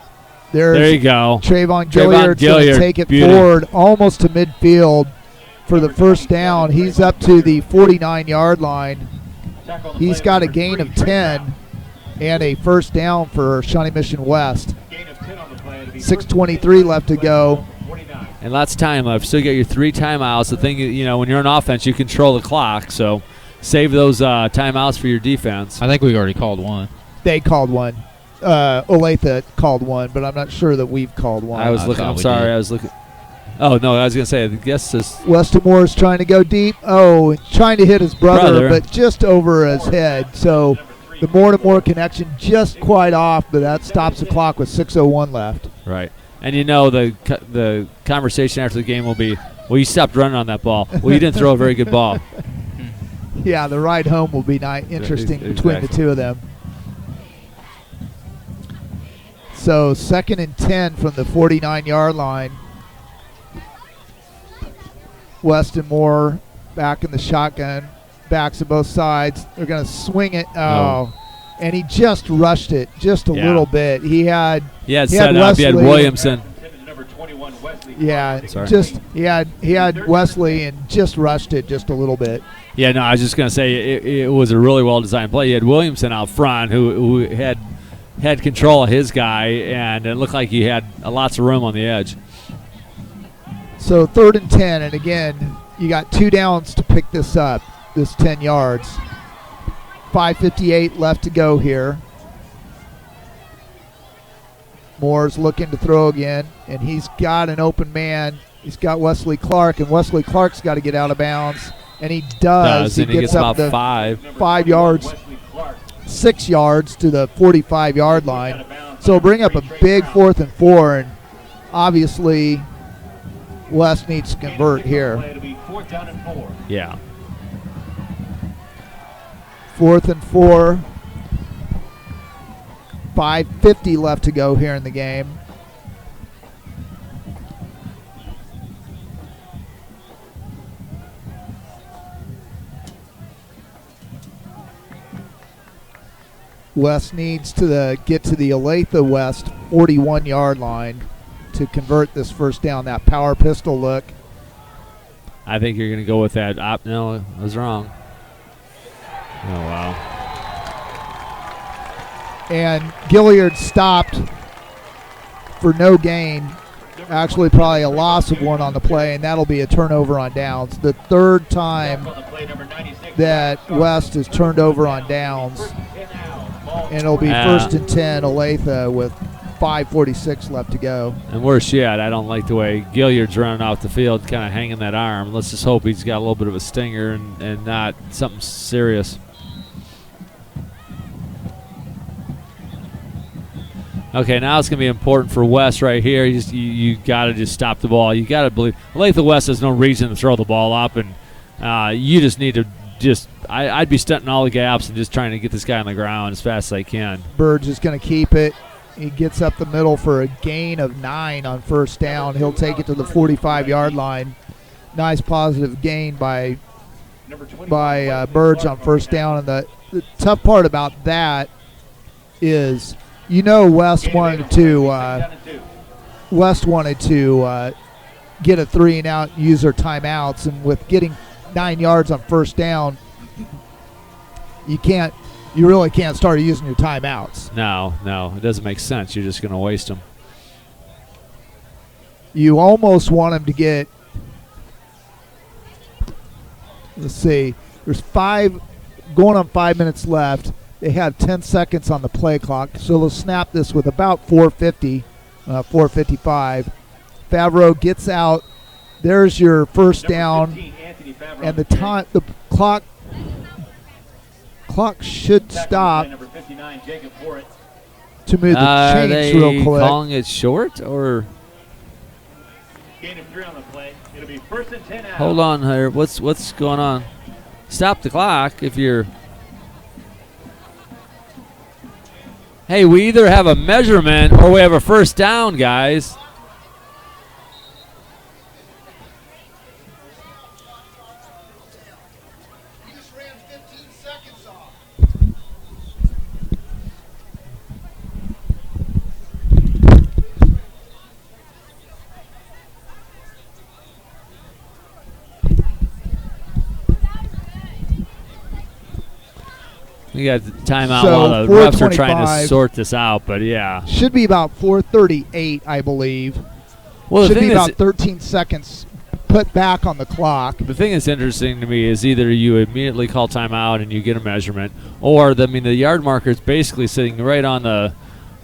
There you go. Trayvon Gilliard's going to take it forward almost to midfield for the first down. He's up to the 49-yard line. He's got a gain of 10 and a first down for Shawnee Mission West. 6:23 left to go. And lots of time left. Still got your 3 timeouts. The thing, when you're on offense, you control the clock. So save those timeouts for your defense. I think we already called one. They called one. Olathe called one, but I'm not sure that we've called one. I was looking. I'm sorry. I was looking. Oh, no, I was going to say, I guess this. Westermore's trying to go deep. Oh, trying to hit his brother, but just over his head. So the more-to-more connection just quite off, but that stops the clock with 6:01 left. Right. And the conversation after the game will be, well, you stopped running on that ball. Well, you didn't throw a very good ball. Yeah, the ride home will be interesting between the two of them. So 2nd and 10 from the 49-yard line. Weston Moore back in the shotgun, backs to both sides. They're going to swing it. And he just rushed it just a little bit. He had Wesley. He had Williamson. Yeah, he had Wesley and just rushed it just a little bit. Yeah, no, I was just going to say it was a really well-designed play. You had Williamson out front who had control of his guy, and it looked like he had lots of room on the edge. So 3rd and 10, and again, you got 2 downs to pick this up, this 10 yards. 5:58 left to go here. Moore's looking to throw again, and he's got an open man. He's got Wesley Clark, and Wesley Clark's got to get out of bounds, and he does. He gets up about to 5 yards, 6 yards to the 45-yard line. So bring up a big 4th and 4, and obviously West needs to convert here. Yeah. 4th and 4. 5:50 left to go here in the game. West needs to get to the Olathe West 41-yard line to convert this first down. That power pistol look. I think you're going to go with that. No, I was wrong. Oh, wow. And Gilliard stopped for no gain. Actually, probably a loss of 1 on the play, and that'll be a turnover on downs. The 3rd time that West has turned over on downs. And it'll be 1st and 10, Olathe with 5:46 left to go. And worse yet, I don't like the way Gilliard's running off the field, kind of hanging that arm. Let's just hope he's got a little bit of a stinger and not something serious. Okay, now it's going to be important for West right here. You got to just stop the ball. You got to believe. Olathe West has no reason to throw the ball up, and you just need to I'd be stunting all the gaps and just trying to get this guy on the ground as fast as I can. Bird's just going to keep it. He gets up the middle for a gain of 9 on first down. He'll take it to the 45-yard line. nice positive gain by Number 21, Burge on first down. And the tough part about that is, West wanted to get a 3 and out, use their timeouts, and with getting 9 yards on first down, you really can't start using your timeouts. No, it doesn't make sense. You're just going to waste them. You almost want them to get, let's see, there's going on 5 minutes left. They have 10 seconds on the play clock, so they'll snap this with about 4:55. Favreau gets out. There's your first down, and the clock should stop to move the chains real quick. Calling it short or? Gain of 3 on the play. It'll be 1st and 10 out. Hold on here. What's going on? Stop the clock if you're. Hey, we either have a measurement or we have a first down, guys. We got the timeout while the refs are trying to sort this out, but yeah. Should be about 4:38, I believe. Well, should be about 13 seconds put back on the clock. The thing that's interesting to me is either you immediately call timeout and you get a measurement, or the yard marker is basically sitting right on the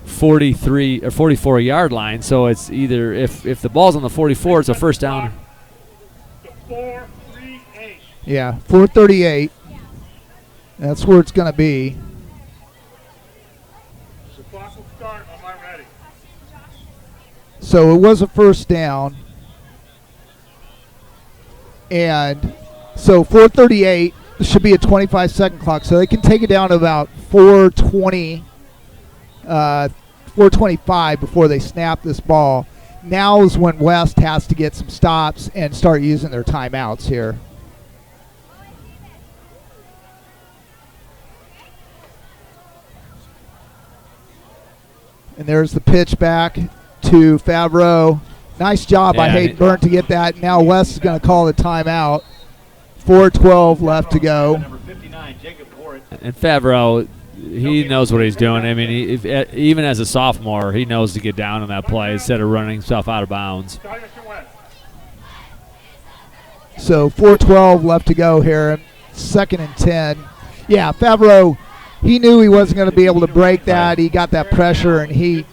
43 or 44 yard line. So it's either if the ball's on the 44, it's a first down. 4:38. Yeah, 4:38. That's where it's going to be. The clock will start on my ready. So it was a first down. And so 4:38 should be a 25-second clock. So they can take it down to about 4:25 before they snap this ball. Now is when West has to get some stops and start using their timeouts here. And there's the pitch back to Favreau. Nice job by Hayden Burnt to get that. Now West is going to call the timeout. 4:12 left to go. And Favreau, he knows what he's doing. I mean, even as a sophomore, he knows to get down on that play instead of running himself out of bounds. So 4:12 left to go here. 2nd and 10. Yeah, Favreau, he knew he wasn't going to be able to break that. He got that pressure, and he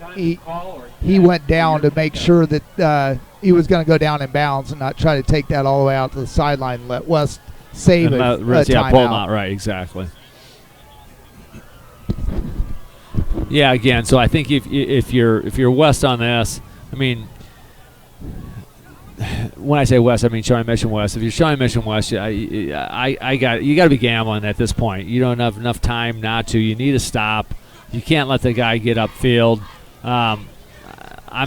went down to make sure that he was going to go down in bounds and not try to take that all the way out to the sideline and let West save a timeout. Pull him out, right, exactly. Yeah, again, so I think if you're West on this, I mean, when I say West, I mean Shawnee Mission West. If you're Shawnee Mission West, you got to be gambling at this point. You don't have enough time not to. You need to stop. You can't let the guy get upfield. I'm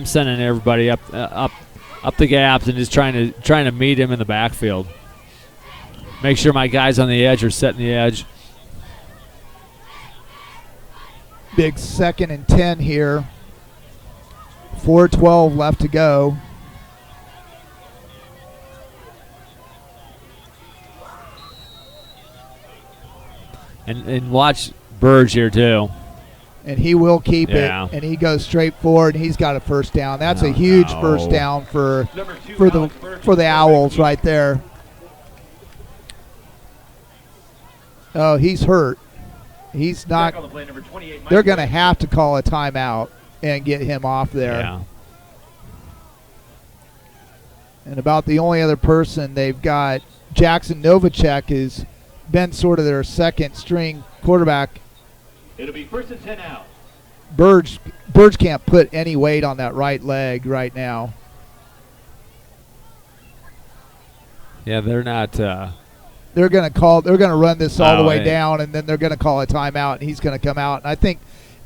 sending everybody up the gaps and just trying to meet him in the backfield. Make sure my guys on the edge are setting the edge. Big 2nd and 10 here. 4:12 left to go. And watch Burge here too. And he will keep it, and he goes straight forward, and he's got a first down. That's a huge first down for the Owls right there. Oh, he's hurt. He's not. They're going to have to call a timeout and get him off there. Yeah. And about the only other person they've got, Jackson Novacek, has been sort of their second string quarterback. It'll be 1st and 10 out. Burge can't put any weight on that right leg right now. Yeah, they're not. They're going to run this all the way down, and then they're going to call a timeout, and he's going to come out. And I think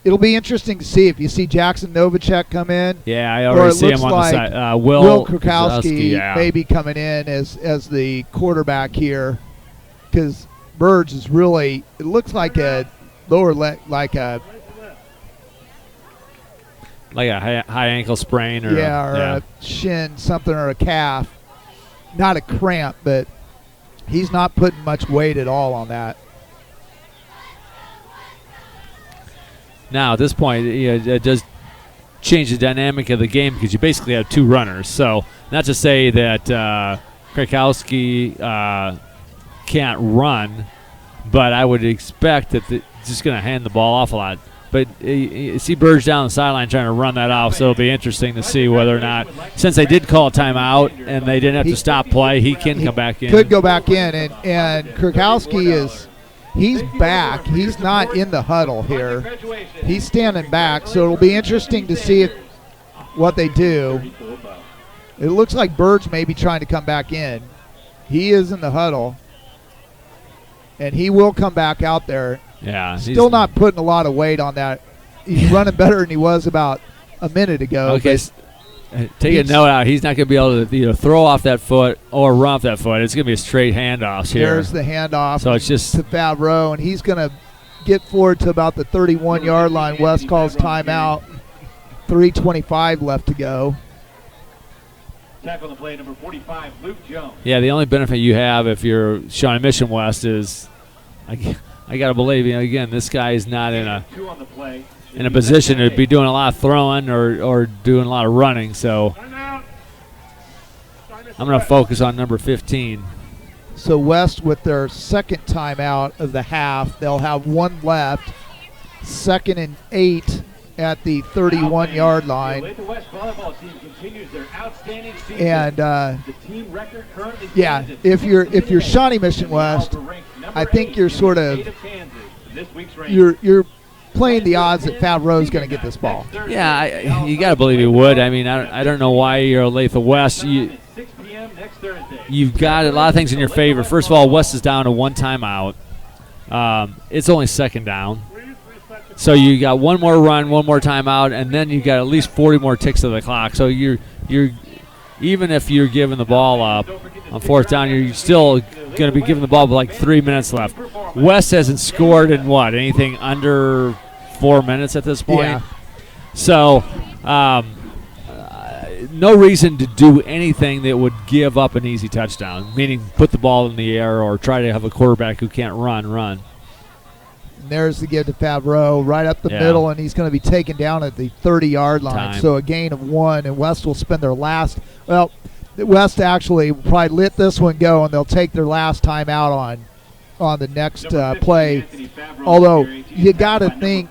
it'll be interesting to see if you see Jackson Novacek come in. Yeah, I already see him on the side. Will Krakowski may be coming in as the quarterback here, because Burge is really, it looks like a lower leg, like a high ankle sprain or a shin, something, or a calf. Not a cramp, but he's not putting much weight at all on that. Now, at this point, it does change the dynamic of the game because you basically have two runners. So, not to say that Krakowski can't run, but I would expect that just going to hand the ball off a lot. But you see Burge down the sideline trying to run that off, so it'll be interesting to see whether or not, since they did call a timeout and they didn't have to stop play, he can come back in. Could go back in, and Krakowski he's back. He's not in the huddle here. He's standing back, so it'll be interesting to see what they do. It looks like Burge may be trying to come back in. He is in the huddle, and he will come back out there. Yeah, still not putting a lot of weight on that. He's running better than he was about a minute ago. Okay, take a note out. He's not going to be able to throw off that foot or run off that foot. It's going to be a straight handoff here. There's the handoff. So it's just to Favreau, and he's going to get forward to about the 31-yard line. West calls timeout. 3:25 left to go. Tackle the play, number 45, Luke Jones. Yeah, the only benefit you have if you're Shawnee Mission West is, I got to believe, again, this guy is not in a position to be doing a lot of throwing or doing a lot of running. So I'm going to focus on number 15. So West, with their second timeout of the half, they'll have one left. 2nd and 8 at the 31-yard line. And if you're Shawnee Mission West, I think you're sort of you're playing the odds that Favreau's going to get this ball. Yeah, you got to believe he would. I mean, I don't know why you're Olathe West. You've got a lot of things in your favor. First of all, West is down to one timeout. It's only second down. So you got one more run, one more timeout, and then you got at least 40 more ticks of the clock. So you're even if you're giving the ball up on fourth down, you're still going to be giving the ball with like 3 minutes left. West hasn't scored in anything under 4 minutes at this point. Yeah. So no reason to do anything that would give up an easy touchdown, meaning put the ball in the air or try to have a quarterback who can't run. And there's the give to Favreau right up the middle, and he's going to be taken down at the 30-yard line. So a gain of 1, and West will spend their last – well, West actually will probably let this one go, and they'll take their last time out on the next play. Although you got to think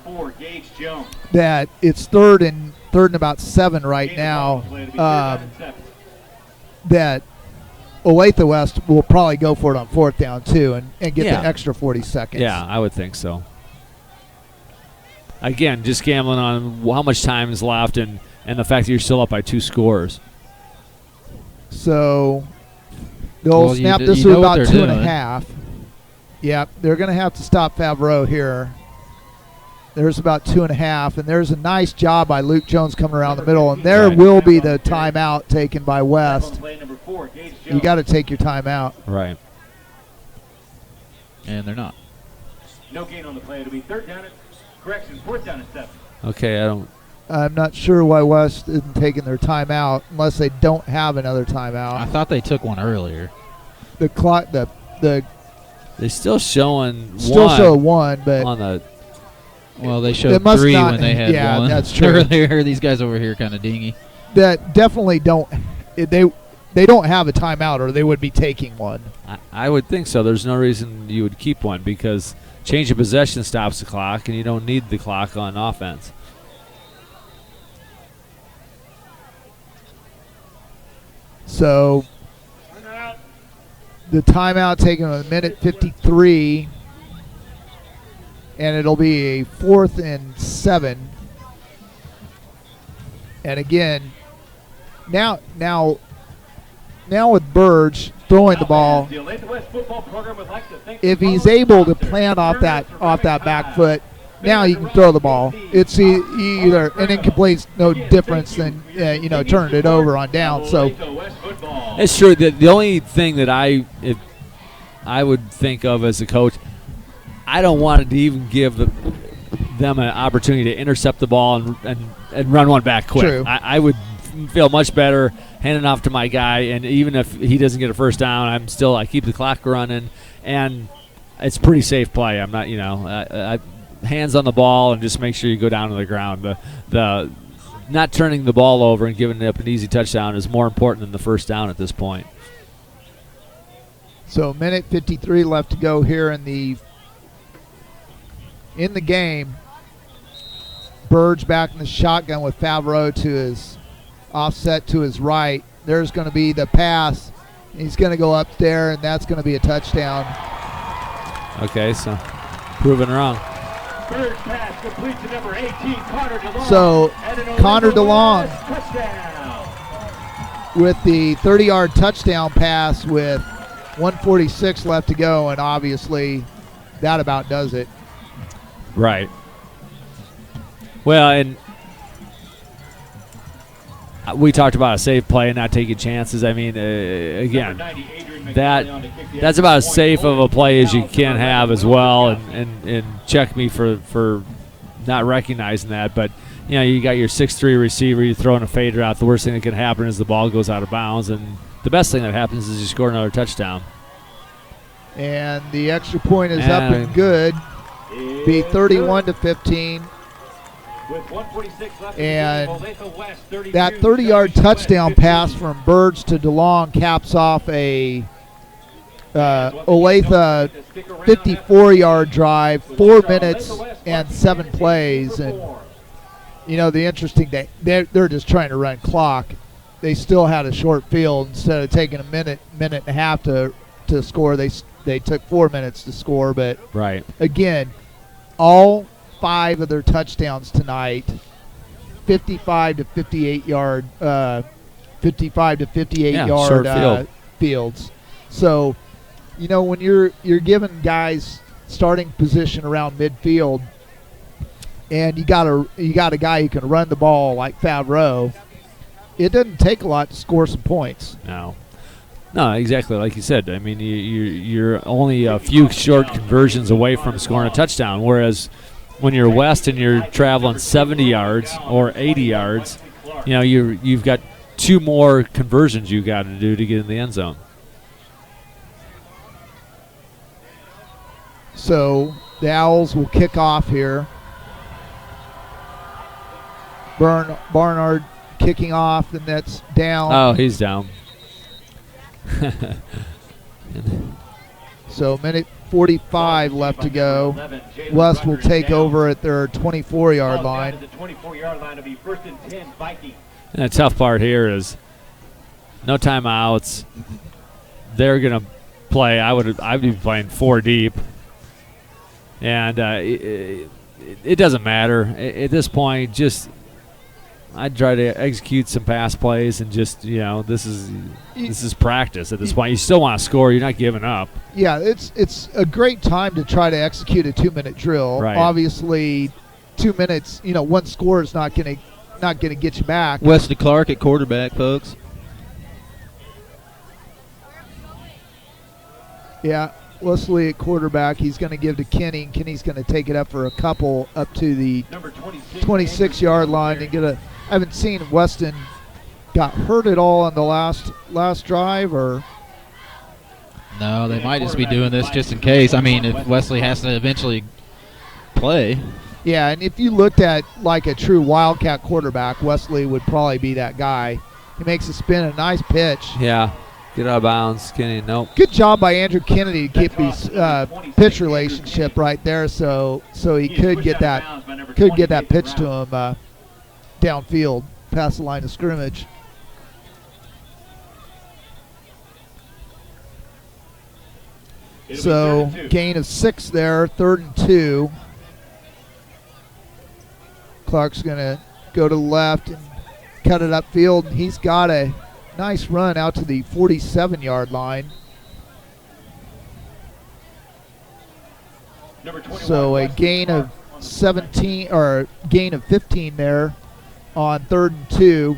that it's third and about 7 right now, that Olathe West will probably go for it on fourth down too and get the extra 40 seconds. Yeah, I would think so. Again, just gambling on how much time is left and the fact that you're still up by 2 scores. So they'll snap this to about 2.5. Yeah, they're going to have to stop Favreau here. There's about 2.5, and there's a nice job by Luke Jones coming around the middle, and there will be the timeout taken by West. You got to take your timeout. Right. And they're not. No gain on the play. It'll be fourth down and 7. Okay, I'm not sure why West isn't taking their timeout unless they don't have another timeout. I thought they took one earlier. The clock, they're still showing one, but on the. Well, they showed 3 when they had one. Yeah, that's true. Earlier, these guys over here kind of dingy. That definitely don't. They don't have a timeout, or they would be taking one. I would think so. There's no reason you would keep one because change of possession stops the clock, and you don't need the clock on offense. So the timeout taken a minute 53, and it'll be a 4th and 7. And again, now with Burge throwing the ball, if he's able to plant off that back foot, now you can throw the ball. It's either an incomplete's no difference than turning it over on down. So it's true. The only thing that I would think of as a coach, I don't want it to even give them an opportunity to intercept the ball and run one back quick. True. I would feel much better handing off to my guy, and even if he doesn't get a first down, I keep the clock running, and it's pretty safe play. I'm not, hands on the ball and just make sure you go down to the ground. The not turning the ball over and giving up an easy touchdown is more important than the first down at this point. So minute 53 left to go here in the game. Burge back in the shotgun with Favreau to his offset to his right. There's going to be the pass. He's going to go up there, and that's going to be a touchdown. Okay, so proven wrong. Third pass complete to number 18, Connor DeLong. So Connor DeLong with the 30-yard touchdown pass with 1:46 left to go, and obviously that about does it. Right. Well, and we talked about a safe play and not taking chances. I mean, again, that's about as safe of a play as you can have as well, and check me for not recognizing that. But, you got your 6'3" receiver, you're throwing a fader out. The worst thing that can happen is the ball goes out of bounds, and the best thing that happens is you score another touchdown. And the extra point is up and good. Be 31-15. With 1:46 left and Olathe West, 32, that 30-yard touchdown pass from Burge to DeLong caps off a Olathe 54-yard drive, 4 minutes and 7 plays. And, the interesting thing, they're just trying to run clock. They still had a short field. Instead of taking a minute and a half to score, they took 4 minutes to score. But, right. Again, all 5 of their touchdowns tonight, 55 to 58 yard fields. So, when you're giving guys starting position around midfield, and you got a guy who can run the ball like Favreau, it doesn't take a lot to score some points. No, exactly like you said. I mean, you're only a few short conversions away from scoring a touchdown, whereas when you're west and you're traveling 70 yards or 80 yards, you've got 2 more conversions you got to do to get in the end zone. So the Owls will kick off here. Barnard kicking off, and that's down. Oh, he's down. So minute 45 left to go. West will take over at their 24-yard line. And the tough part here is no timeouts. They're going to play. I'd be playing 4 deep. And it doesn't matter. At this point, just I'd try to execute some pass plays and just, this is practice at this point. You still want to score. You're not giving up. Yeah, it's a great time to try to execute a 2-minute drill. Right. Obviously, 2 minutes, one score is not going to get you back. Wesley Clark at quarterback, folks. Yeah, Wesley at quarterback. He's going to give to Kenny, and Kenny's going to take it up for a couple up to the 26-yard line and get a. I haven't seen Weston got hurt at all on the last drive, or no, they might just be doing this just in case. I mean, if Wesley has to eventually play. Yeah, and if you looked at like a true Wildcat quarterback, Wesley would probably be that guy. He makes a spin, a nice pitch. Yeah, get out of bounds, Kenny. Nope. Good job by Andrew Kennedy to keep his pitch relationship right there, so he could get that pitch to him downfield, past the line of scrimmage. So gain of 6 there, 3rd and 2. Clark's going to go to the left and cut it upfield. He's got a nice run out to the 47-yard line. So a gain of 17 or gain of 15 there on 3rd and 2.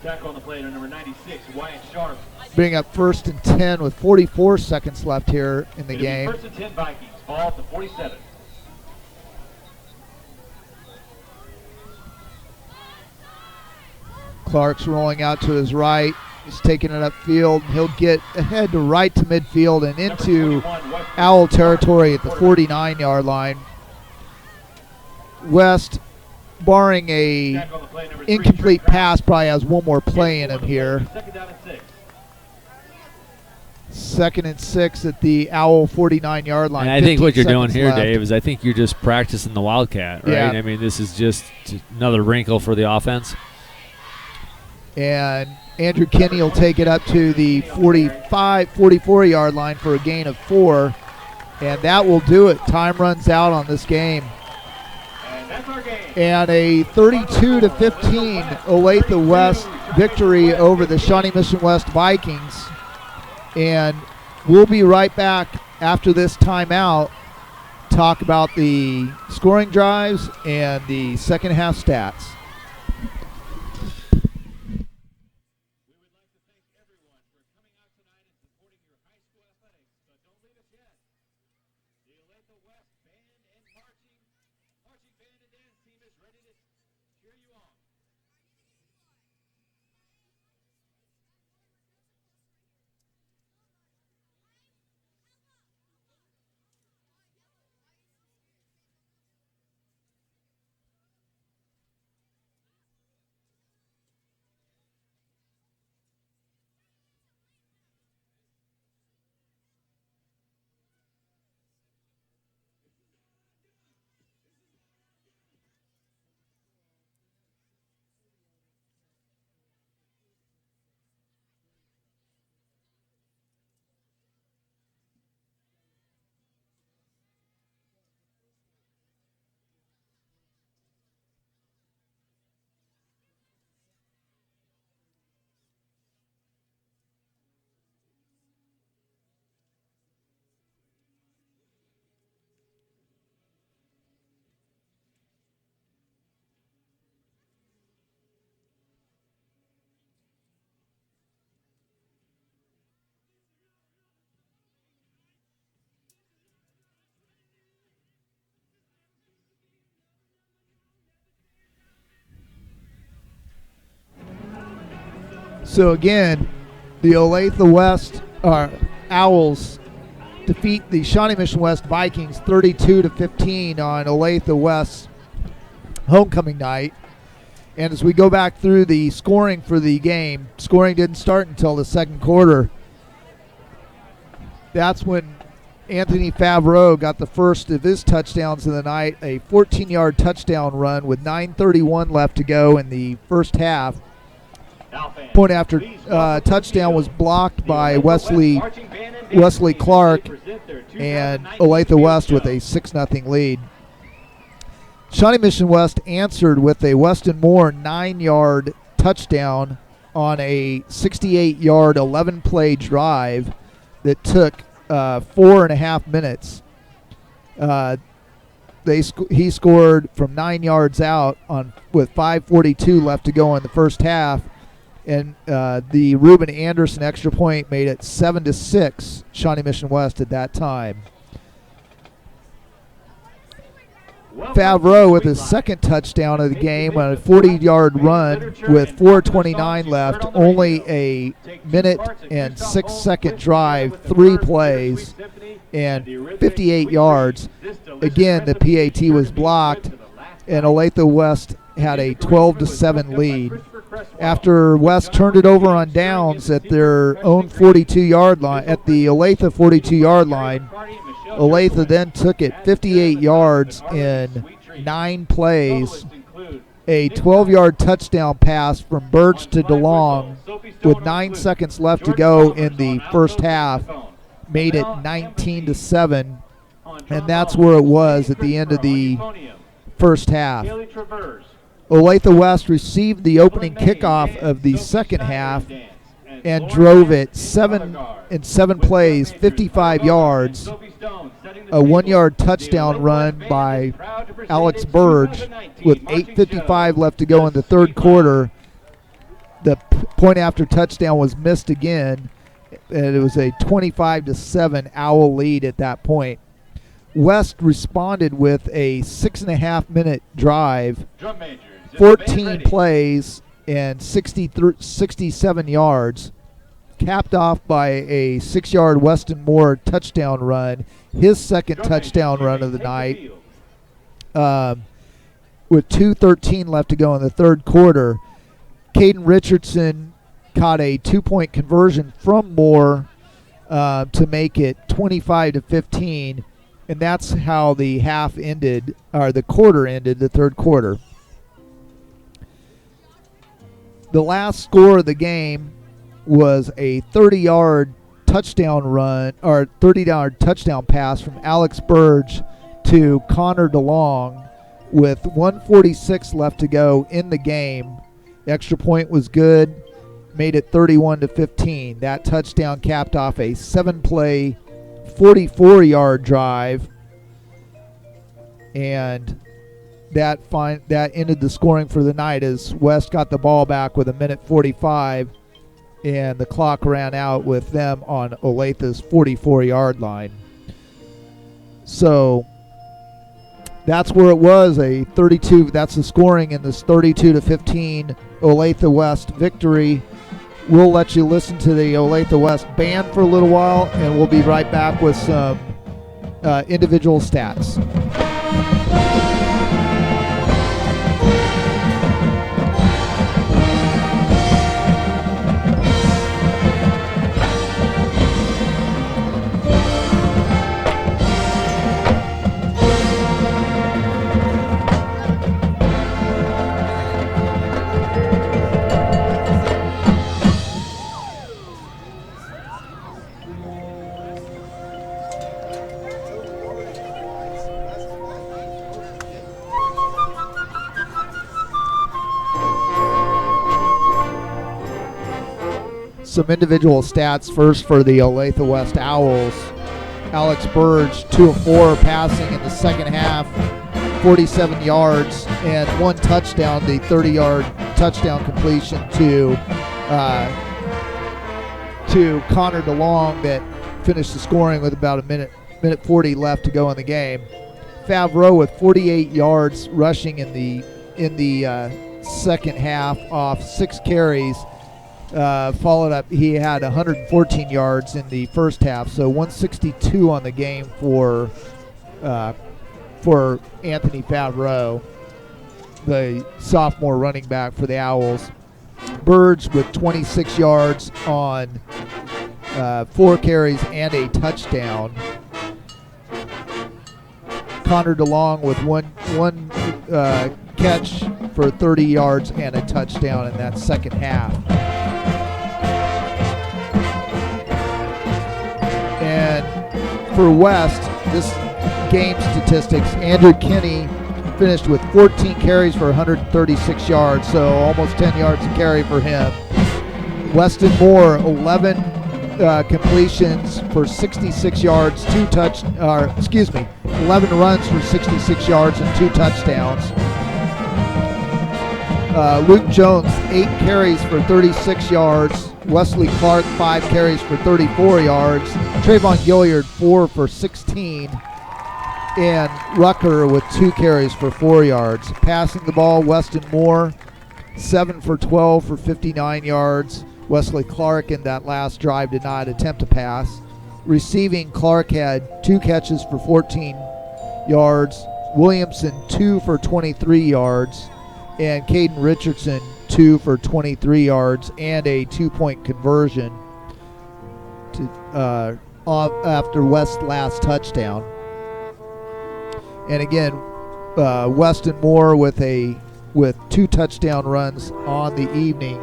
Tackle on the play to number 96, Wyatt Sharp. Bring up 1st and 10 with 44 seconds left here in the It'll be game. 1st and 10 Vikings, ball at the 47. Clark's rolling out to his right. He's taking it upfield. He'll get ahead to right to midfield and into Owl territory at the 49-yard line. West, barring a Tackle on the play, number 3, incomplete Trent pass, probably has one more play in him here. Second down and 6. 2nd and 6 at the Owl 49-yard line. And I think what you're doing 15 here, seconds left. Dave, is I think you're just practicing the Wildcat, right? Yeah. I mean, this is just another wrinkle for the offense. And Andrew Kinney will take it up to the 44-yard line for a gain of 4. And that will do it. Time runs out on this game. And that's our game. And a 32-15 Olathe West victory over the Shawnee Mission West Vikings. And we'll be right back after this timeout, talk about the scoring drives and the second half stats. So again, the Olathe West Owls defeat the Shawnee Mission West Vikings 32-15 on Olathe West's homecoming night. And as we go back through the scoring for the game, scoring didn't start until the second quarter. That's when Anthony Favreau got the first of his touchdowns of the night, a 14-yard touchdown run with 9:31 left to go in the first half. Point after touchdown was blocked by Wesley Clark, and Olathe West with a 6-0 lead. Shawnee Mission West answered with a Weston Moore 9-yard touchdown on a 68-yard 11-play drive that took 4.5 minutes. He scored from 9 yards out with 5:42 left to go in the first half. And the Reuben Anderson extra point made it 7-6 Shawnee Mission West at that time. Favreau with his second touchdown of the game on a 40-yard run with 4:29 left, only a minute and 6-second drive, 3 plays, and 58 yards. Again, the PAT was blocked, and Olathe West had a 12-7 lead. After West turned it over on downs at their own 42-yard line, at the Olathe 42-yard line, Olathe then took it 58 yards in 9 plays. A 12-yard touchdown pass from Birch to DeLong with 9 seconds left to go in the first half made it 19-7, and that's where it was at the end of the first half. Olathe West received the opening kickoff of the second half and drove it in seven plays, 55 yards. A 1-yard touchdown run by Alex Burge with 8:55 left to go in the third quarter. The point after touchdown was missed again, and it was a 25-7 Owl lead at that point. West responded with a 6.5-minute drive, 14 plays, and 67 yards, capped off by a 6-yard Weston Moore touchdown run, his second touchdown run of the night, with 2:13 left to go in the third quarter. Caden Richardson caught a 2-point conversion from Moore to make it 25-15, and that's how the half ended, or the quarter ended, the third quarter. The last score of the game was a 30-yard touchdown run, or 30-yard touchdown pass from Alex Burge to Connor DeLong with 1:46 left to go in the game. The extra point was good, made it 31-15. That touchdown capped off a 7-play, 44-yard drive, and that ended the scoring for the night as West got the ball back with 1:45, and the clock ran out with them on Olathe's 44-yard line. So that's where it was, a 32. That's the scoring in this 32-15 Olathe West victory. We'll let you listen to the Olathe West band for a little while, and we'll be right back with some individual stats. Some individual stats first for the Olathe West Owls. Alex Burge, 2 of 4 passing in the second half, 47 yards and 1 touchdown, the 30-yard touchdown completion to Connor DeLong that finished the scoring with about a minute 40 left to go in the game. Favreau with 48 yards rushing in the second half off 6 carries. Followed up, he had 114 yards in the first half, so 162 on the game for Anthony Favreau, the sophomore running back for the Owls. Burge with 26 yards on 4 carries and a touchdown. Connor DeLong with one catch for 30 yards and a touchdown in that second half. And for West, this game statistics, Andrew Kinney finished with 14 carries for 136 yards, so almost 10 yards a carry for him. Weston Moore, 11 completions for 66 yards, 11 runs for 66 yards and 2 touchdowns. Luke Jones, 8 carries for 36 yards. Wesley Clark, 5 carries for 34 yards. Trayvon Gilliard, 4 for 16. And Rucker with 2 carries for 4 yards. Passing the ball, Weston Moore, 7 for 12 for 59 yards. Wesley Clark in that last drive did not attempt to pass. Receiving, Clark had 2 catches for 14 yards. Williamson, 2 for 23 yards. And Caden Richardson, 2 for 23 yards and a 2-point conversion to after West's last touchdown. And again, Weston Moore with 2 touchdown runs on the evening,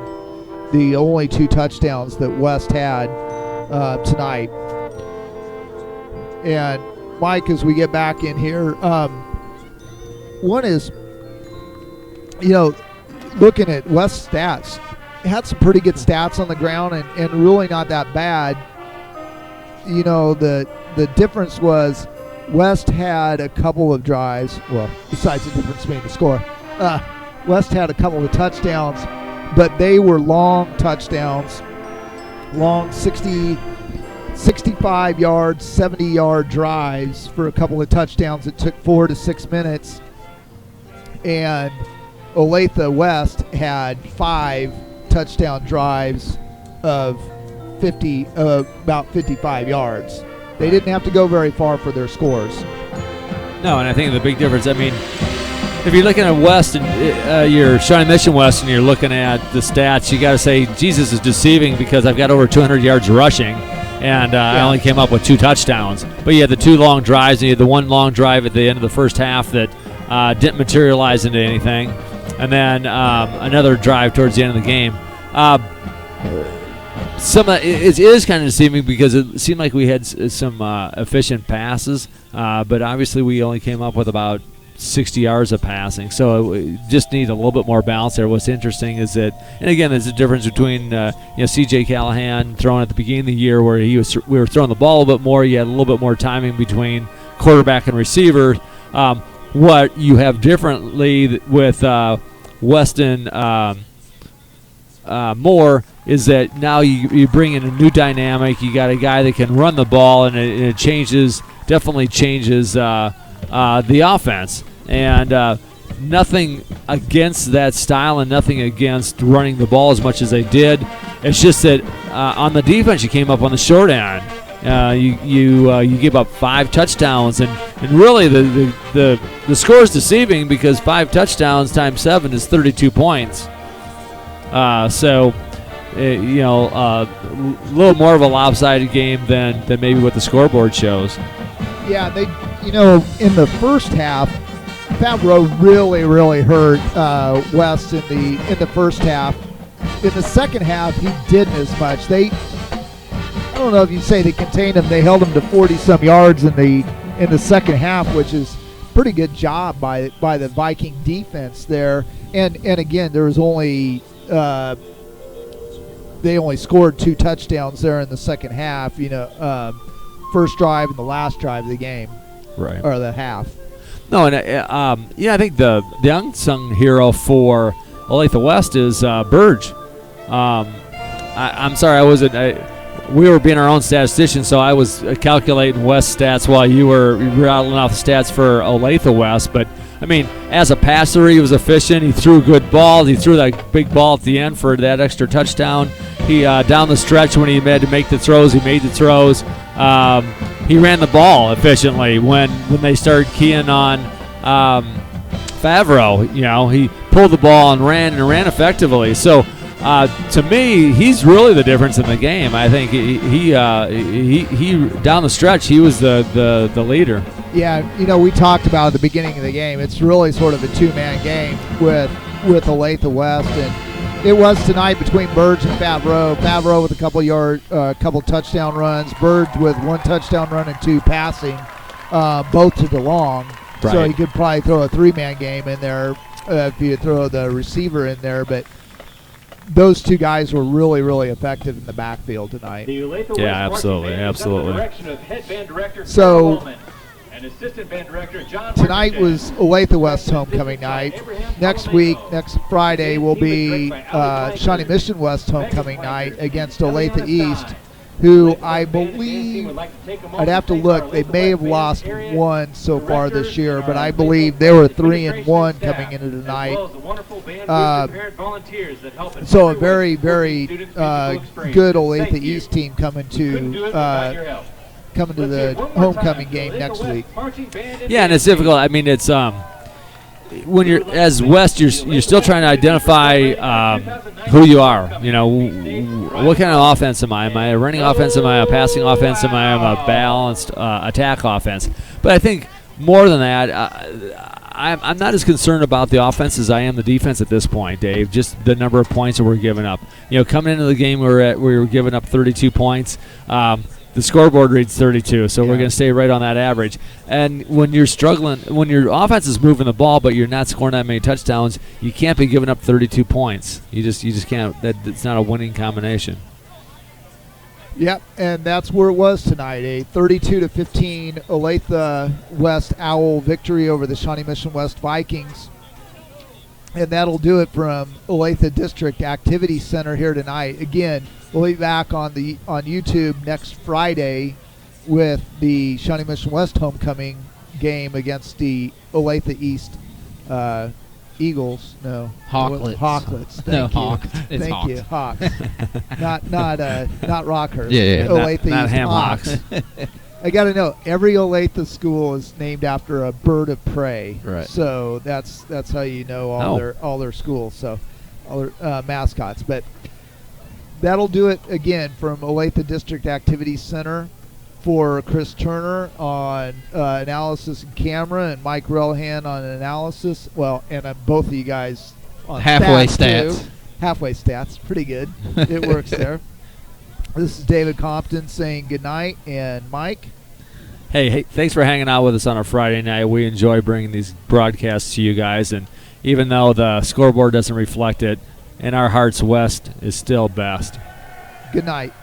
the only 2 touchdowns that West had tonight. And Mike, as we get back in here, one is, looking at West stats, had some pretty good stats on the ground and really not that bad. You know, the difference was West had a couple of drives. Well, besides the difference being the score, West had a couple of touchdowns, but they were long touchdowns, long 60, 65 yards, 70-yard drives for a couple of touchdowns that took 4 to 6 minutes. And Olathe West had 5 touchdown drives of about 55 yards. They didn't have to go very far for their scores. No, and I think the big difference, I mean, if you're looking at West and your Shawnee Mission West and you're looking at the stats, you got to say Jesus is deceiving because I've got over 200 yards rushing, and I only came up with 2 touchdowns. But you had the 2 long drives, and you had the 1 long drive at the end of the first half that didn't materialize into anything, and then another drive towards the end of the game. It is kind of deceiving because it seemed like we had some efficient passes, but obviously we only came up with about 60 yards of passing, so we just need a little bit more balance there. What's interesting is that, and again, there's a difference between C.J. Callahan throwing at the beginning of the year where we were throwing the ball a little bit more. You had a little bit more timing between quarterback and receiver. What you have differently with Weston Moore is that now you bring in a new dynamic. You got a guy that can run the ball, and it definitely changes the offense. And nothing against that style and nothing against running the ball as much as they did. It's just that on the defense you came up on the short end. You give up 5 touchdowns, and really the score is deceiving because 5 touchdowns times 7 is 32 points. So a little more of a lopsided game than maybe what the scoreboard shows. Yeah, in the first half, Favreau really hurt West in the first half. In the second half, he didn't as much. I don't know if you say they contained him. They held him to 40-some yards in the second half, which is pretty good job by the Viking defense there. And again, there was only they only scored 2 touchdowns there in the second half. First drive and the last drive of the game, right, or the half. No, and I think the unsung hero for Olathe West is Burge. I'm sorry, I wasn't. We were being our own statistician, so I was calculating West stats while you were rattling off the stats for Olathe West. But I mean, as a passer, he was efficient. He threw good balls. He threw that big ball at the end for that extra touchdown. He down the stretch when he had to make the throws, he made the throws. He ran the ball efficiently when they started keying on Favreau. He pulled the ball and ran effectively. So to me, he's really the difference in the game. I think he down the stretch, he was the leader. Yeah, we talked about at the beginning of the game. It's really sort of a 2-man game with Olathe West, and it was tonight between Burge and Favreau. Favreau with a couple touchdown runs. Burge with 1 touchdown run and 2 passing, both to the long. Right. So you could probably throw a 3-man game in there if you throw the receiver in there, but those 2 guys were really effective in the backfield tonight. Yeah, absolutely. So tonight was Olathe West's homecoming night. Next week, next Friday, will be Shawnee Mission West homecoming night against Olathe East, who I believe, I'd have to look, they may have lost 1 so far this year, but I believe they were 3-1 coming into tonight. So a very good Olathe East team coming to the homecoming game next week. Yeah, and it's difficult. I mean, it's when you're as West, you're still trying to identify who you are. What kind of offense am I? Am I a running offense? Am I a passing offense? Am I a balanced attack offense? But I think more than that, I'm not as concerned about the offense as I am the defense at this point, Dave. Just the number of points that we're giving up. Coming into the game, we were giving up 32 points. The scoreboard reads 32, so we're Yeah. going to stay right on that average. And when you're struggling, when your offense is moving the ball, but you're not scoring that many touchdowns, you can't be giving up 32 points. You just can't. It's not a winning combination. Yep, and that's where it was tonight. A 32-15 Olathe West Owl victory over the Shawnee Mission West Vikings. And that'll do it from Olathe District Activity Center here tonight. Again, we'll be back on YouTube next Friday with the Shawnee Mission West homecoming game against the Olathe East Eagles. No, Hawklets. Hawklets. No, Thank you. Hawks. It's Thank Hawks. you, Hawks. not Rockhurst. Yeah. Olathe Not East Ham Hawks. Hawks. I got to know, every Olathe school is named after a bird of prey. Right. So that's how you know all their schools, so all their mascots. But that'll do it again from Olathe District Activity Center. For Chris Turner on analysis and camera, and Mike Relhan on analysis. Well, and both of you guys on Halfway stats. stats. Too. Halfway stats. Pretty good. It works there. This is David Compton saying good night, and Mike. Hey, thanks for hanging out with us on a Friday night. We enjoy bringing these broadcasts to you guys, and even though the scoreboard doesn't reflect it, in our hearts, West is still best. Good night.